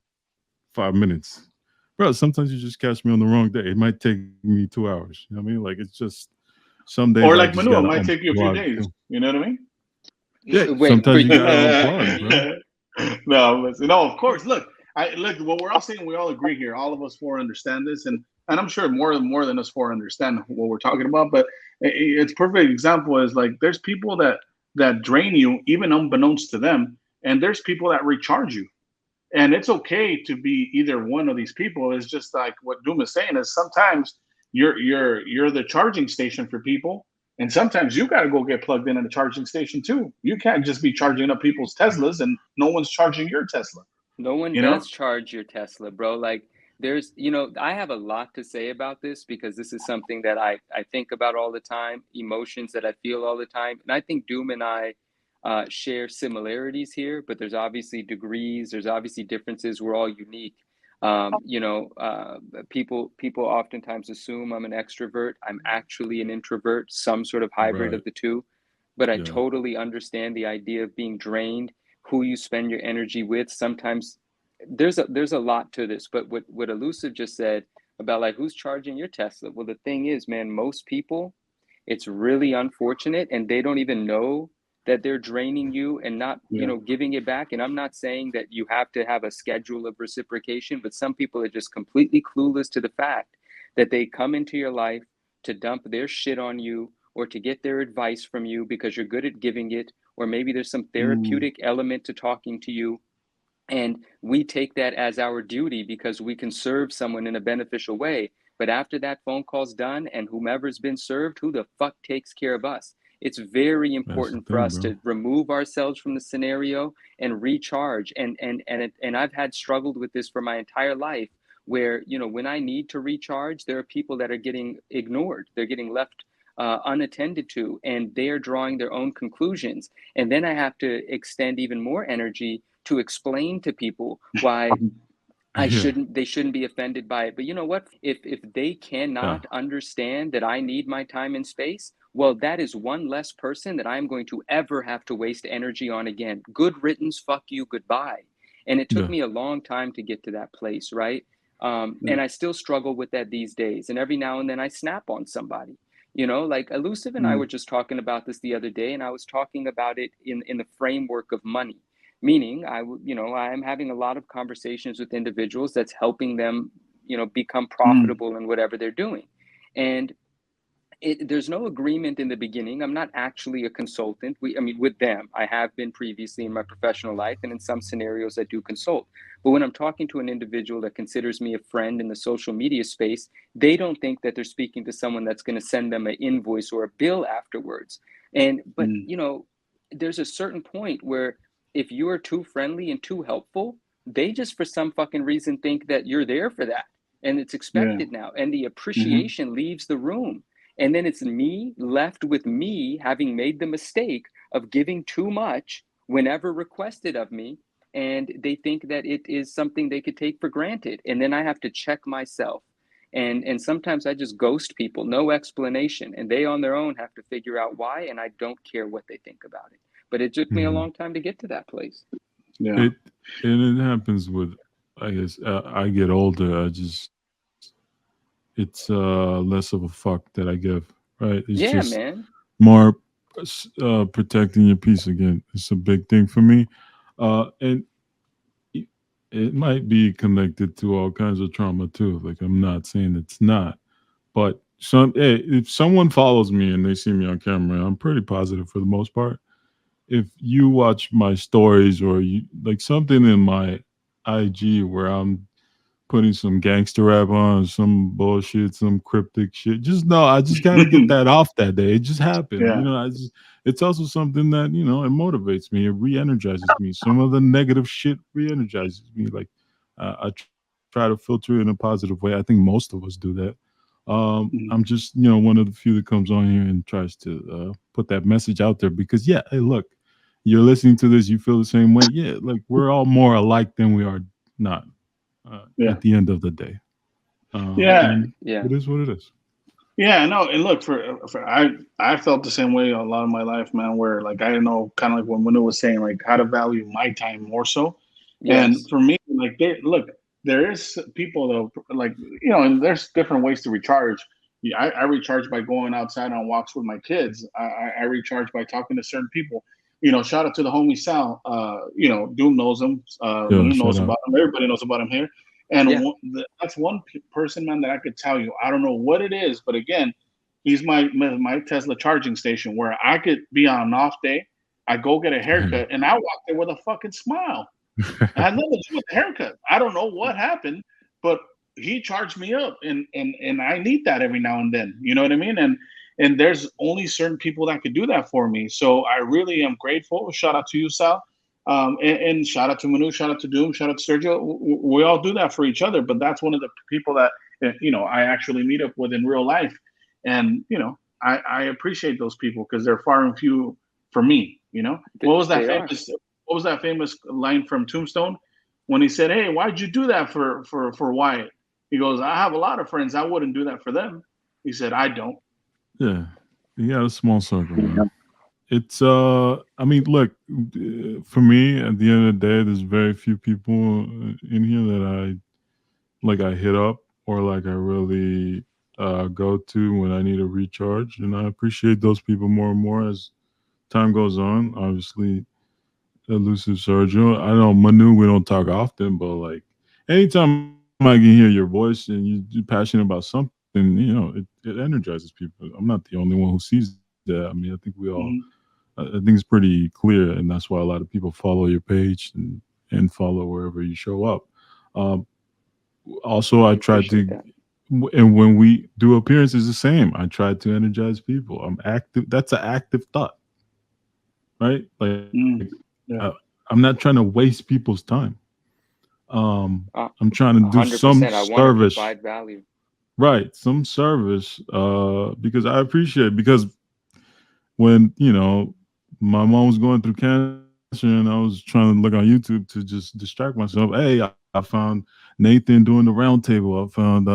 5 minutes, bro, sometimes you just catch me on the wrong day. It might take me 2 hours. You know what I mean? Like, it's just some days. Or like Manu, it might take you a few days. Too. You know what I mean? Yeah, sometimes you gotta unplug, bro. No, of course. Look, what we're all saying, we all agree here. All of us four understand this, and I'm sure more than us four understand what we're talking about. But it's perfect example is like there's people that drain you even unbeknownst to them, and there's people that recharge you. And it's okay to be either one of these people. It's just like what Doom is saying is sometimes you're the charging station for people, and sometimes you got to go get plugged in at a charging station too. You can't just be charging up people's Teslas and no one's charging your Tesla. No one does charge your Tesla, bro. Like there's, you know, I have a lot to say about this because this is something that I think about all the time, emotions that I feel all the time. And I think Doom and I share similarities here, but there's obviously degrees, there's obviously differences. We're all unique. People oftentimes assume I'm an extrovert. I'm actually an introvert, some sort of hybrid Right. of the two. But I Yeah. totally understand the idea of being drained, who you spend your energy with. Sometimes there's a lot to this, but what Elusive just said about like who's charging your Tesla. Well, the thing is, man, most people, it's really unfortunate, and they don't even know that they're draining you and not, giving it back. And I'm not saying that you have to have a schedule of reciprocation, but some people are just completely clueless to the fact that they come into your life to dump their shit on you or to get their advice from you because you're good at giving it, or maybe there's some therapeutic element to talking to you. And we take that as our duty because we can serve someone in a beneficial way. But after that phone call's done and whomever's been served, who the fuck takes care of us? It's very That's the important for thing, us bro. to remove ourselves from the scenario and recharge. And I've had struggled with this for my entire life, where when I need to recharge, there are people that are getting ignored. They're getting left unattended to, and they're drawing their own conclusions. And then I have to extend even more energy to explain to people why Yeah. they shouldn't be offended by it. But you know what? If they cannot understand that I need my time and space, well, that is one less person that I'm going to ever have to waste energy on again. Good riddance, fuck you, goodbye. And it took Yeah. me a long time to get to that place, right? And I still struggle with that these days. And every now and then I snap on somebody. Like Elusive and I were just talking about this the other day, and I was talking about it in the framework of money. Meaning, I am having a lot of conversations with individuals that's helping them, become profitable in whatever they're doing. And there's no agreement in the beginning. I'm not actually a consultant. With them, I have been previously in my professional life, and in some scenarios I do consult. But when I'm talking to an individual that considers me a friend in the social media space, they don't think that they're speaking to someone that's going to send them an invoice or a bill afterwards. But there's a certain point where if you are too friendly and too helpful, they just for some fucking reason think that you're there for that. And it's expected now. And the appreciation leaves the room. And then it's me left with me having made the mistake of giving too much whenever requested of me. And they think that it is something they could take for granted. And then I have to check myself. And sometimes I just ghost people, no explanation. And they on their own have to figure out why. And I don't care what they think about it. But it took me a long time to get to that place. It happens with, I guess, I get older. It's less of a fuck that I give, right? It's just man. more protecting your peace again. It's a big thing for me, and it might be connected to all kinds of trauma too. Like, I'm not saying it's not, but if someone follows me and they see me on camera, I'm pretty positive for the most part. If you watch my stories or you like something in my IG where I'm putting some gangster rap on, some bullshit, some cryptic shit, just know I just got to get that off that day. It just happened. It's also something that, it motivates me. It re-energizes me. Some of the negative shit re-energizes me. Like, I try to filter it in a positive way. I think most of us do that. I'm just, one of the few that comes on here and tries to put that message out there because, hey, look, you're listening to this, you feel the same way. Yeah, like we're all more alike than we are not at the end of the day. And it is what it is. Yeah, no, and look, I felt the same way a lot of my life, man. Where like I know, kind of like when Manu was saying, like how to value my time more so. And for me, like there is people though, like and there's different ways to recharge. I recharge by going outside on walks with my kids. I recharge by talking to certain people. Shout out to the homie Sal. Doom knows him. Manu knows about him. Everybody knows about him here. And that's one person, man, that I could tell you. I don't know what it is, but again, he's my Tesla charging station where I could be on an off day. I go get a haircut, and I walk there with a fucking smile. It had nothing to do with the haircut. I don't know what happened, but he charged me up, and I need that every now and then. You know what I mean? And there's only certain people that could do that for me. So I really am grateful. Shout out to you, Sal. And shout out to Manu, shout out to Doom, shout out to Sergio. We all do that for each other, but that's one of the people that I actually meet up with in real life, and I appreciate those people because they're far and few for me. What was that famous? What was that famous line from Tombstone? when he said, "Hey, why'd you do that for Wyatt?" He goes, "I have a lot of friends. I wouldn't do that for them." He said, "I don't." Yeah, you got a small circle, man. It's I mean, look, for me, at the end of the day, there's very few people in here that I hit up or like I really go to when I need a recharge, and I appreciate those people more and more as time goes on. Obviously, Elusive Sergio. I know Manu. We don't talk often, but like anytime I can hear your voice and you're passionate about something, it energizes people. I'm not the only one who sees that. I mean, I think we all. Mhm. I think it's pretty clear, and that's why a lot of people follow your page and follow wherever you show up. Um, Also, I try Appreciate to, that. and when we do appearances, the same. I try to energize people. I'm active. That's an active thought, right? Like Yeah. I'm not trying to waste people's time. Uh, I'm trying to do some 100%. I want to service, provide value. right? Some service, because I appreciate because when my mom was going through cancer and I was trying to look on YouTube to just distract myself. Hey, I found Nathan doing the round table. I found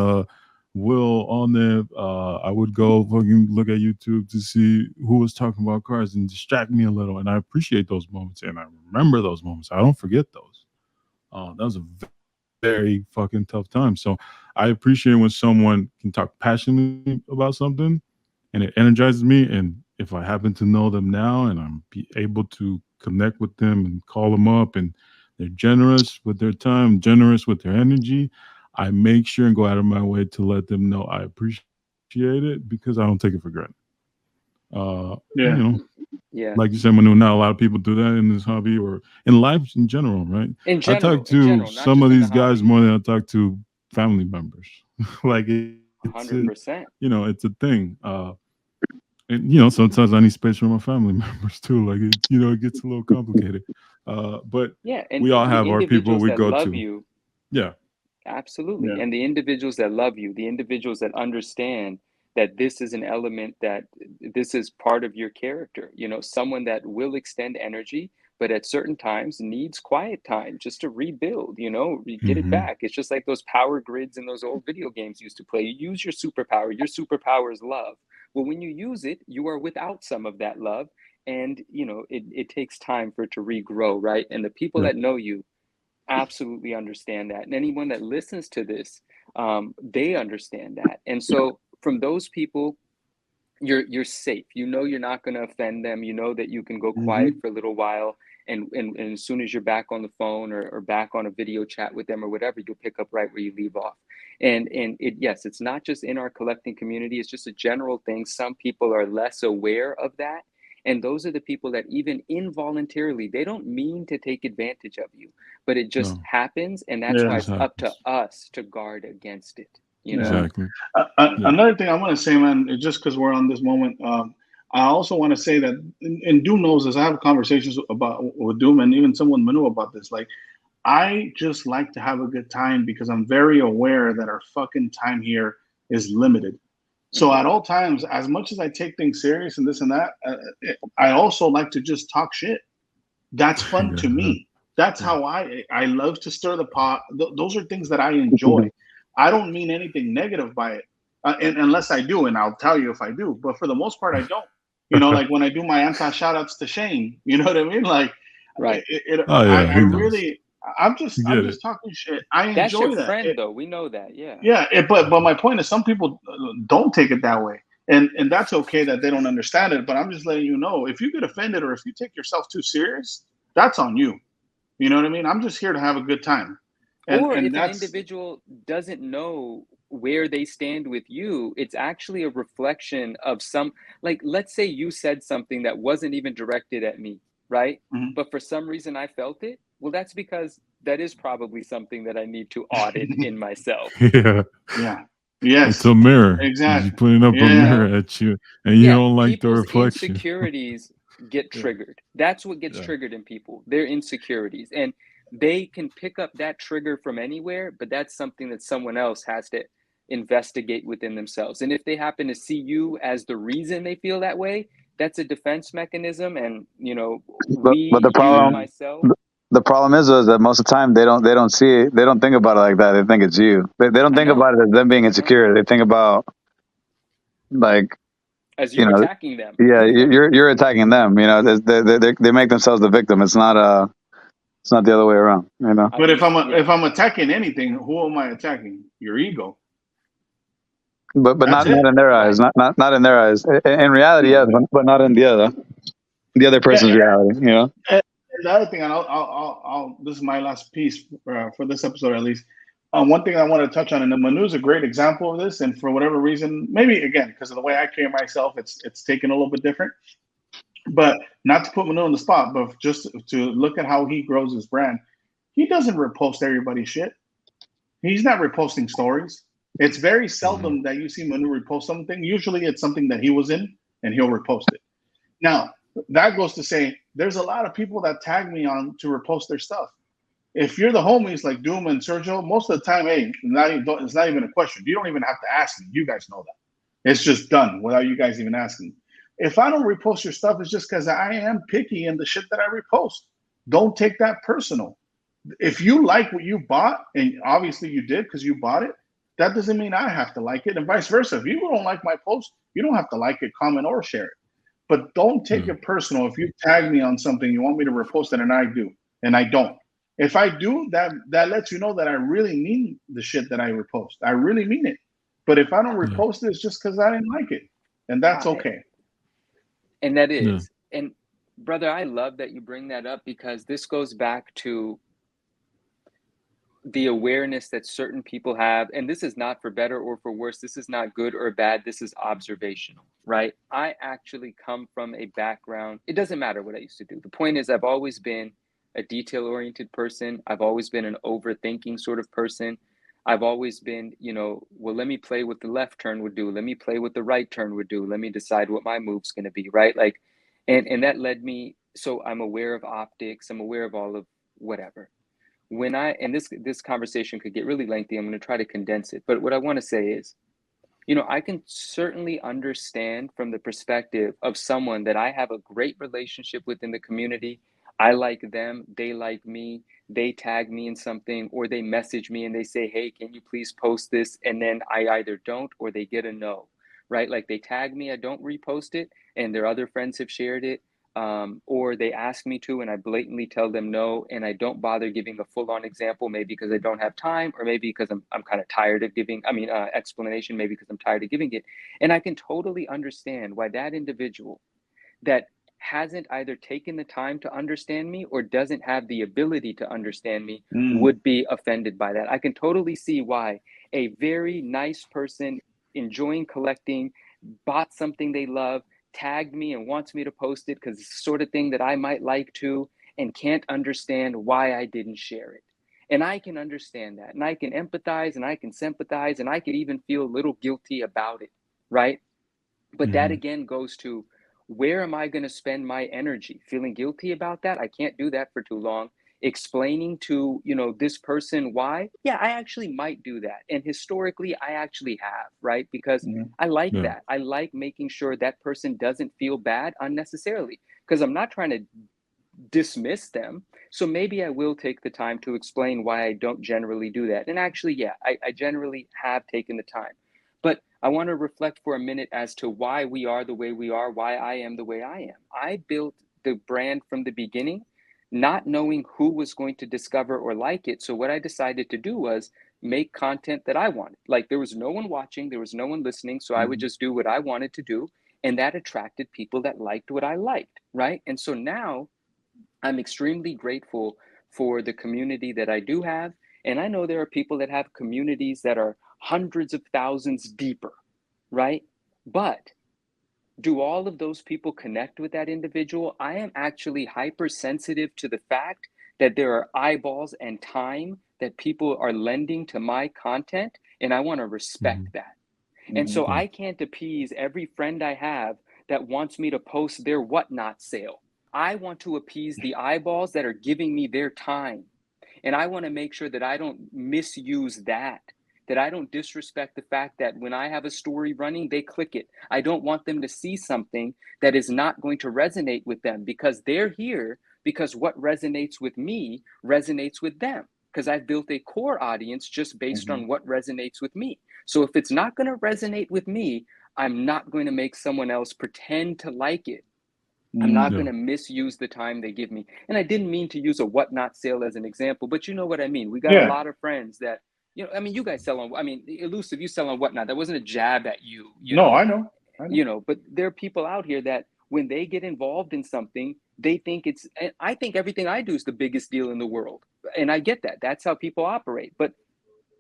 Will on there. I would go fucking look at YouTube to see who was talking about cars and distract me a little. And I appreciate those moments and I remember those moments. I don't forget those. That was a very fucking tough time. So I appreciate when someone can talk passionately about something and it energizes me. And if I happen to know them now and I'm be able to connect with them and call them up and they're generous with their time, generous with their energy, I make sure and go out of my way to let them know I appreciate it because I don't take it for granted. Yeah. Yeah. Like you said, Manu, not a lot of people do that in this hobby or in life in general, right? In I talk in to general, not some just of in the these guys hobby. more than I talk to family members. Like it's a, 100%. it's a thing. And sometimes I need space from my family members too. Like it gets a little complicated. But Yeah, and we all the have our people individuals we that go love to. you, Yeah. absolutely. Yeah. And the individuals that love you, the individuals that understand that this is an element that this is part of your character, someone that will extend energy, but at certain times needs quiet time just to rebuild, get it Hmm. back. It's just like those power grids in those old video games used to play. You use your superpower. Your superpower is love. Well, when you use it, you are without some of that love. And, it takes time for it to regrow, right? And the people Yeah. that know you absolutely understand that. And anyone that listens to this, they understand that. And so from those people, you're safe. You're not going to offend them. You know that you can go quiet Hmm. for a little while, and as soon as you're back on the phone or back on a video chat with them or whatever, you'll pick up right where you leave off. And yes, it's not just in our collecting community. It's just a general thing. Some people are less aware of that. And those are the people that even involuntarily, they don't mean to take advantage of you, but it just No, happens. And that's it Yeah. why just it's up to happens. us to guard against it, Yeah. Exactly. Yeah. Another thing I want to say, man, just because we're on this moment, I also want to say that, and Doom knows this. I have conversations about with Doom and even someone Manu about this. Like, I just like to have a good time because I'm very aware that our fucking time here is limited. So Mhm. at all times, as much as I take things serious and this and that, I also like to just talk shit. That's fun to Yeah. me. That's Yeah. how I love to stir the pot. Those are things that I enjoy. I don't mean anything negative by it, and unless I do, and I'll tell you if I do. But for the most part, I don't. Like when I do my anti shout outs to Shane, you know what I mean? Like, Right. Oh yeah, I he knows. really, You I'm get it. just talking shit. I That's your enjoy that. friend, though. We know that. Yeah. Yeah, but my point is, some people don't take it that way, and that's okay that they don't understand it. But I'm just letting you know, if you get offended or if you take yourself too serious, that's on you. You know what I mean? I'm just here to have a good time, Or and if an that's individual doesn't know where they stand with you, it's actually a reflection of like, let's say you said something that wasn't even directed at me, right? mhm. But for some reason I felt it. Well, that's because that is probably something that I need to audit in myself, Yeah. Yeah, It's yes, a mirror. You're exactly, putting up a you yeah, mirror know? at you, and you Yeah, don't like the people's reflection. insecurities get Yeah. triggered. That's what gets Yeah. triggered in people, their insecurities. And they can pick up that trigger from anywhere, but that's something that someone else has to investigate within themselves. And if they happen to see you as the reason they feel that way, that's a defense mechanism. And, But we, the you, problem yeah, myself, the problem is that most of the time they don't see it. They don't think about it like that. They think it's you. They don't think about it as them being insecure. They think about like, as you you know, attacking them. yeah, you're attacking them. You know, they make themselves the victim. It's not the other way around. You know. But if I'm attacking anything, who am I attacking? Your ego. But That's not in their eyes. Not in their eyes. In reality, yes, but not in the other person's reality. You know. And the other thing, and I'll this is my last piece for this episode at least. One thing I want to touch on, and Manu's a great example of this, and for whatever reason, maybe again because of the way I carry myself, it's taken a little bit different. But not to put Manu on the spot, but just to look at how he grows his brand, he doesn't repost everybody's shit. He's not reposting stories. It's very seldom that you see Manu repost something. Usually it's something that he was in and he'll repost it. Now, that goes to say there's a lot of people that tag me on to repost their stuff. If you're the homies like Doom and Sergio, most of the time, hey, it's not even a question. You don't even have to ask me. You guys know that. It's just done without you guys even asking. If I don't repost your stuff, it's just because I am picky in the shit that I repost. Don't take that personal. If you like what you bought, and obviously you did because you bought it, that doesn't mean I have to like it, and vice versa. If you don't like my post, you don't have to like it, comment, or share it. But don't take it personal. If you tag me on something, you want me to repost it, and I do, and I don't. If I do, that lets you know that I really mean the shit that I repost. I really mean it. But if I don't repost it, it's just because I didn't like it, and that's okay. And that is. And brother, I love that you bring that up because this goes back to the awareness that certain people have, and this is not for better or for worse. This is not good or bad. This is observational, right? I actually come from a background. It doesn't matter what I used to do. The point is I've always been a detail-oriented person. I've always been an overthinking sort of person. I've always been, well, let me play what the left turn would do. Let me play what the right turn would do. Let me decide what my move's going to be, right? Like, and that led me, so I'm aware of optics. I'm aware of all of whatever. And this conversation could get really lengthy. I'm going to try to condense it. But what I want to say is, I can certainly understand from the perspective of someone that I have a great relationship with in the community. I like them, they like me, they tag me in something, or they message me and they say, hey, can you please post this? And then I either don't or they get a no, right? Like they tag me, I don't repost it, and their other friends have shared it. Or they ask me to and I blatantly tell them no, and I don't bother giving a full-on example, maybe because I don't have time, or maybe because I'm kind of tired of giving explanation, maybe because I'm tired of giving it. And I can totally understand why that individual that hasn't either taken the time to understand me or doesn't have the ability to understand me would be offended by that. I can totally see why a very nice person enjoying collecting, bought something they love, tagged me and wants me to post it because it's the sort of thing that I might like to, and can't understand why I didn't share it. And I can understand that, and I can empathize, and I can sympathize, and I could even feel a little guilty about it, right? But that again goes to, where am I going to spend my energy? Feeling guilty about that? I can't do that for too long. Explaining to, this person why? Yeah, I actually might do that. And historically, I actually have, right? Because I like that. I like making sure that person doesn't feel bad unnecessarily, because I'm not trying to dismiss them. So maybe I will take the time to explain why I don't generally do that. And actually, yeah, I generally have taken the time. But I want to reflect for a minute as to why we are the way we are, why I am the way I am. I built the brand from the beginning, not knowing who was going to discover or like it. So what I decided to do was make content that I wanted. Like there was no one watching, there was no one listening. So I would just do what I wanted to do. And that attracted people that liked what I liked, right? And so now I'm extremely grateful for the community that I do have. And I know there are people that have communities that are hundreds of thousands deeper, right? But do all of those people connect with that individual? I am actually hypersensitive to the fact that there are eyeballs and time that people are lending to my content, and I want to respect that. And so I can't appease every friend I have that wants me to post their whatnot sale. I want to appease the eyeballs that are giving me their time. And I want to make sure that I don't misuse that I don't disrespect the fact that when I have a story running, they click it. I don't want them to see something that is not going to resonate with them, because they're here because what resonates with me resonates with them, because I've built a core audience just based on what resonates with me. So if it's not going to resonate with me, I'm not going to make someone else pretend to like it. I'm not going to misuse the time they give me. And I didn't mean to use a whatnot sale as an example, but you know what I mean. We got a lot of friends that, you know, I mean, you guys sell on, I mean, Elusive, you sell on whatnot. That wasn't a jab at you. I know. You know, but there are people out here that when they get involved in something, they think it's, and I think everything I do is the biggest deal in the world. And I get that. That's how people operate. But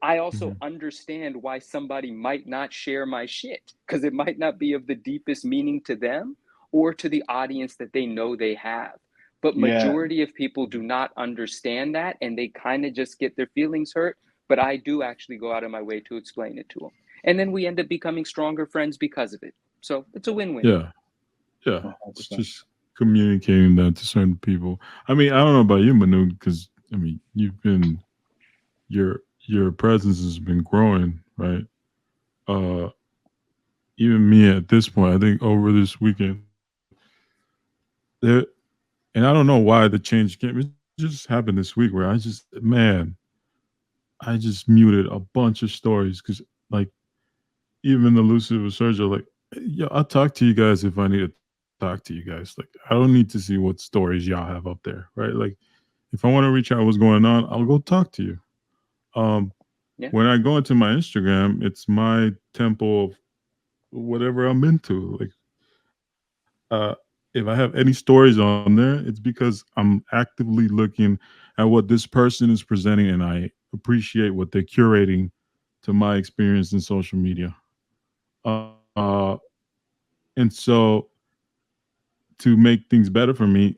I also understand why somebody might not share my shit, because it might not be of the deepest meaning to them or to the audience that they know they have. But majority of people do not understand that, and they kind of just get their feelings hurt. But I do actually go out of my way to explain it to them. And then we end up becoming stronger friends because of it. So it's a win-win. Yeah. It's just communicating that to certain people. I mean, I don't know about you, Manu, because I mean, you've been your presence has been growing, right? Even me at this point, I think over this weekend, there, and I don't know why the change came. It just happened this week where I just muted a bunch of stories because, like, even the Elusive with Sergio, like, yeah, I'll talk to you guys if I need to talk to you guys. Like, I don't need to see what stories y'all have up there, right? Like, if I want to reach out what's going on, I'll go talk to you. When I go into my Instagram, it's my temple of whatever I'm into. Like, if I have any stories on there, it's because I'm actively looking at what this person is presenting, and I appreciate what they're curating to my experience in social media. And so, to make things better for me,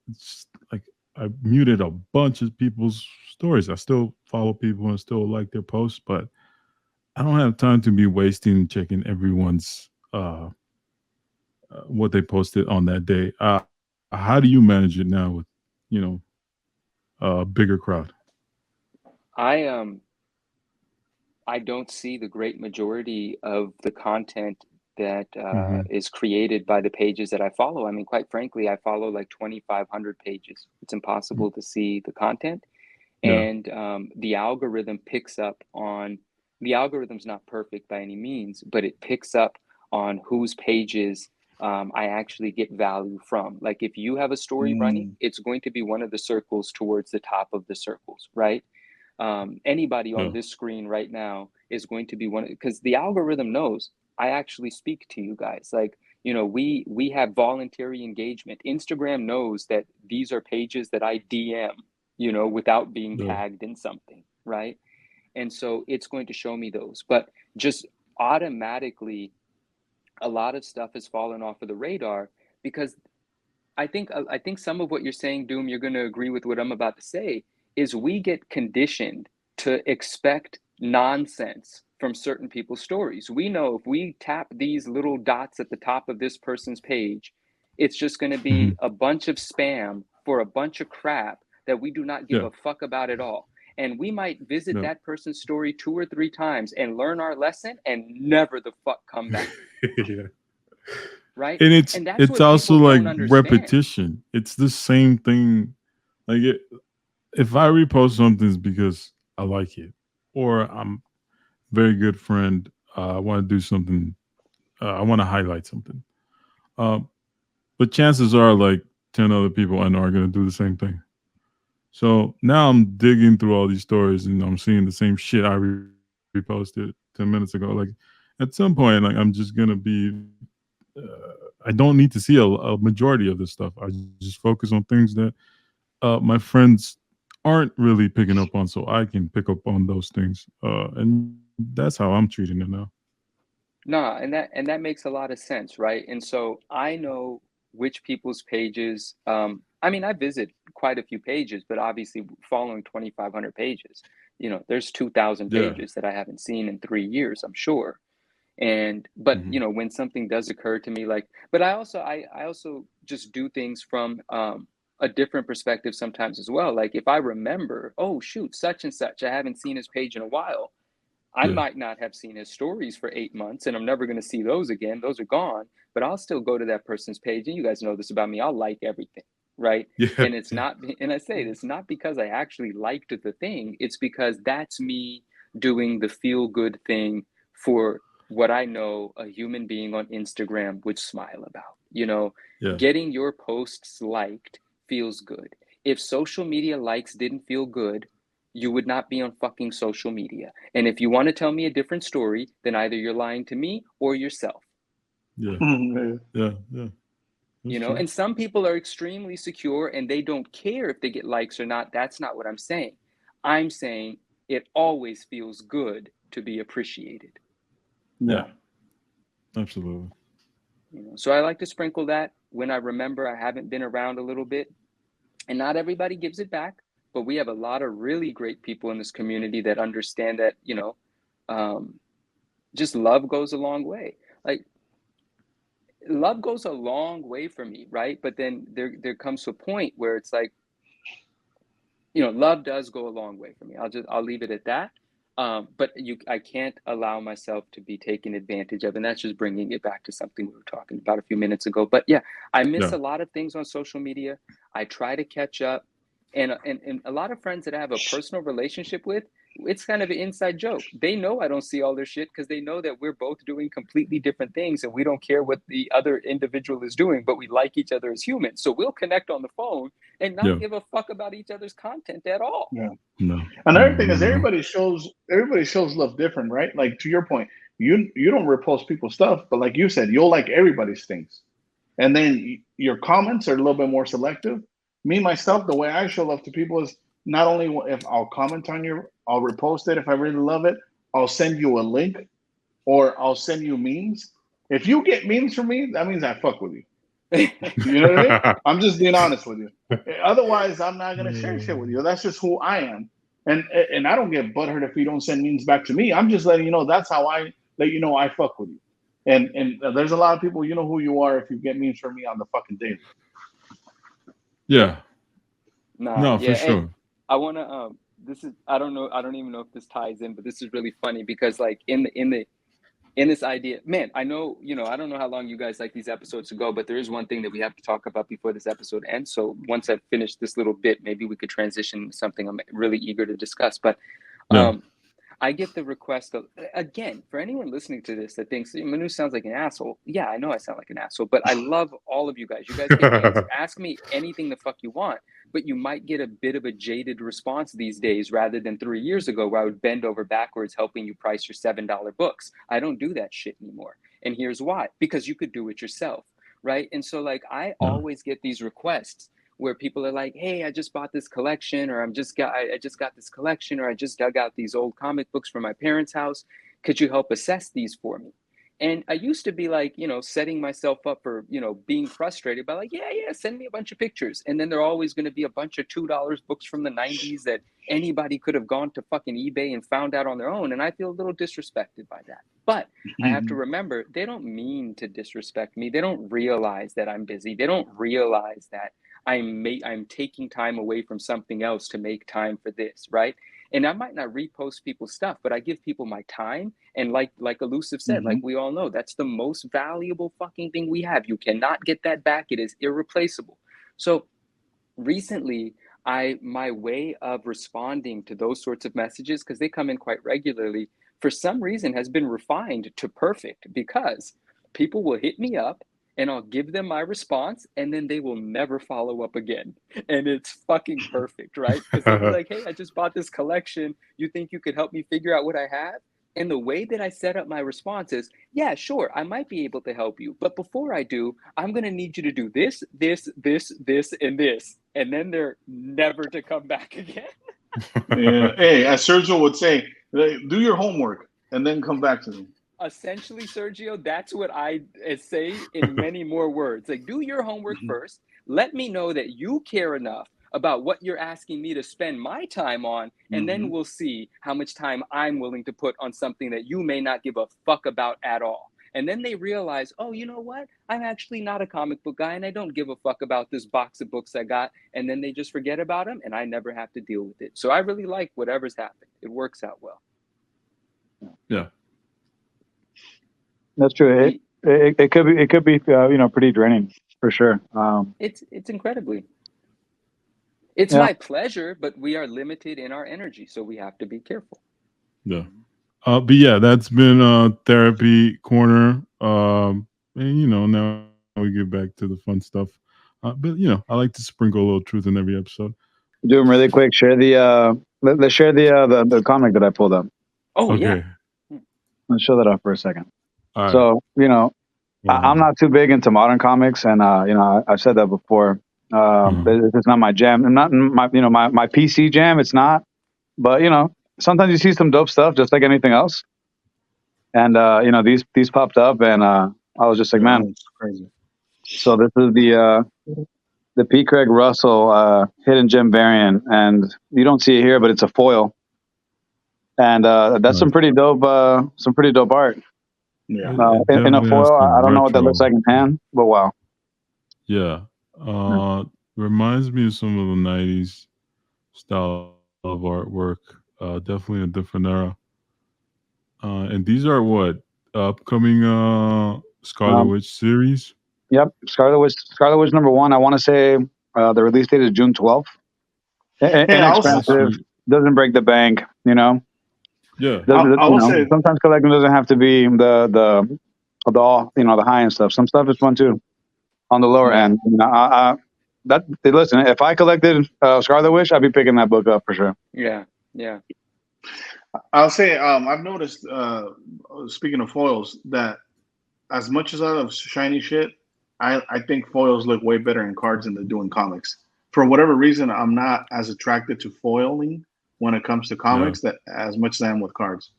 it's like I muted a bunch of people's stories. I still follow people and still like their posts, but I don't have time to be wasting checking everyone's what they posted on that day. How do you manage it now with, you know, a bigger crowd? I don't see the great majority of the content that is created by the pages that I follow. I mean, quite frankly, I follow like 2,500 pages. It's impossible to see the content. And the algorithm picks up on, the algorithm's not perfect by any means, but it picks up on whose pages I actually get value from. Like if you have a story running, it's going to be one of the circles towards the top of the circles, right? Anybody on this screen right now is going to be one, because the algorithm knows I actually speak to you guys. Like, you know, we have voluntary engagement. Instagram knows that these are pages that I DM, you know, without being tagged in something, right? And so it's going to show me those. But just automatically, a lot of stuff has fallen off of the radar because I think some of what you're saying, Doom, you're going to agree with what I'm about to say, is we get conditioned to expect nonsense from certain people's stories. We know if we tap these little dots at the top of this person's page, it's just going to be a bunch of spam for a bunch of crap that we do not give a fuck about at all. And we might visit that person's story 2 or 3 times and learn our lesson and never the fuck come back. Right? And it's also like repetition. It's the same thing. Like if I repost something, it's because I like it, or I'm a very good friend. I want to do something. I want to highlight something. But chances are, like 10 other people I know are going to do the same thing. So now I'm digging through all these stories and I'm seeing the same shit I reposted 10 minutes ago. Like at some point, like I'm just going to be. I don't need to see a majority of this stuff. I just focus on things that my friends aren't really picking up on, so I can pick up on those things. And that's how I'm treating it now. No, and that makes a lot of sense, right? And so I know which people's pages. I mean, I visit quite a few pages, but obviously following 2,500 pages, you know, there's 2,000 pages that I haven't seen in 3 years, I'm sure. But you know, when something does occur to me, like, but I also just do things from a different perspective sometimes as well. Like if I remember, oh shoot, such and such, I haven't seen his page in a while. I might not have seen his stories for 8 months and I'm never going to see those again. Those are gone, but I'll still go to that person's page. And you guys know this about me. I'll like everything, right? Yeah. And it's not, and I say it's not because I actually liked the thing. It's because that's me doing the feel good thing for what I know a human being on Instagram would smile about. You know, Yeah. getting your posts liked feels good. If social media likes didn't feel good, you would not be on fucking social media. And if you want to tell me a different story, then either you're lying to me or yourself. Yeah. Yeah. You know, and some people are extremely secure and they don't care if they get likes or not. That's not what I'm saying. I'm saying it always feels good to be appreciated. Yeah. Absolutely. You know, so I like to sprinkle that when I remember I haven't been around a little bit. And not everybody gives it back, but we have a lot of really great people in this community that understand that, you know, just love goes a long way. Like, love goes a long way for me, right? But then there comes to a point where it's like, you know, love does go a long way for me. I'll leave it at that. But I can't allow myself to be taken advantage of, and that's just bringing it back to something we were talking about a few minutes ago. But yeah, I miss a lot of things on social media. I try to catch up, and a lot of friends that I have a personal relationship with, it's kind of an inside joke. They know I don't see all their shit because they know that we're both doing completely different things and we don't care what the other individual is doing, but we like each other as humans. So we'll connect on the phone and not give a fuck about each other's content at all. Yeah. No. Another thing is everybody shows love different, right? Like to your point, you don't repost people's stuff, but like you said, you'll like everybody's things, and then your comments are a little bit more selective. Me myself, the way I show love to people is not only if I'll comment on I'll repost it if I really love it. I'll send you a link, or I'll send you memes. If you get memes from me, that means I fuck with you. You know what I mean? I'm just being honest with you. Otherwise, I'm not gonna share shit with you. That's just who I am. And I don't get butthurt if you don't send memes back to me. I'm just letting you know that's how I let you know I fuck with you. And there's a lot of people, you know who you are if you get memes from me on the fucking daily. Yeah. No, for sure. I wanna this is I don't even know if this ties in, but this is really funny because like in this idea, man, I know, you know, I don't know how long you guys like these episodes to go, but there is one thing that we have to talk about before this episode ends. So once I finish this little bit, maybe we could transition to something I'm really eager to discuss. But I get the request of, again, for anyone listening to this that thinks Manu sounds like an asshole. Yeah, I know I sound like an asshole, but I love all of you guys. You guys can ask me anything the fuck you want, but you might get a bit of a jaded response these days rather than 3 years ago where I would bend over backwards helping you price your $7 books. I don't do that shit anymore. And here's why, because you could do it yourself, right? And so like I always get these requests where people are like, hey, I just bought this collection, or I just got this collection, or I just dug out these old comic books from my parents' house. Could you help assess these for me? And I used to be like, you know, setting myself up for, you know, being frustrated by like, yeah, send me a bunch of pictures. And then there are always going to be a bunch of $2 books from the 90s that anybody could have gone to fucking eBay and found out on their own. And I feel a little disrespected by that. But I have to remember, they don't mean to disrespect me. They don't realize that I'm busy. They don't realize that I'm taking time away from something else to make time for this, right? And I might not repost people's stuff, but I give people my time. And like Elusive said, like we all know, that's the most valuable fucking thing we have. You cannot get that back. It is irreplaceable. So recently, my way of responding to those sorts of messages, because they come in quite regularly, for some reason has been refined to perfect, because people will hit me up and I'll give them my response, and then they will never follow up again. And it's fucking perfect, right? Because they'll be like, hey, I just bought this collection. You think you could help me figure out what I have? And the way that I set up my response is, yeah, sure, I might be able to help you. But before I do, I'm going to need you to do this, this, this, this, and this. And then they're never to come back again. Yeah. Hey, as Sergio would say, do your homework and then come back to me. Essentially, Sergio, that's what I say in many more words. Like, do your homework first. Let me know that you care enough about what you're asking me to spend my time on, and then we'll see how much time I'm willing to put on something that you may not give a fuck about at all. And then they realize, oh, you know what? I'm actually not a comic book guy, and I don't give a fuck about this box of books I got. And then they just forget about them, and I never have to deal with it. So I really like whatever's happened. It works out well. Yeah. That's true. It could be you know, pretty draining for sure. It's incredibly. It's my pleasure, but we are limited in our energy, so we have to be careful. Yeah. But yeah, that's been Therapy Corner. And now we get back to the fun stuff. But I like to sprinkle a little truth in every episode. Do them really quick. Share the let's share the comic that I pulled up. Oh Okay. yeah. Let's show that off for a second. All right. So I'm not too big into modern comics, and I've said that before. It's not my jam. I'm not my PC jam. It's not. But sometimes you see some dope stuff, just like anything else. And these popped up, and I was just like, man, it's crazy. So this is the P. Craig Russell Hidden Gem variant, and you don't see it here, but it's a foil, and that's some pretty dope art. Yeah. In a foil, I don't know what that looks like in hand, but wow. Yeah. Reminds me of some of the 90s style of artwork. Definitely a different era. And these are what? Upcoming Scarlet Witch series? Yep. Scarlet Witch #1. I want to say the release date is June 12th. Inexpensive. Doesn't break the bank, Yeah. Sometimes collecting doesn't have to be the high end stuff. Some stuff is fun too on the lower end. Listen, if I collected Scarlet Witch, I'd be picking that book up for sure. Yeah. I'll say I've noticed, speaking of foils, that as much as I love shiny shit, I think foils look way better in cards than they do in comics. For whatever reason, I'm not as attracted to foiling when it comes to comics that as much as I am with cards.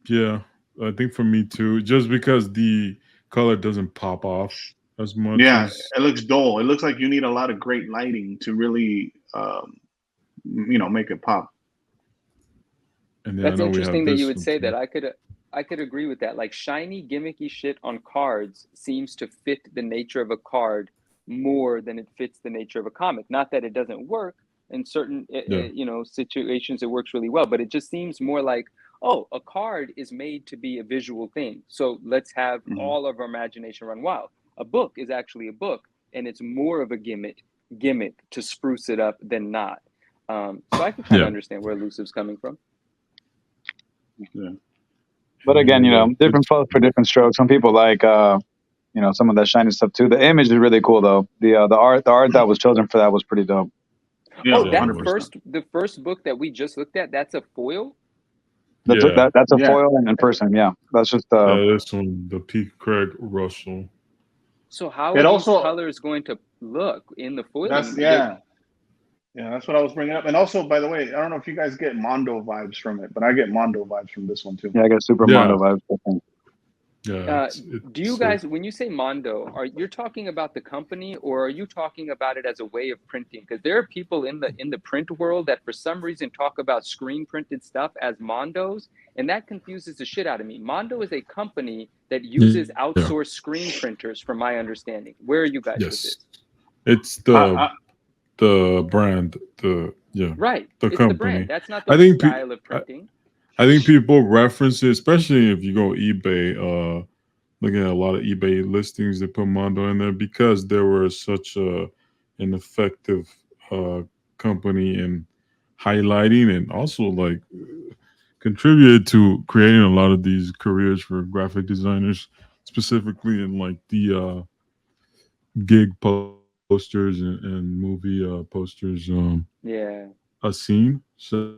Yeah, I think for me too, just because the color doesn't pop off as much. Yeah, it looks dull. It looks like you need a lot of great lighting to really, make it pop. And that's interesting that you would say that. I could agree with that. Like shiny, gimmicky shit on cards seems to fit the nature of a card more than it fits the nature of a comic. Not that it doesn't work in certain situations, it works really well, but it just seems more like, oh, a card is made to be a visual thing, so let's have all of our imagination run wild. A book is actually a book, and it's more of a gimmick to spruce it up than not. So I can kind of understand where Elusive's coming from. Yeah. But again, different folks for different strokes. Some people like some of that shiny stuff too. The image is really cool though. The art that was chosen for that was pretty dope. Yeah, the first book that we just looked at, that's a foil. That's a foil and in person. Yeah, that's just this one, the P. Craig Russell. So how are these colors going to look in the foil? Yeah, that's what I was bringing up. And also, by the way, I don't know if you guys get Mondo vibes from it, but I get Mondo vibes from this one too. Yeah, I get super Mondo vibes. I think. Yeah. Do you guys, when you say Mondo, you're talking about the company, or are you talking about it as a way of printing? Because there are people in the print world that for some reason talk about screen printed stuff as Mondos, and that confuses the shit out of me. Mondo is a company that uses outsourced screen printers, from my understanding. Where are you guys with this? It's the brand, the company. The brand. That's not the style of printing. I think people reference it, especially if you go eBay, looking at a lot of eBay listings, they put Mondo in there because they were such an effective company in highlighting and also contributed to creating a lot of these careers for graphic designers, specifically in the gig posters and movie posters. A scene. So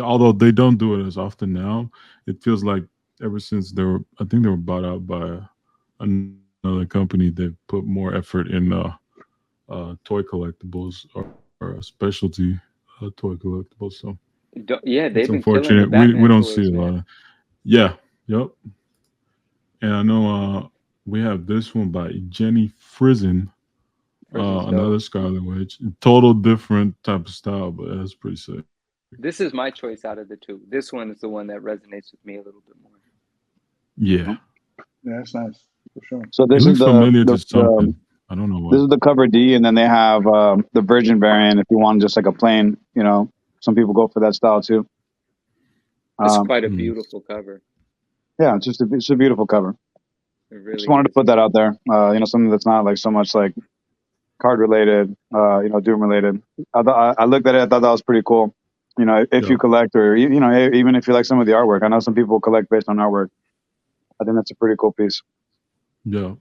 although they don't do it as often now, it feels like ever since they were bought out by another company, they've put more effort in toy collectibles or specialty toy collectibles. So they've been unfortunate. We don't see a lot of. Yeah. Yep. And I know we have this one by Jenny Frizen. Another Scarlet Witch. Total different type of style, but that's pretty sick. This is my choice out of the two. This one is the one that resonates with me a little bit more. Yeah. Yeah, that's nice for sure. So this is familiar to something. I don't know what. This is the cover D, and then they have the Virgin variant. If you want just like a plain, some people go for that style too. It's quite a beautiful cover. Yeah, it's a beautiful cover. It really just wanted to put that out there. Something that's not so much card related, Doom related. I looked at it. I thought that was pretty cool. If you collect, or even if you like some of the artwork. I know some people collect based on artwork. I think that's a pretty cool piece. Yeah.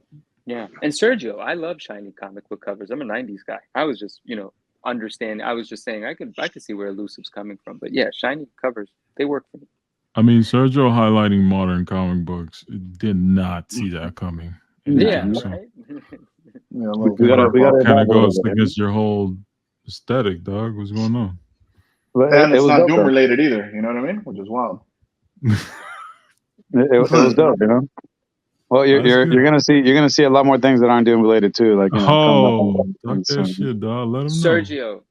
Yeah. And Sergio, I love shiny comic book covers. I'm a 90s guy. I was just, understanding. I was just saying I could see where Elusive's coming from. But yeah, shiny covers, they work for me. I mean, Sergio highlighting modern comic books did not see that coming. Yeah, So. right? We gotta kind of goes against your whole aesthetic, dog. What's going on? And it's not Doom dope, related either. You know what I mean? Which is wild. It was dope, Well, you're gonna see a lot more things that aren't Doom related too, like talk that shit, dog. Let them know. Sergio,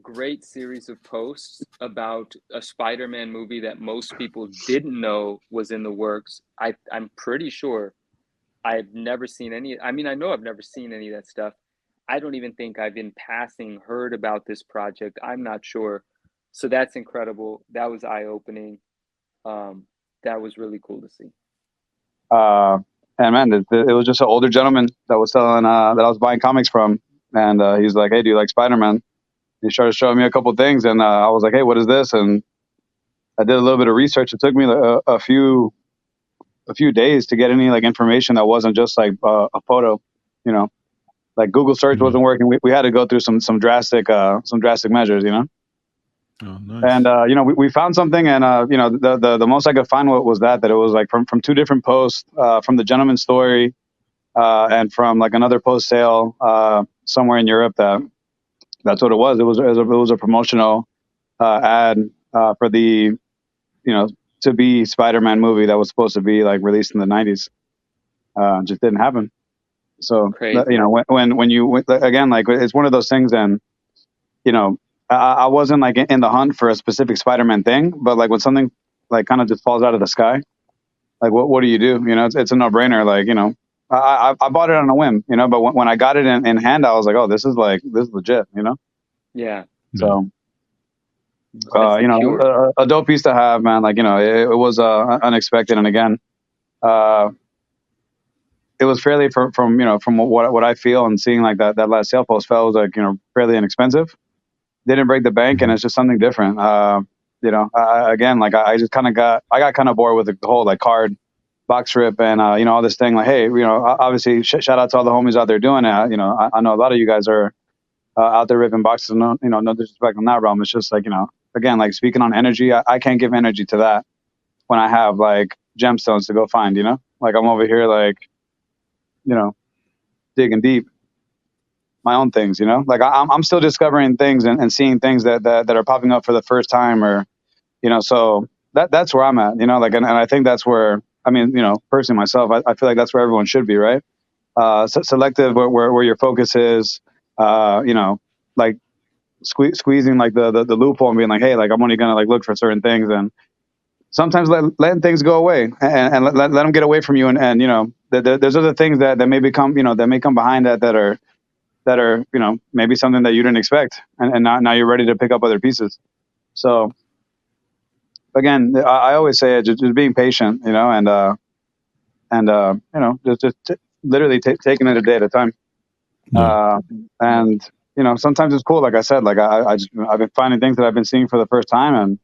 great series of posts about a Spider-Man movie that most people didn't know was in the works. I'm pretty sure I've never seen any. I mean, I know I've never seen any of that stuff. I don't even think I've in passing heard about this project. I'm not sure. So that's incredible. That was eye-opening. That was really cool to see. And man, it was just an older gentleman that was selling that I was buying comics from, and he's like, "Hey, do you like Spider-Man?" He started showing me a couple things, and I was like, "Hey, what is this?" And I did a little bit of research. It took me a few days to get any like information that wasn't just like a photo, like Google search wasn't working. We had to go through some drastic measures, Oh, nice. And we found something, and the most I could find was that it was like from two different posts, from the Gentleman's Story, and from like another post sale somewhere in Europe. That's what it was. It was a promotional ad for the to be Spider-Man movie that was supposed to be like released in the 90s. Just didn't happen. So Crazy. when you again, like, it's one of those things, and I wasn't like in the hunt for a specific Spider-Man thing, but like when something like kind of just falls out of the sky, like what do you do? It's a no-brainer. Like, I bought it on a whim, but when I got it in hand, I was like, oh, this is legit, Yeah. So, a dope piece to have, man. Like, it was unexpected, and again, it was fairly from what I feel and seeing like that last sale post fell was like fairly inexpensive. Didn't break the bank, and it's just something different. Again, like I just got kind of bored with the whole like card box rip and all this thing. Like, hey, obviously shout out to all the homies out there doing it. I know a lot of you guys are out there ripping boxes. No disrespect on that realm. It's just like again, like speaking on energy, I can't give energy to that when I have like gemstones to go find. Like I'm over here like digging deep. My own things, like I'm still discovering things and seeing things that are popping up for the first time, or so that's where I'm at, like, and I think that's where, I mean, personally myself, I feel like that's where everyone should be, right? Selective where your focus is, like squeezing like the loophole and being like, hey, like I'm only gonna like look for certain things, and sometimes letting things go away and let them get away from you, and there's other things that may become that may come behind that are maybe something that you didn't expect, and now you're ready to pick up other pieces. So again, I always say just being patient, just literally taking it a day at a time. And sometimes it's cool, like I said, like I've been finding things that I've been seeing for the first time, and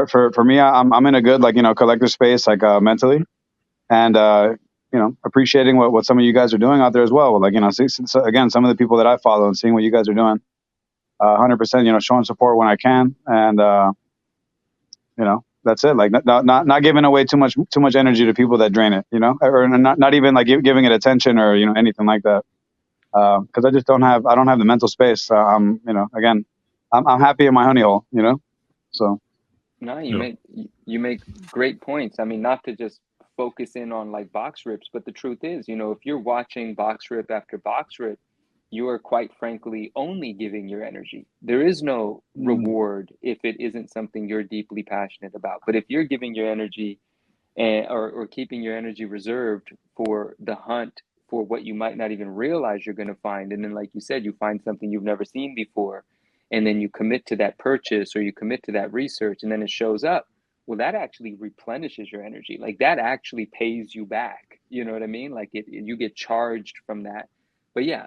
for me, I'm in a good like collector space, like mentally, and appreciating what some of you guys are doing out there as well. Like, so again, some of the people that I follow and seeing what you guys are doing, 100%, showing support when I can. And, that's it. Like not giving away too much energy to people that drain it, or not even like giving it attention or, anything like that. Cause I don't have the mental space. Again, I'm happy in my honey hole, so. No, you make great points. I mean, not to just focus in on like box rips, but the truth is, if you're watching box rip after box rip, you are quite frankly only giving your energy. There is no reward if it isn't something you're deeply passionate about. But if you're giving your energy or keeping your energy reserved for the hunt for what you might not even realize you're going to find, and then like you said, you find something you've never seen before, and then you commit to that purchase or you commit to that research, and then it shows up, well, that actually replenishes your energy. Like that actually pays you back. You know what I mean? Like you get charged from that. But yeah,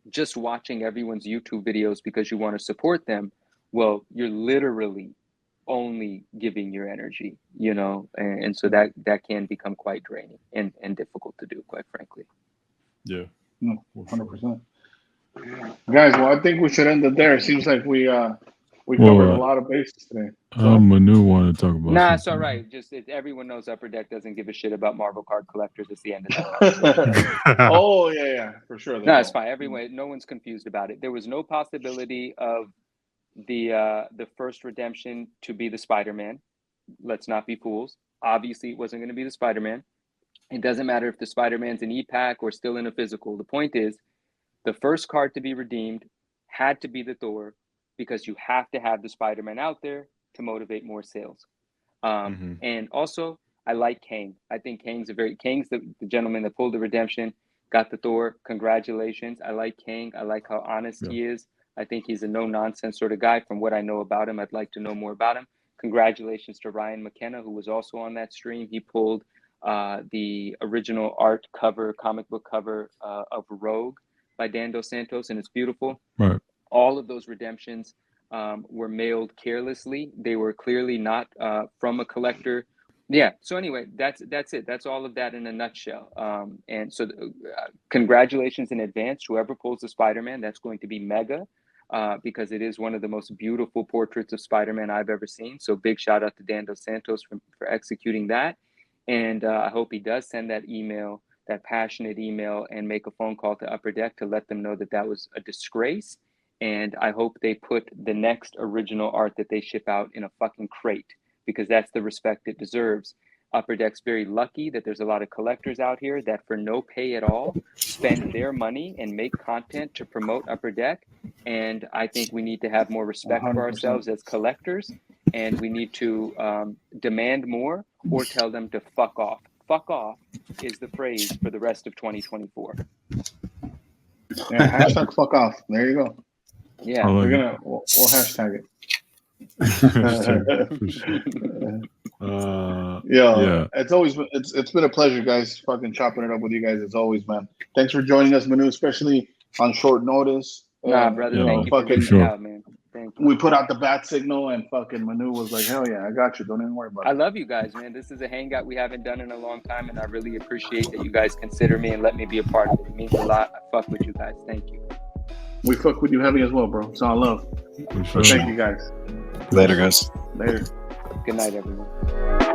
just watching everyone's YouTube videos because you want to support them, well, you're literally only giving your energy, you know, and so that can become quite draining and difficult to do, quite frankly. Yeah. No, 100%. Guys, well, I think we should end it there. It seems like we covered a lot of bases today. So, Manu wanted to talk about Nah, something. it's all right. Just everyone knows Upper Deck doesn't give a shit about Marvel card collectors. It's the end of that. oh yeah, for sure. No, it's fine. No one's confused about it. There was no possibility of the first redemption to be the Spider-Man. Let's not be fools. Obviously, it wasn't going to be the Spider-Man. It doesn't matter if the Spider-Man's an e-pack or still in a physical. The point is, the first card to be redeemed had to be the Thor, because you have to have the Spider-Man out there to motivate more sales. And also, I like Kang. I think Kang's the gentleman that pulled the redemption, got the Thor. Congratulations. I like Kang. I like how honest he is. I think he's a no-nonsense sort of guy. From what I know about him, I'd like to know more about him. Congratulations to Ryan McKenna, who was also on that stream. He pulled the original art cover, comic book cover of Rogue by Dan Dos Santos, and it's beautiful. Right. All of those redemptions were mailed carelessly. They were clearly not from a collector. Yeah. So anyway, that's it. That's all of that in a nutshell. And so congratulations in advance. Whoever pulls the Spider-Man, that's going to be mega, because it is one of the most beautiful portraits of Spider-Man I've ever seen. So big shout out to Dan Dos Santos for executing that. And I hope he does send that email, that passionate email, and make a phone call to Upper Deck to let them know that that was a disgrace. And I hope they put the next original art that they ship out in a fucking crate, because that's the respect it deserves. Upper Deck's very lucky that there's a lot of collectors out here that for no pay at all spend their money and make content to promote Upper Deck. And I think we need to have more respect 100%. for ourselves as collectors, and we need to demand more or tell them to fuck off. Fuck off is the phrase for the rest of 2024. Yeah, hashtag fuck off. There you go. Yeah, we'll hashtag it. Yeah. It's been a pleasure, guys. Fucking chopping it up with you guys as always, man. Thanks for joining us, Manu, especially on short notice. Nah, brother, thank you for reaching out, man. Thank you. We put out the bat signal, and fucking Manu was like, "Hell yeah, I got you. Don't even worry about it." I love you guys, man. This is a hangout we haven't done in a long time, and I really appreciate that you guys consider me and let me be a part of it. It means a lot. I fuck with you guys. Thank you. We fuck with you heavy as well, bro. It's all love. For sure. Thank you, guys. Later, guys. Later. Good night, everyone.